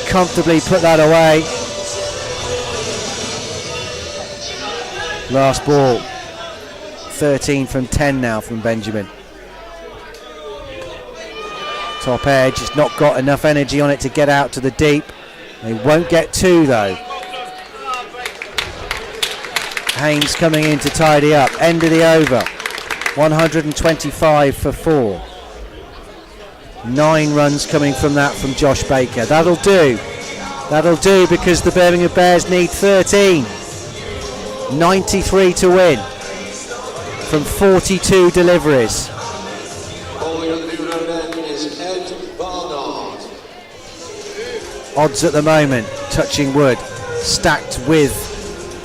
Comfortably put that away. Last ball. 13 from 10 now from Benjamin. Top edge, it's not got enough energy on it to get out to the deep. They won't get 2 though. Haynes coming in to tidy up. End of the over. 125 for 4. 9 runs coming from that from Josh Baker. That'll do. That'll do because the Birmingham Bears need 13. 93 to win from 42 deliveries. Odds at the moment, touching wood, stacked with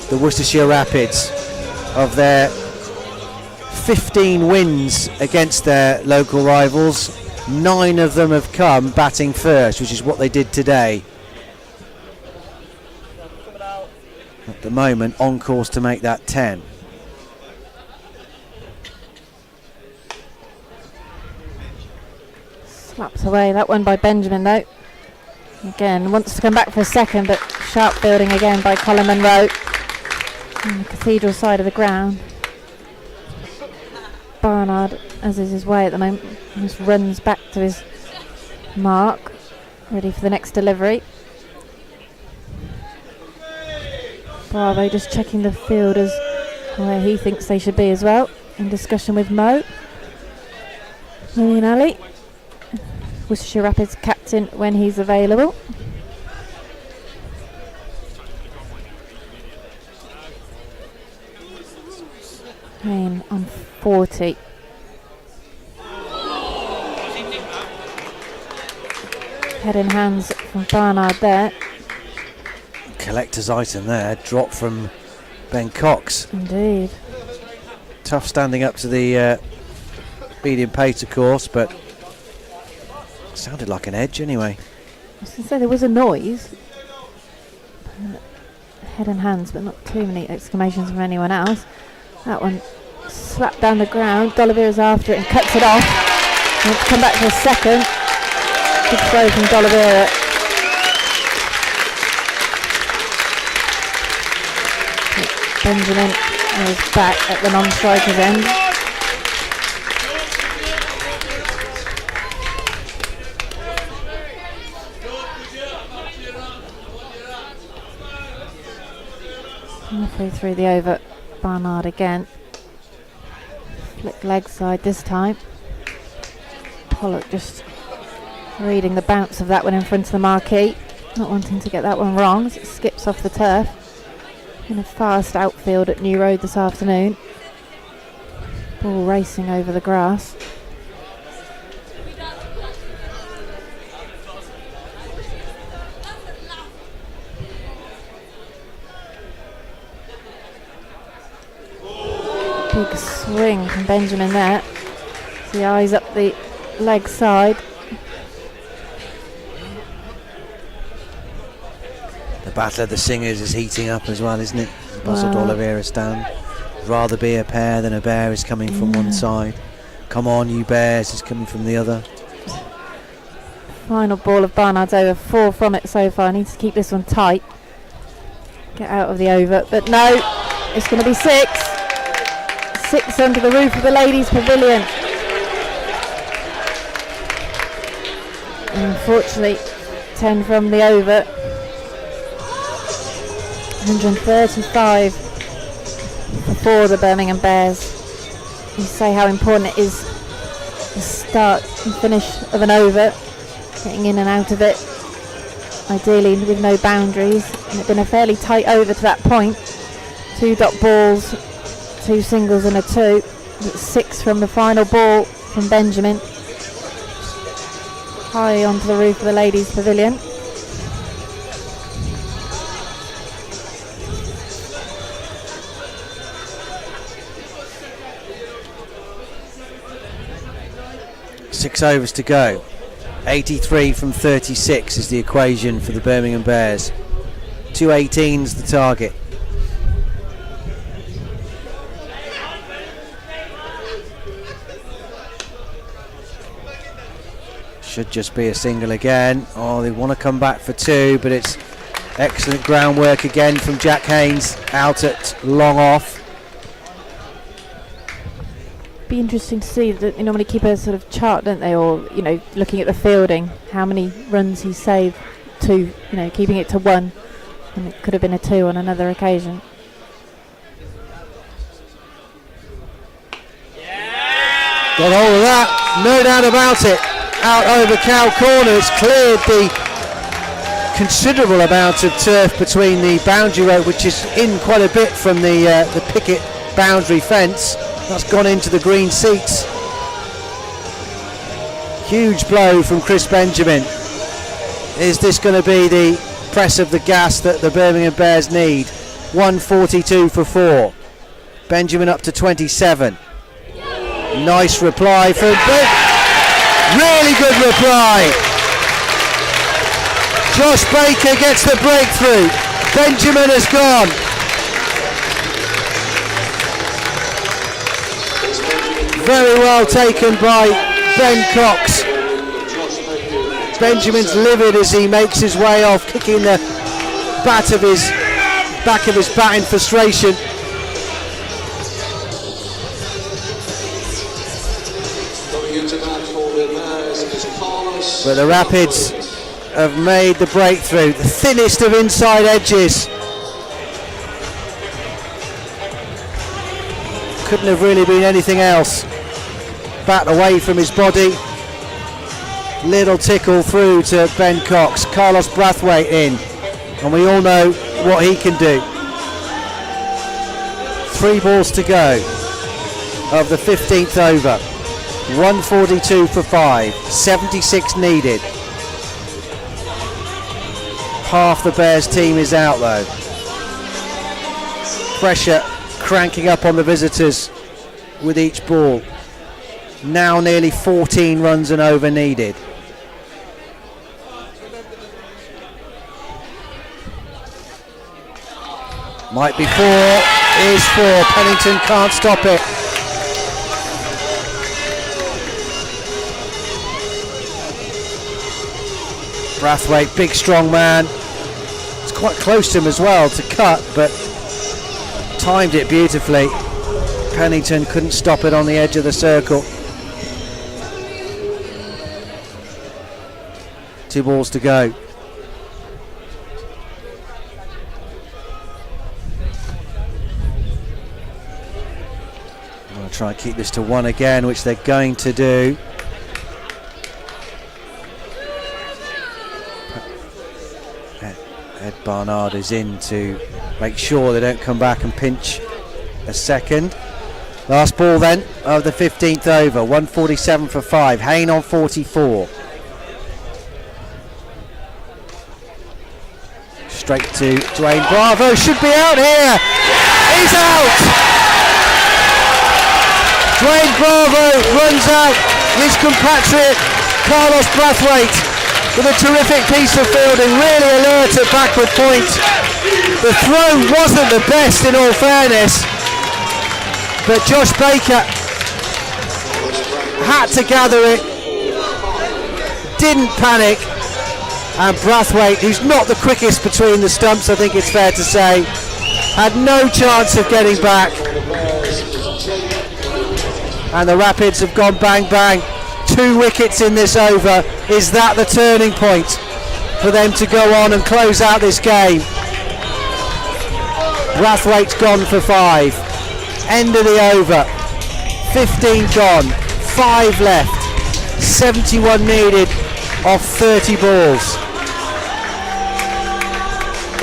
the Worcestershire Rapids. Of their 15 wins against their local rivals, 9 of them have come batting first, which is what they did today. At the moment, on course to make that 10. Slaps away that one by Benjamin though. Again, wants to come back for a second, but sharp fielding again by Colin Munro on the cathedral side of the ground. Barnard, as is his way at the moment, just runs back to his mark, ready for the next delivery. Bravo just checking the fielders where he thinks they should be as well, in discussion with Moeen Ali, Worcestershire Rapids captain when he's available. Haynes on 40. Head in hands from Barnard there. Collector's item there, drop from Ben Cox. Indeed. Tough standing up to the medium pace of course, but Sounded like an edge anyway. I was going to say there was a noise. Head and hands, but not too many exclamations from anyone else. That one slapped down the ground. Dolivera's after it and cuts it off. Wants to come back for a second. Good throw from Dolivera. Benjamin is back at the non-striker's end. Halfway through the over, Barnard again. Flick leg side this time. Pollock just reading the bounce of that one in front of the marquee. Not wanting to get that one wrong as it skips off the turf. In a fast outfield at New Road this afternoon. Ball racing over the grass. Big swing from Benjamin there. The eyes up the leg side. The battle of the singers is heating up as well, isn't it? Buzzard Dolivera stand. Rather be a pair than a bear is coming from one side. Come on, you bears is coming from the other. Final ball of Barnard's over, 4 from it so far. Needs to keep this one tight. Get out of the over, but no, it's going to be 6. 6 under the roof of the ladies' pavilion. And unfortunately, 10 from the over. 135 for the Birmingham Bears. You say how important it is the start and finish of an over, getting in and out of it, ideally with no boundaries. And it's been a fairly tight over to that point. 2 dot balls, 2 singles and a 2. It's 6 from the final ball from Benjamin. High onto the roof of the ladies' pavilion. Six overs to go. 83 from 36 is the equation for the Birmingham Bears. 218's the target. Should just be a single again. Oh, they want to come back for 2, but it's excellent groundwork again from Jack Haynes out at long off. Be interesting to see that they normally keep a sort of chart, don't they, or looking at the fielding, how many runs he saved to, keeping it to 1, and it could have been a 2 on another occasion. Got hold of that, no doubt about it. Out over Cow Corner, it's cleared the considerable amount of turf between the boundary rope, which is in quite a bit from the picket boundary fence. That's gone into the green seats. Huge blow from Chris Benjamin. Is this going to be the press of the gas that the Birmingham Bears need? 142 for 4. Benjamin up to 27. Nice reply from really good reply. Josh Baker gets the breakthrough. Benjamin has gone. Very well taken by Ben Cox. Benjamin's livid as he makes his way off, kicking the back of his bat in frustration. But the Rapids have made the breakthrough, the thinnest of inside edges. Couldn't have really been anything else. Bat away from his body. Little tickle through to Ben Cox. Carlos Brathwaite in. And we all know what he can do. 3 balls to go of the 15th over. 142 for 5. 76 needed. Half the Bears team is out though. Pressure cranking up on the visitors with each ball. Now nearly 14 runs and over needed. Might be 4, is 4. Pennington can't stop it. Brathwaite, big strong man. It's quite close to him as well to cut, but timed it beautifully. Pennington couldn't stop it on the edge of the circle. 2 balls to go. I'm going to try and keep this to 1 again, which they're going to do. Ed Barnard is in to make sure they don't come back and pinch a second. Last ball then of the 15th over, 147 for 5. Haynes on 44. Straight to Dwayne Bravo, should be out here. He's out. Dwayne Bravo runs out his compatriot Carlos Brathwaite with a terrific piece of fielding, really alert at backward point. The throw wasn't the best in all fairness, but Josh Baker had to gather it, didn't panic, and Brathwaite, who's not the quickest between the stumps, I think it's fair to say, had no chance of getting back. And the Rapids have gone bang bang. 2 wickets in this over. Is that the turning point for them to go on and close out this game? Brathwaite's gone for 5. End of the over. 15 gone. 5 left. 71 needed off 30 balls.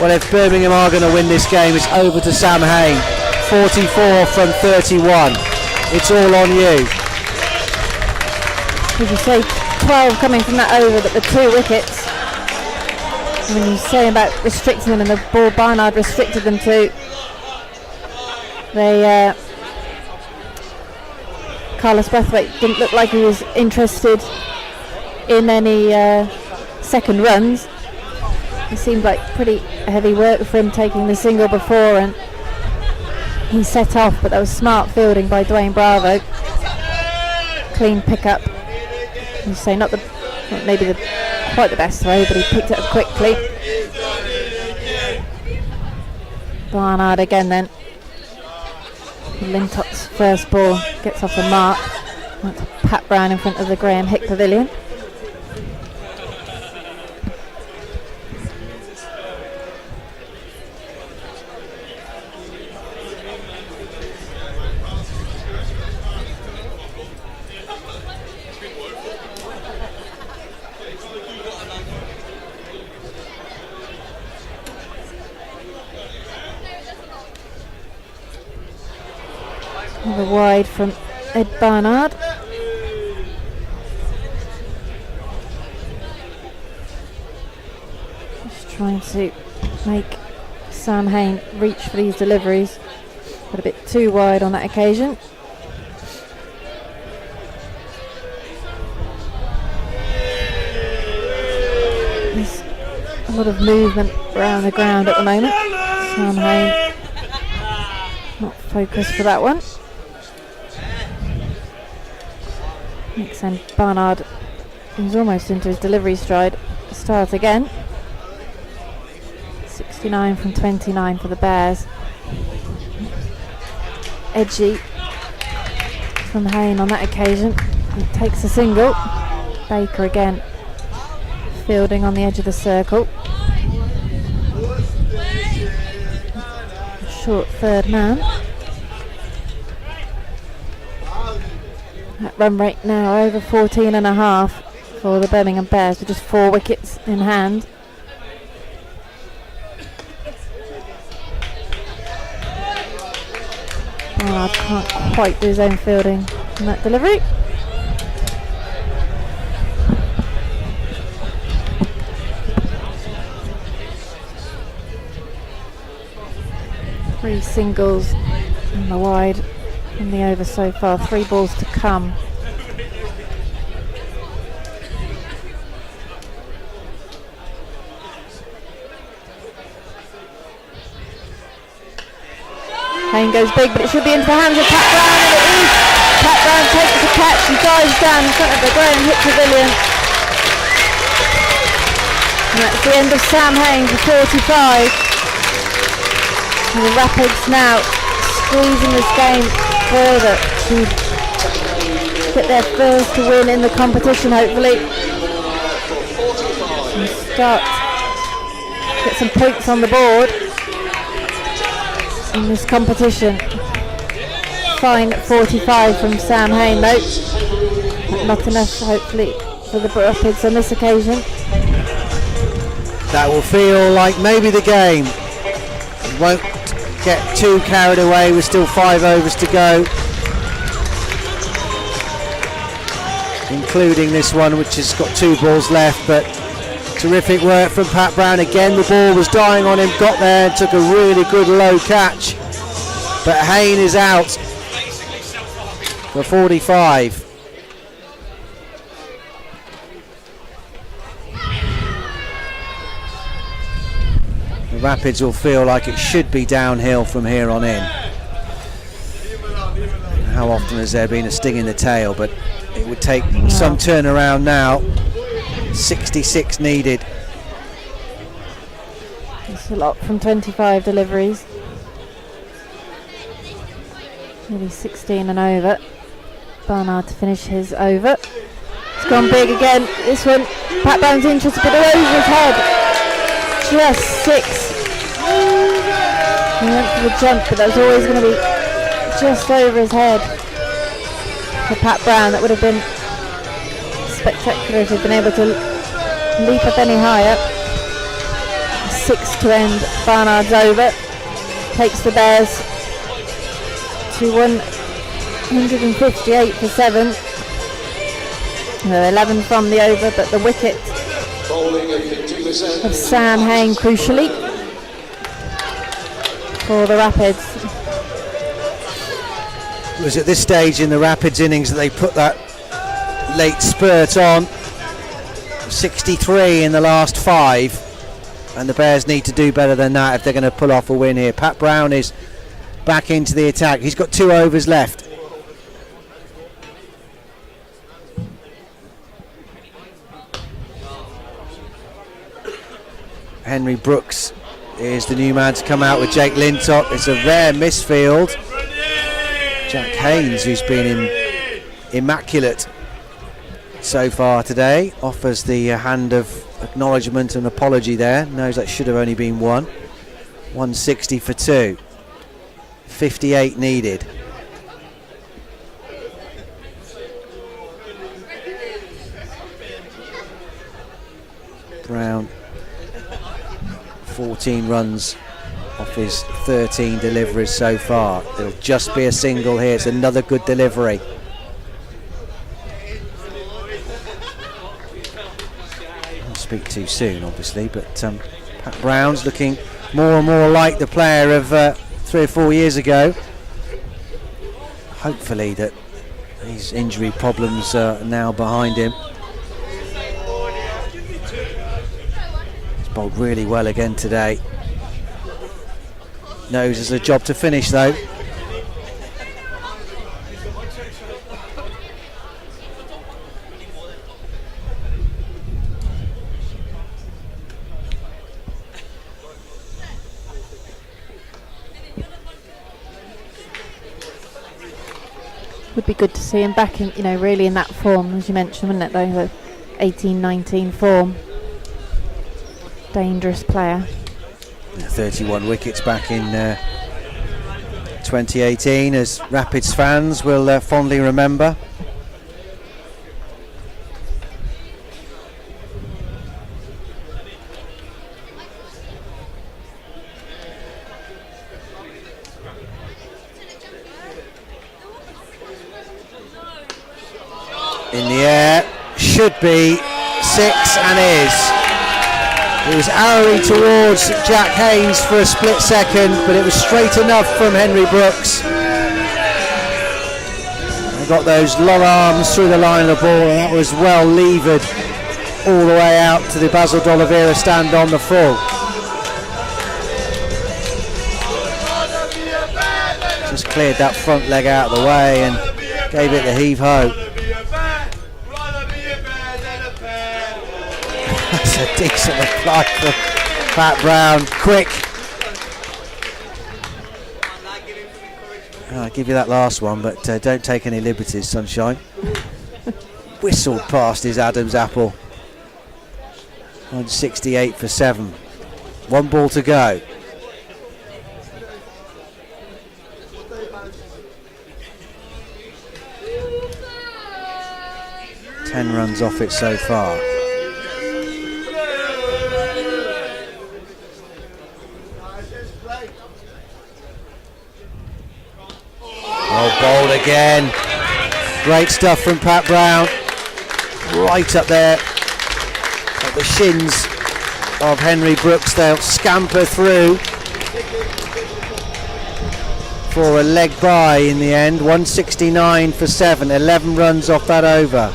Well, if Birmingham are going to win this game, it's over to Sam Haynes. 44 from 31. It's all on you. As you say, 12 coming from that over, but the 2 wickets. And when you say about restricting them, and the ball Barnard restricted them to, they Carlos Brathwaite didn't look like he was interested in any second runs. It seemed like pretty heavy work for him taking the single before, and he set off, but that was smart fielding by Dwayne Bravo. Clean pickup. You say not maybe quite the best throw, but he picked it up quickly. Barnard again then. Lintop's first ball gets off the mark. Went to Pat Brown in front of the Graham Hick Pavilion. Another wide from Ed Barnard. Just trying to make Sam Haynes reach for these deliveries. Got a bit too wide on that occasion. There's a lot of movement around the ground at the moment. Sam Haynes not focused for that one. Next end, Barnard is almost into his delivery stride. Start again. 69 from 29 for the Bears. Edgy from Haynes on that occasion. He takes a single. Baker again fielding on the edge of the circle. Short third man. That run rate now over 14.5 for the Birmingham Bears with just 4 wickets in hand. Barnard can't quite do his own fielding in that delivery. Three singles in the wide in the over so far, 3 balls to come. Haynes goes big, but it should be into the hands of Pat Brown, and it is. Pat Brown takes the catch, he dives down in front of the Graham hit pavilion. And that's the end of Sam Haynes for 45. And the Rapids now squeezing this game further to get their first win in the competition, hopefully. And start to get some points on the board in this competition. Fine 45 from Sam Haynes though. Not enough, hopefully, for the Rapids on this occasion. That will feel like maybe the game. Won't get too carried away. We're still 5 overs to go, including this one, which has got 2 balls left. But terrific work from Pat Brown again. The ball was dying on him, got there and took a really good low catch. But Haynes is out for 45. The Rapids will feel like it should be downhill from here on in. How often has there been a sting in the tail, but it would take some turnaround now. 66 needed. That's a lot from 25 deliveries. Maybe 16 and over. Barnard to finish his over. It's gone big again. This one, Pat Brown's interested, but over his head. Just 6. He went for the jump, but that was always going to be just over his head for Pat Brown. That would have been spectacular if he'd been able to leap up any higher. 6 to end Barnard's over. Takes the Bears to 158 for 7. 11 from the over, but the wicket of Sam Haynes crucially for the Rapids. It was at this stage in the Rapids innings that they put that late spurt on. 63 in the last 5, and the Bears need to do better than that if they're going to pull off a win here. Pat Brown is back into the attack. He's got 2 overs left. Henry Brooks is the new man to come out with Jake Lintop. It's a rare misfield. Jack Haynes, who's been immaculate so far today, offers the hand of acknowledgement and apology there. Knows that should have only been 1. 160 for 2. 58 needed. Brown 14 runs off his 13 deliveries so far. It'll just be a single here. It's another good delivery. I'll speak too soon, obviously, but Pat Brown's looking more and more like the player of 3 or 4 years ago. Hopefully that his injury problems are now behind him. Bowled really well again today. Knows there's a job to finish though. Would be good to see him back in, really in that form, as you mentioned, wouldn't it, though, the 18-19 form. Dangerous player. 31 wickets back in 2018, as Rapids fans will fondly remember. In the air, should be 6 and is. It was arrowing towards Jack Haynes for a split second, but it was straight enough from Henry Brooks. He got those long arms through the line of the ball, and that was well levered all the way out to the Basil Dolivera stand on the full. cleared that front leg out of the way and gave it the heave-ho. That's a decent reply from Pat Brown. Quick. I'll give you that last one, but don't take any liberties, Sunshine. Whistled past his Adam's apple. On 68 for 7. 1 ball to go. Ten runs off it so far. Oh, bowled again. Great stuff from Pat Brown. Right up there at the shins of Henry Brooks. They'll scamper through for a leg bye in the end. 169 for 7. 11 runs off that over.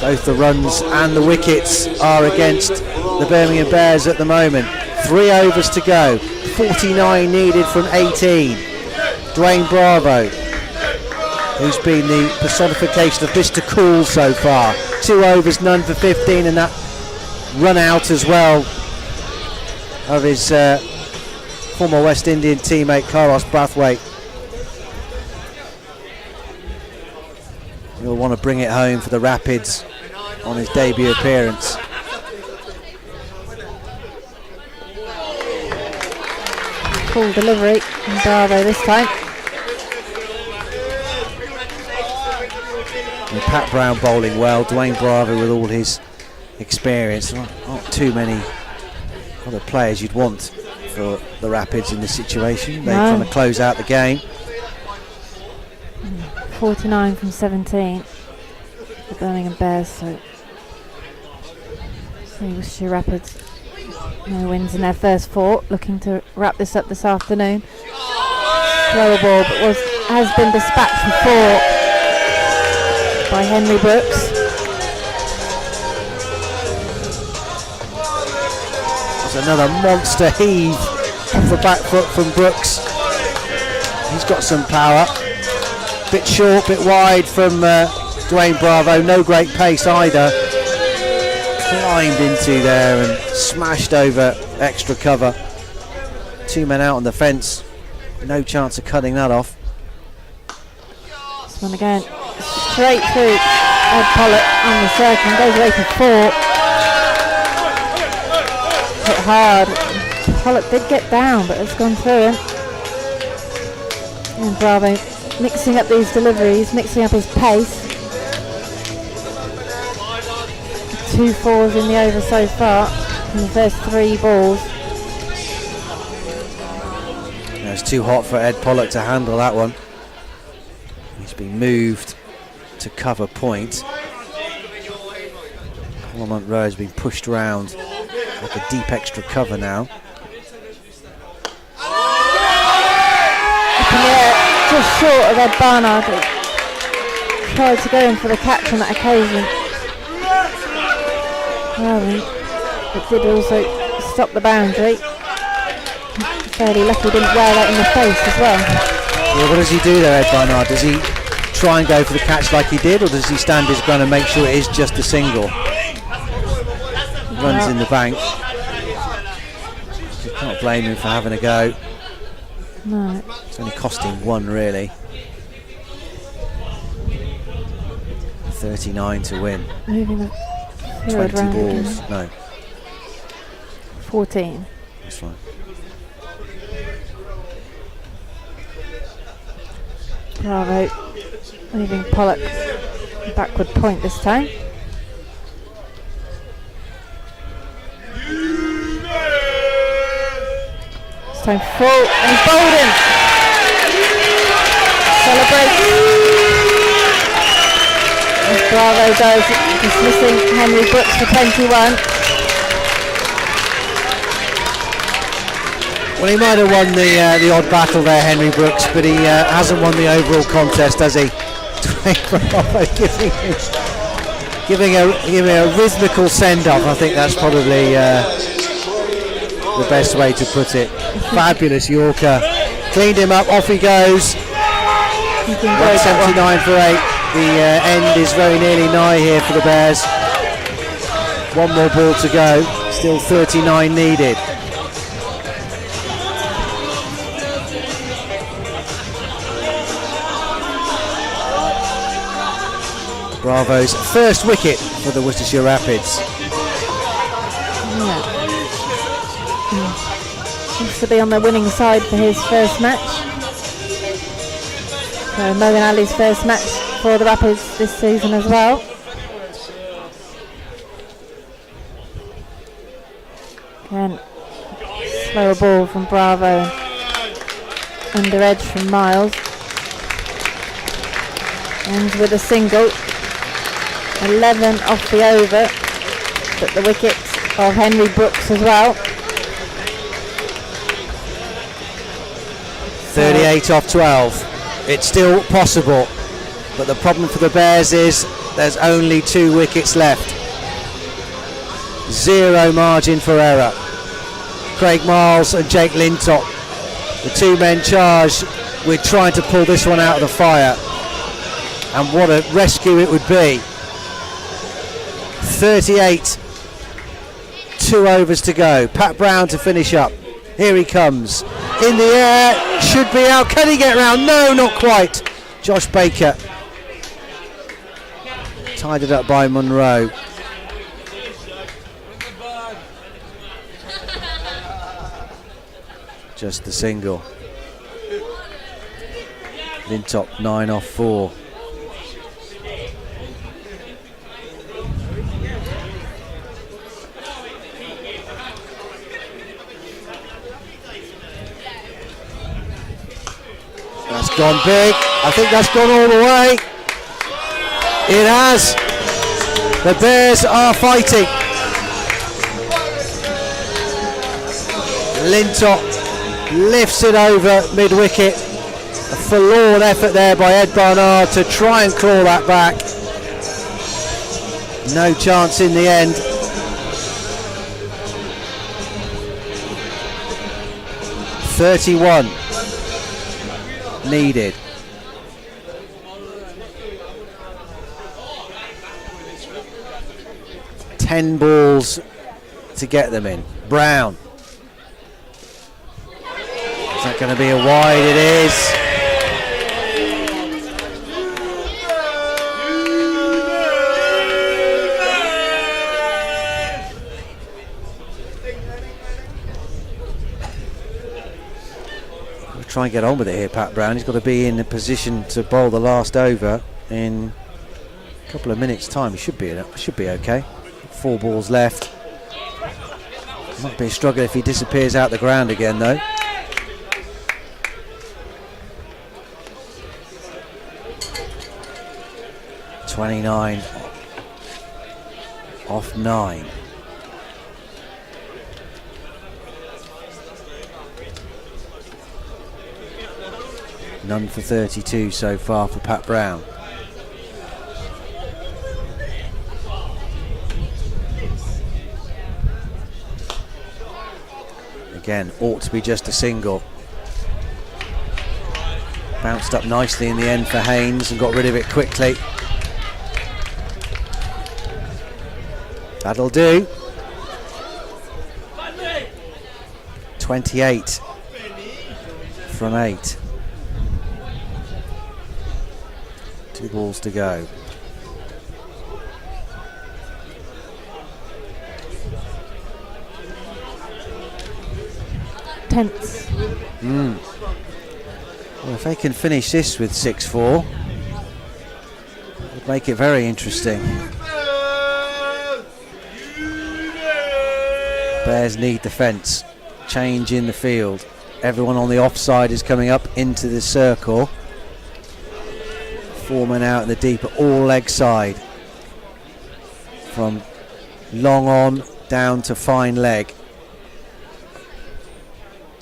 Both the runs and the wickets are against the Birmingham Bears at the moment. 3 overs to go. 49 needed from 18. Dwayne Bravo, who's been the personification of Mr. Cool so far. 2 overs, none for 15, and that run out as well of his former West Indian teammate Carlos Brathwaite. He'll want to bring it home for the Rapids on his debut appearance. Full delivery from Bravo this time. And Pat Brown bowling well. Dwayne Bravo with all his experience. There aren't too many other players you'd want for the Rapids in this situation. They're trying to close out the game. 49 from 17. The Birmingham Bears, so Worcestershire Rapids. No wins in their first 4, looking to wrap this up this afternoon. Lower ball, but has been dispatched before by Henry Brooks. There's another monster heave off the back foot from Brooks. He's got some power. Bit short, bit wide from Dwayne Bravo. No great pace either. Climbed into there and smashed over extra cover. 2 men out on the fence. No chance of cutting that off. This one again, straight through Ed Pollock on the circle, goes away for 4. Hit hard. Pollock did get down, but it's gone through him. And Bravo mixing up these deliveries, mixing up his pace. 2 4s in the over so far in the first 3 balls. It's too hot for Ed Pollock to handle that one. He's been moved to cover point. Parliament Row has been pushed round like a deep extra cover now. Up in the air, just short of Ed Barnard. Tried to go in for the catch on that occasion. Well, it did also stop the boundary. Fairly lucky didn't wear that in the face as well. Well, what does he do there, Ed Barnard? Does he try and go for the catch like he did, or does he stand his ground and make sure it is just a single? Runs in the bank. You can't blame him for having a go. No. It's only costing 1 really. 39 to win. Moving the 20 round balls. again. No. 14. That's right. Bravo leaving Pollock backward point this time. This time full, and he's bowled him. Celebrates. As Bravo does, dismissing Henry Brooks for 21. Well, he might have won the odd battle there, Henry Brooks, but he hasn't won the overall contest, has he? giving a rhythmical send-off. I think that's probably the best way to put it. Fabulous Yorker. Cleaned him up, off he goes. 179 for 8. The end is very nearly nigh here for the Bears. One more ball to go. Still 39 needed. Bravo's first wicket for the Worcestershire Rapids. Seems to be on the winning side for his first match. So Moeen Ali's first match for the Rapids this season as well. Again, slower ball from Bravo. Under edge from Miles. Ends with a single. 11 off the over, but the wicket of Henry Brooks as well. 38 off 12. It's still possible, but the problem for the Bears is there's only 2 wickets left. 0 margin for error. Craig Miles and Jake Lintop, the 2 men charged with trying to pull this one out of the fire, and what a rescue it would be. 38, 2 overs to go. Pat Brown to finish up. Here he comes. In the air, should be out. Can he get round? No, not quite. Josh Baker. Tied it up by Munro. Just the single. Lintop 9 off 4. That's gone big. I think that's gone all the way. It has. The Bears are fighting. Lintop lifts it over mid-wicket. A forlorn effort there by Ed Barnard to try and claw that back. No chance in the end. .31 needed. Ten balls to get them in. Brown. Is that going to be a wide? It is. Try and get on with it here, Pat Brown. He's got to be in a position to bowl the last over in a couple of minutes' time. He should be okay. 4 balls left. Might be a struggle if he disappears out the ground again, though. .29 off 9. None for 32 so far for Pat Brown. Again, ought to be just a single. Bounced up nicely in the end for Haynes and got rid of it quickly. That'll do. 28 from 8. 2 balls to go. Tense. Well, if they can finish this with 6-4, it would make it very interesting. Bears need defence. Change in the field. Everyone on the offside is coming up into the circle. 4 men out in the deep at all leg side. From long on down to fine leg.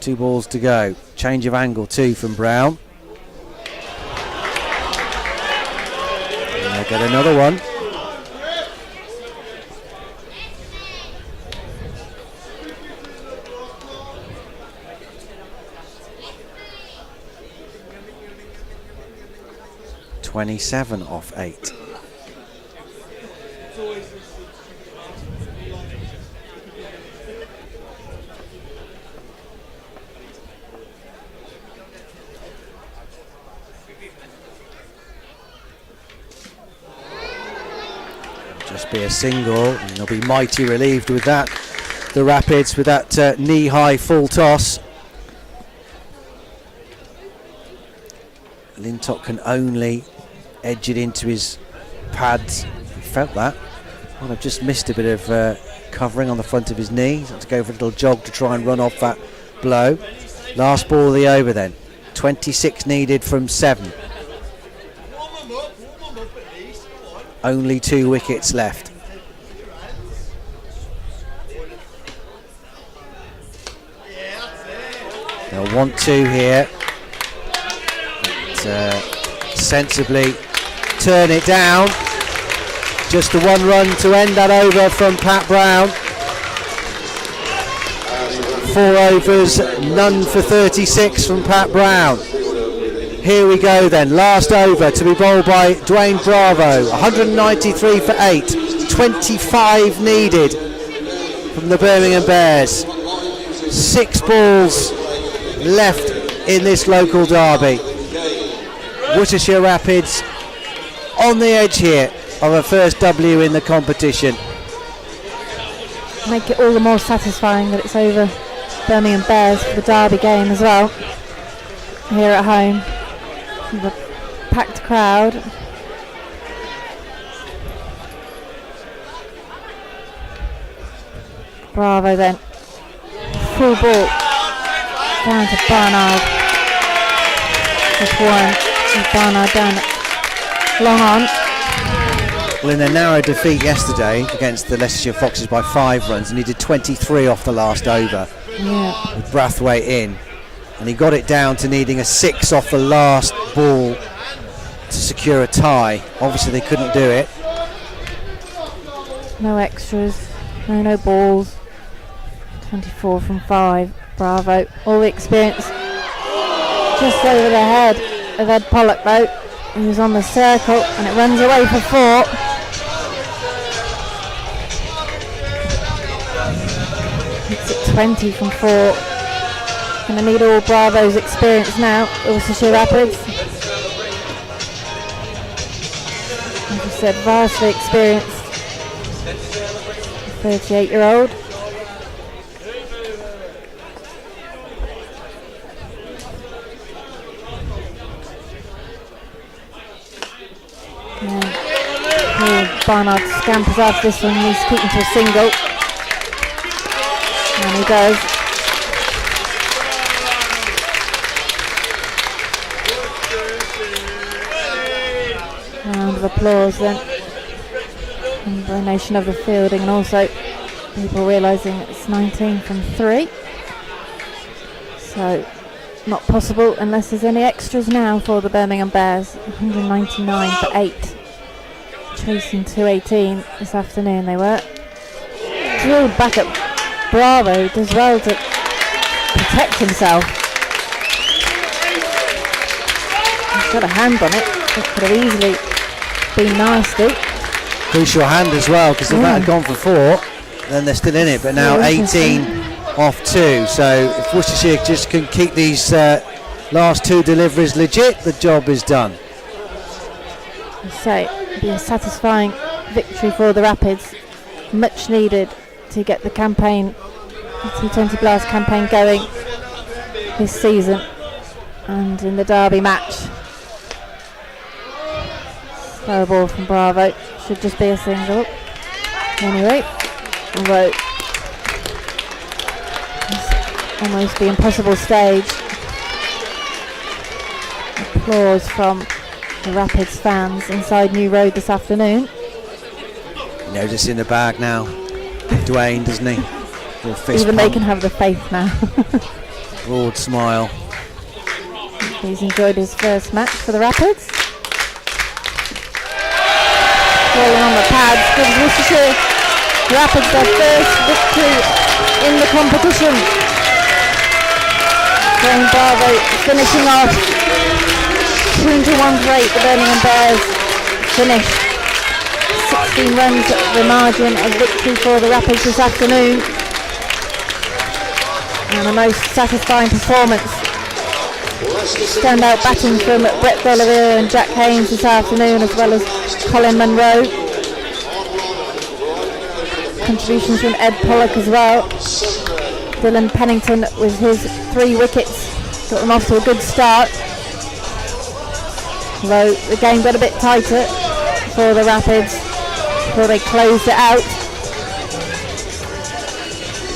2 balls to go. Change of angle too from Brown. And they'll get another one. 27 off 8. Just be a single, and they'll be mighty relieved with that. The Rapids with that knee-high full toss. Lintott can only edge it into his pads. He felt that. Well, I've just missed a bit of covering on the front of his knee. He's had to go for a little jog to try and run off that blow. Last ball of the over then. 26 needed from 7. Only 2 wickets left. They'll want 2 here. But, sensibly turn it down. Just the 1 run to end that over from Pat Brown. 4 overs, none for 36 from Pat Brown. Here we go then, last over to be bowled by Dwayne Bravo. 193 for 8, 25 needed from the Birmingham Bears. 6 balls left in this local derby. Worcestershire Rapids on the edge here of a first W in the competition. Make it all the more satisfying that it's over Birmingham Bears for the derby game as well. Here at home. The packed crowd. Bravo then. Full ball. Down to Barnard. Just 1. Barnard down. Long on. Well, in a narrow defeat yesterday against the Leicestershire Foxes by 5 runs, and he did 23 off the last over. Yeah. With Brathwaite in. And he got it down to needing a 6 off the last ball to secure a tie. Obviously they couldn't do it. No extras, no balls. 24 from 5. Bravo. All the experience just over the head of Ed Pollock though. He was on the circle and it runs away for 4. It's at 20 from 4. Going to need all Bravo's experience now. Worcestershire Rapids. As I said, vastly experienced 38-year-old. Barnard scampers after this one. He's keeping to a single. And he does. Round of applause then. Combination of the fielding and also people realising it's 19 from 3. So not possible unless there's any extras now for the Birmingham Bears. 199 for 8. Chasing 218 this afternoon they were. Drilled back at Bravo, does well to protect himself. He's got a hand on it. It could have easily been nasty. Crucial hand as well, because if that had gone for 4, then they're still in it. But now 18 off 2. So if Worcestershire just can keep these last 2 deliveries legit, the job is done. So it'll be a satisfying victory for the Rapids. Much needed to get the campaign, the T20 Blast campaign going this season and in the derby match. Slow ball from Bravo, should just be a single. Anyway, although it's almost the impossible stage. Applause from the Rapids fans inside New Road this afternoon. He knows it's in the bag now, Dwayne, doesn't he? Even they can have the faith now. Broad smile. He's enjoyed his first match for the Rapids. Rolling on the pads, gives Worcestershire Rapids their first victory in the competition. Dwayne Bravo finishing off 2-1 break, the Birmingham Bears finished. 16 runs, the margin of victory for the Rapids this afternoon. And a most satisfying performance. Standout batting from Brett Dolivera and Jack Haynes this afternoon, as well as Colin Munro. Contributions from Ed Pollock as well. Dylan Pennington with his 3 wickets got them off to a good start. Although the game got a bit tighter for the Rapids before they closed it out.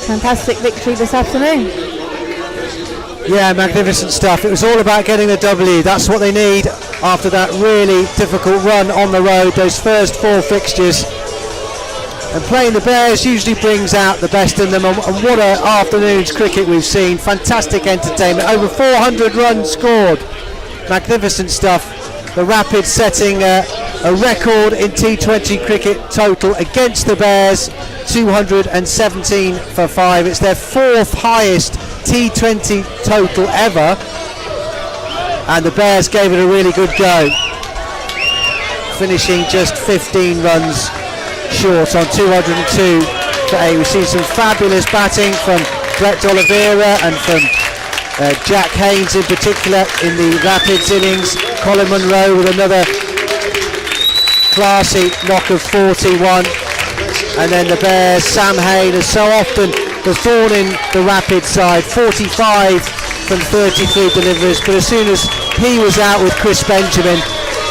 Fantastic victory this afternoon. Yeah, magnificent stuff. It was all about getting the W. That's what they need after that really difficult run on the road, those first 4 fixtures. And playing the Bears usually brings out the best in them, and what an afternoon's cricket we've seen. Fantastic entertainment, over 400 runs scored. Magnificent stuff. The Rapids setting a record in T20 cricket total against the Bears, 217 for 5. It's their 4th highest T20 total ever, and the Bears gave it a really good go, finishing just 15 runs short on 202 for 8. We've seen some fabulous batting from Brett Dolivera and from Jack Haynes in particular in the Rapids innings. Colin Munro with another classy knock of 41, and then the Bears, Sam Haynes, as so often the thorn in the Rapids side, 45 from 33 deliveries, but as soon as he was out with Chris Benjamin,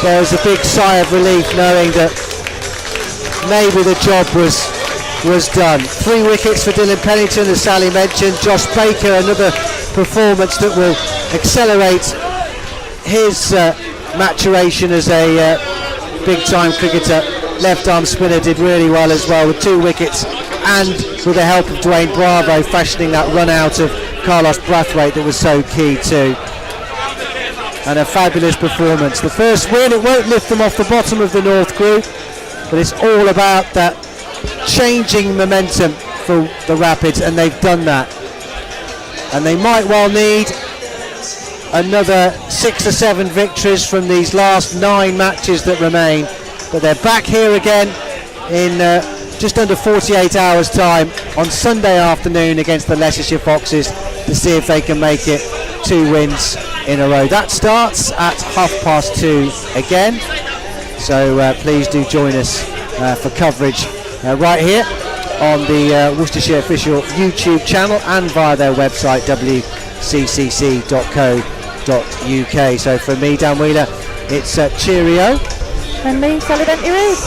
there was a big sigh of relief knowing that maybe the job was done. 3 wickets for Dylan Pennington, as Sally mentioned. Josh Baker, another performance that will accelerate his maturation as a big-time cricketer. Left-arm spinner did really well as well with 2 wickets, and with the help of Dwayne Bravo fashioning that run out of Carlos Brathwaite that was so key too. And a fabulous performance. The first win, it won't lift them off the bottom of the North Group, but it's all about that changing momentum for the Rapids, and they've done that. And they might well need another 6 or 7 victories from these last 9 matches that remain, but they're back here again in just under 48 hours time on Sunday afternoon against the Leicestershire Foxes to see if they can make it 2 wins in a row. That starts at 2:30 again, so please do join us for coverage right here on the Worcestershire official YouTube channel and via their website wccc.co.uk. So from me, Dan Wheeler, it's cheerio. And me, Sally Bentley Reid.